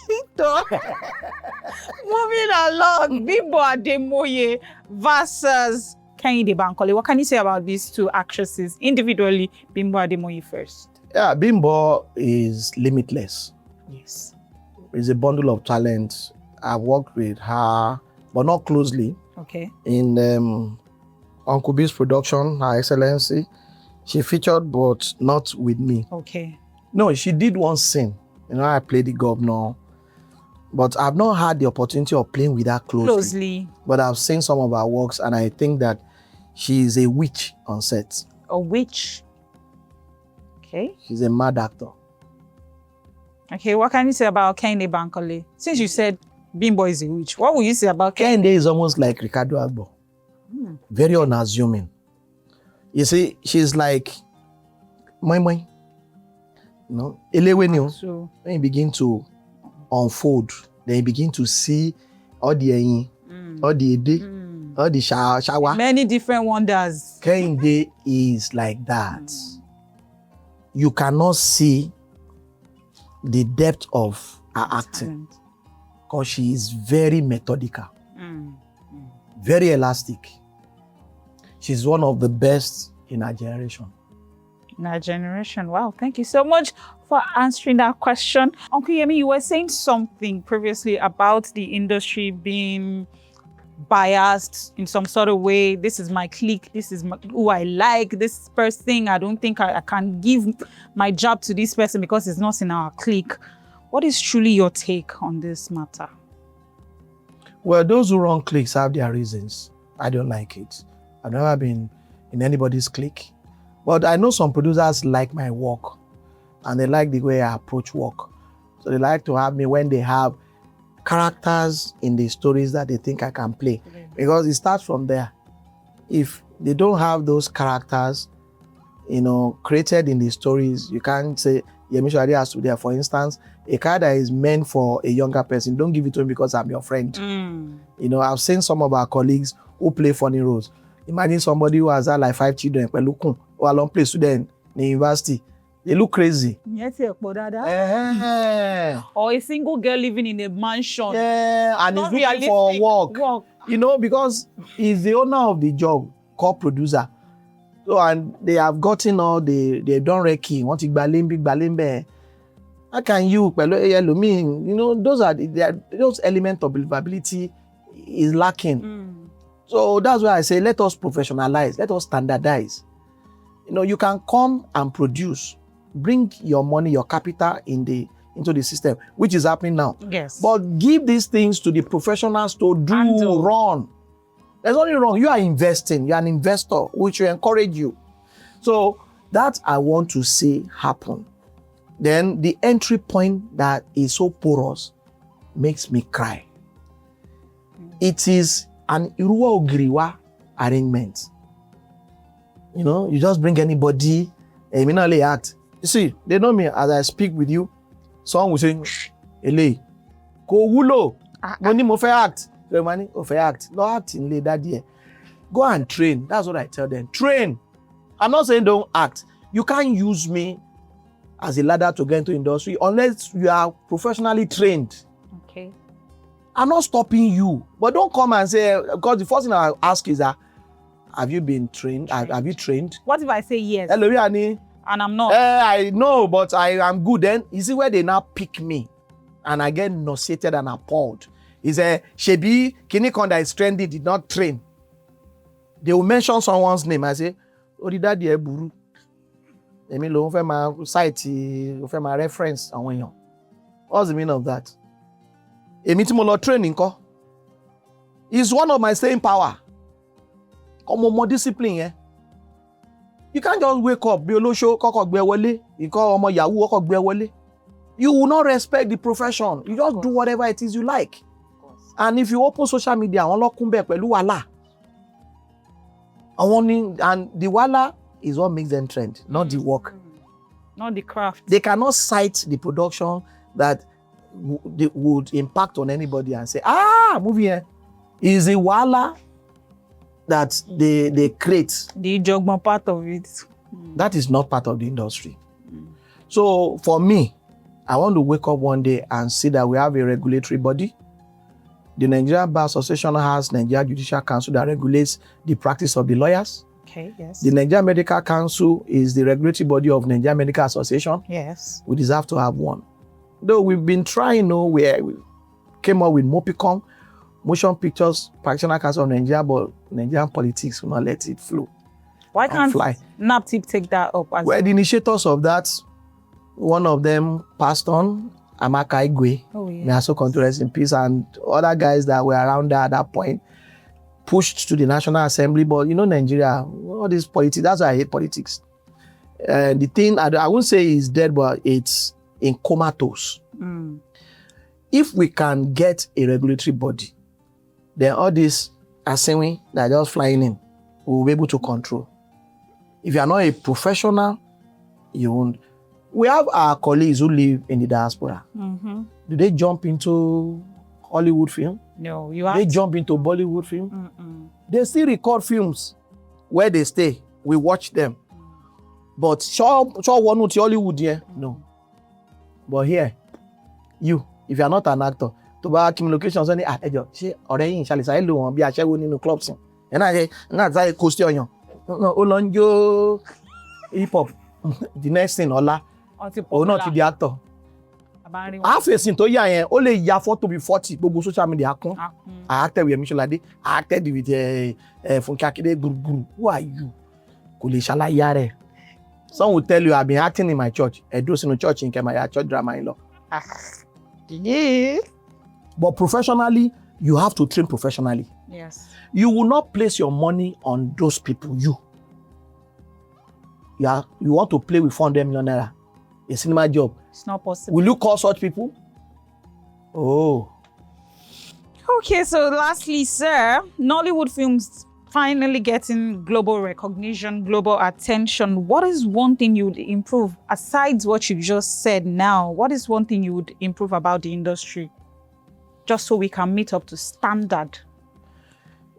Speaker 2: Moving along, Bimbo Ademoye versus Kehinde Bankole. What can you say about these two actresses individually? Bimbo Ademoye first.
Speaker 1: Yeah, Bimbo is limitless.
Speaker 2: Yes.
Speaker 1: Is a bundle of talent. I've worked with her, but not closely.
Speaker 2: Okay.
Speaker 1: In Uncle B's production, Her Excellency, she featured, but not with me.
Speaker 2: Okay.
Speaker 1: No, she did one scene. You know, I played the governor, but I've not had the opportunity of playing with her closely. But I've seen some of her works, and I think that she is a witch on set.
Speaker 2: A witch. Okay.
Speaker 1: She's a mad actor.
Speaker 2: Okay, what can you say about Kehinde Bankole? Since you said Bimbo is a witch, what will you say about
Speaker 1: Kehinde? Is almost like Ricardo Agbo. Very unassuming. You see, she's like, moi. No, so when you begin to unfold, then you begin to see all the all the shower.
Speaker 2: Many different wonders.
Speaker 1: Kehinde is like that. You cannot see the depth of her acting because she is very methodical, very elastic. She's one of the best in her generation.
Speaker 2: In our generation. Wow, thank you so much for answering that question. Uncle Yemi, you were saying something previously about the industry being biased in some sort of way. This is my clique, this is who I like, this person, I don't think I can give my job to this person because it's not in our clique. What is truly your take on this matter?
Speaker 1: Well, those who run cliques have their reasons. I don't like it. I've never been in anybody's clique. But I know some producers like my work and they like the way I approach work. So they like to have me when they have characters in the stories that they think I can play. Because it starts from there. If they don't have those characters, you know, created in the stories, you can't say, YEMISOLADE has to be there. For instance, a character is meant for a younger person. Don't give it to me because I'm your friend. You know, I've seen some of our colleagues who play funny roles. Imagine somebody who has had like 5 children, or a long play student in university. They look crazy.
Speaker 2: Or a single girl living in a mansion.
Speaker 1: Yeah, and he's looking for work. You know, because he's the owner of the job, called producer. So, and they have gotten all they've done recce. Want to balimbe. How can you, you know, those elements of believability is lacking. So that's why I say, let us professionalize, let us standardize. You know, you can come and produce, bring your money, your capital in the into the system, which is happening now.
Speaker 2: Yes.
Speaker 1: But give these things to the professionals to run. There's nothing wrong. You are investing. You are an investor, which will encourage you. So that I want to see happen. Then the entry point that is so porous makes me cry. It is an Iruwa Ogriwa arrangement. You know, you just bring anybody, and immediately act. You see, they know me as I speak with you. Someone will say, Ele, go wulo, money mo fe act. The money of act. No acting late that year. Go and train. That's what I tell them. Train. I'm not saying don't act. You can't use me as a ladder to get into industry unless you are professionally trained.
Speaker 2: Okay. I'm
Speaker 1: not stopping you, but don't come and say, because the first thing I ask is that, have you been trained? Have you trained?
Speaker 2: What if I say yes?
Speaker 1: Hello, Annie.
Speaker 2: And I'm not.
Speaker 1: I know, but I am good. Then you see where they now pick me, and I get nauseated and appalled. Is a Shebi Kinikon that is trendy did not train. They will mention someone's name. I say, oh, did that dear Buru? Let me look for my site, for my reference. What's the meaning of that? A meeting training is one of my staying power. Come more discipline, eh? You can't just wake up, be a show, you call Yahoo, you will not respect the profession. You just do whatever it is you like. And if you open social media, and the wala is what makes them trend, not the work.
Speaker 2: Not the craft.
Speaker 1: They cannot cite the production that would impact on anybody and say, movie here is a wala that they create.
Speaker 2: The jogma part of it.
Speaker 1: That is not part of the industry. So for me, I want to wake up one day and see that we have a regulatory body. The Nigerian Bar Association has Nigerian Judicial Council that regulates the practice of the lawyers.
Speaker 2: Okay, yes.
Speaker 1: The Nigerian Medical Council is the regulatory body of Nigerian Medical Association.
Speaker 2: Yes.
Speaker 1: We deserve to have one. Though we've been trying, we came up with MOPICOM, Motion Pictures Practitioner Council of Nigeria, but Nigerian politics will not let it flow.
Speaker 2: Why can't NAPTIP take that up? As
Speaker 1: the initiators of that, one of them passed on, Amaka Igwe, may also come to rest in peace, and other guys that were around there at that point pushed to the National Assembly. But Nigeria, all this politics, that's why I hate politics. The thing, I won't say it's dead, but it's in comatose. If we can get a regulatory body, then all this assembly that are just flying in, we'll be able to control. If you are not a professional, you won't. We have our colleagues who live in the diaspora. Do they jump into Hollywood film?
Speaker 2: No,
Speaker 1: They jump into Bollywood film? They still record films where they stay. We watch them. But sure one with Hollywood here? No. But here, if you are not an actor, to buy Kim locations only she already in Charlie I do be a share in the clubs. And I say, not that question. No, Olonjo hip hop. The next thing, Ola. Oh, not to the actor. Half a scene to ya only ya photo be 40, but social media I acted with YEMISOLADE, I acted with Funkakide Guru. Who are you? Kulishala Yare. Some will tell you I've been acting in my church. I do in a church in Kemaya, church drama in law.
Speaker 2: Yeah.
Speaker 1: But professionally, you have to train professionally.
Speaker 2: Yes.
Speaker 1: You will not place your money on those people. You want to play with 400 million naira, a cinema job.
Speaker 2: It's not possible.
Speaker 1: Will you call such people? Oh.
Speaker 2: Okay, so lastly, sir, Nollywood films finally getting global recognition, global attention. What is one thing you would improve, aside what you just said now? What is one thing you would improve about the industry? Just so we can meet up to standard.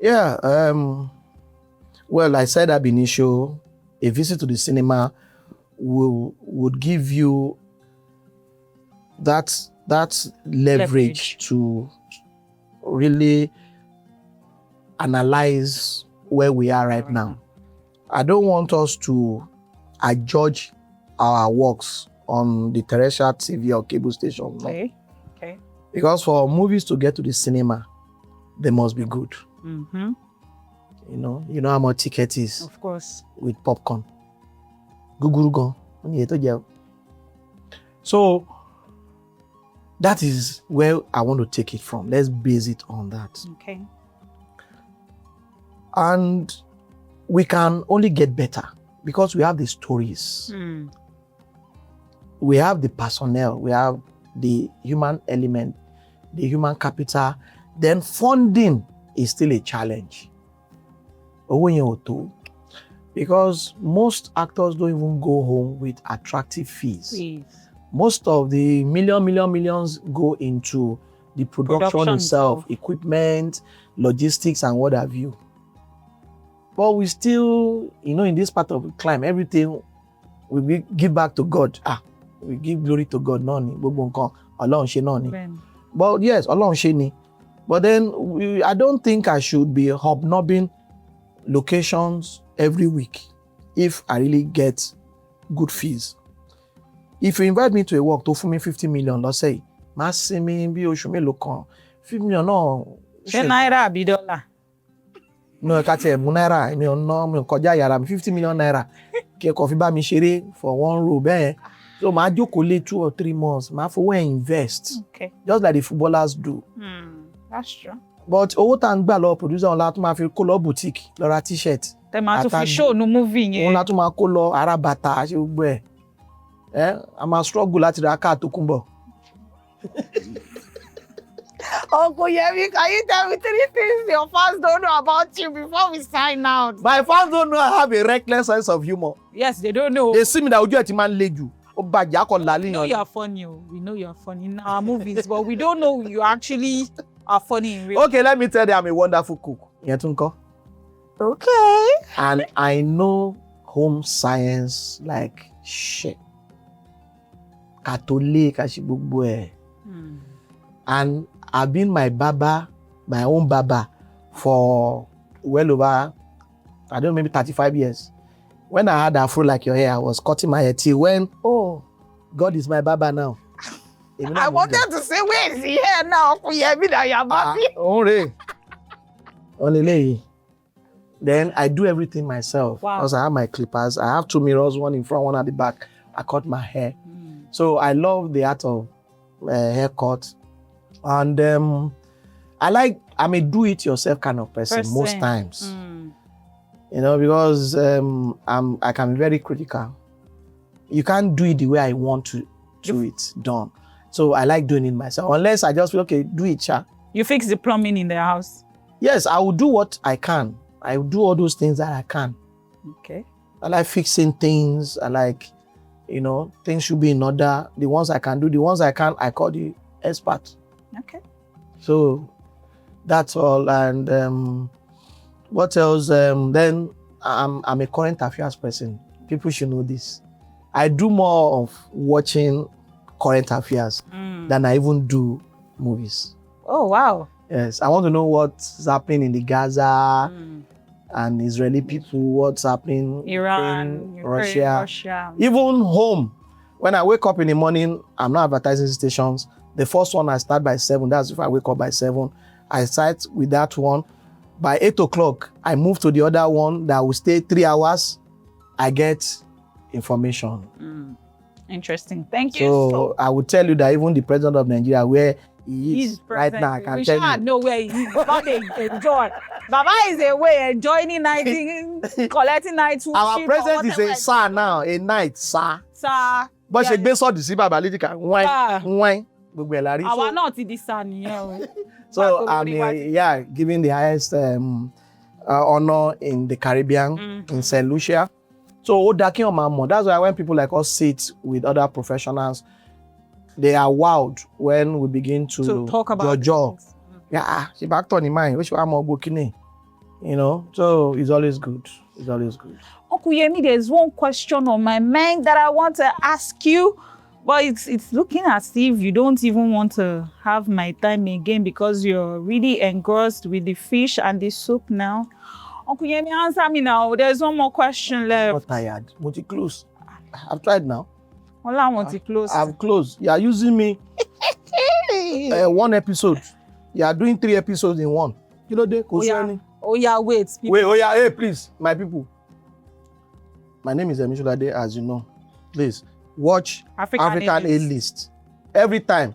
Speaker 1: Yeah, well, I said ab initio, a visit to the cinema would give you that leverage to really analyze where we are right now. I don't want us to adjudge our works on the terrestrial TV or cable station. No.
Speaker 2: Okay.
Speaker 1: Because for movies to get to the cinema, they must be good.
Speaker 2: Mm-hmm.
Speaker 1: You know how much ticket is.
Speaker 2: Of course.
Speaker 1: With popcorn. Gugurugon. So that is where I want to take it from. Let's base it on that.
Speaker 2: Okay.
Speaker 1: And we can only get better because we have the stories. We have the personnel. We have the human element, the human capital. Then funding is still a challenge. Because most actors don't even go home with attractive fees. Most of the millions go into the production itself, equipment, logistics, and what have you. But we still, in this part of the climb, everything we give back to God. We give glory to God. But yes, but then I don't think I should be hobnobbing locations every week if I really get good fees. If you invite me to a work to for me 50 million, let's say, massimi bi oṣù mélòó kan, 50 million no.
Speaker 2: Naira àbí dollar?
Speaker 1: No, ká tiẹ̀ mú náírà, mi ò kọjá yàrá mi 50 million naira. Kí ẹ kàn fi bá mi ṣeré for one row bẹ́ẹ̀. So màá jókòó lé 2 or 3 months, màá fowó invest.
Speaker 2: Okay.
Speaker 1: Just like the footballers do.
Speaker 2: That's true.
Speaker 1: But owó tá ń gbà lọ producer òun la tún máa fi kó lọ boutique lọ ra t-shirt.
Speaker 2: Tẹ́ máa tún fi show nu movie yẹn.
Speaker 1: Òun la tún máa kó lọ ara bàtà ṣe gbogbo ẹ̀. A máa struggle láti ra káà tó kún bọ̀.
Speaker 2: Uncle Yemi, can you tell me 3 things your fans don't know about you before we sign out?
Speaker 1: My fans don't know I have a reckless sense of humor.
Speaker 2: Yes, they don't know.
Speaker 1: They see me that ojú ẹ̀ ti máa ń le jù.
Speaker 2: We know you're funny. We know you're funny in our movies, but we don't know you actually are funny in real.
Speaker 1: Okay, let me tell you, I'm a wonderful cook.
Speaker 2: Okay.
Speaker 1: And I know home science like shit. Catholic, and I've been my own baba, for well over, I don't know, maybe 35 years. When I had afro like your hair, I was cutting my hair till when, God is my baba now.
Speaker 2: I wanted to say, where is he here now?
Speaker 1: Only. Then I do everything myself.
Speaker 2: Wow.
Speaker 1: Because I have my clippers. I have 2 mirrors, one in front, one at the back. I cut my hair. So I love the art of haircut. And I'm a do-it-yourself kind of person most times. Because I can be very critical. You can't do it the way I want to do it done. So I like doing it myself. Unless I just feel, okay, do it, cha.
Speaker 2: You fix the plumbing in their house?
Speaker 1: Yes, I will do what I can. I will do all those things that I can.
Speaker 2: Okay.
Speaker 1: I like fixing things. I like, things should be in order. The ones I can do, the ones I can't, I call the expert.
Speaker 2: Okay.
Speaker 1: So that's all. And what else? Then I'm a current affairs person. People should know this. I do more of watching current affairs than I even do movies.
Speaker 2: Oh, wow.
Speaker 1: Yes, I want to know what's happening in the Gaza and Israeli people, what's happening
Speaker 2: Iran,
Speaker 1: in Russia. Even home. When I wake up in the morning, I'm not advertising stations. The first one I start by 7. That's if I wake up by 7. I start with that one. By 8 o'clock, I move to the other one that will stay 3 hours. I get information.
Speaker 2: Interesting. Thank you.
Speaker 1: So I would tell you that even the president of Nigeria, where he is right now, I can tell you.
Speaker 2: Know where he is. Baba enjoy. Baba is away enjoying collecting night.
Speaker 1: Our president is a sir now, a knight, sir.
Speaker 2: Sir.
Speaker 1: But she based on the Siba Balidika. Why?
Speaker 2: Our not the son.
Speaker 1: So I'm giving the highest honor in the Caribbean, in St. Lucia. So that's why when people like us sit with other professionals, they are wowed when we begin to
Speaker 2: talk about
Speaker 1: your job. She backed on in mind. So it's always good. It's always good.
Speaker 2: Uncle Yemi, there's one question on my mind that I want to ask you, but it's looking as if you don't even want to have my time again because you're really engrossed with the fish and the soup now. Uncle Yemi, answer me now. There's one more question left.
Speaker 1: I'm not tired. Multi-close. I've tried now.
Speaker 2: Well, I want to close.
Speaker 1: I've closed. You are using me. One episode. You are doing 3 episodes in one.
Speaker 2: Wait.
Speaker 1: Wait, hey, please, my people. My name is YEMISOLADE, as you know. Please, watch African A-List. Every time.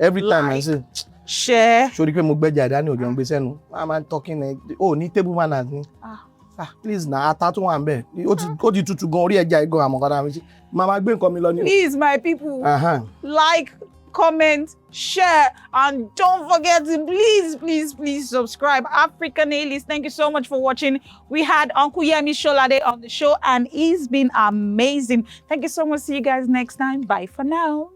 Speaker 1: every time I say,
Speaker 2: share.
Speaker 1: Sorry, pé mo gbẹ́jà dání òjò ń gbé sẹ́nu. I'm talking, oh, ní table manners ni. Please na ata tún wà ńbẹ̀. Ó ti tutù gan orí ẹja igan àmọ̀kọ́dá mi sí. Màmá gbé nǹkan mi lọ ní.
Speaker 2: Please, my people, like, comment, share, and don't forget to please subscribe. Africanalists, thank you so much for watching. We had Uncle YEMISOLADE on the show, and he's been amazing. Thank you so much. See you guys next time. Bye for now.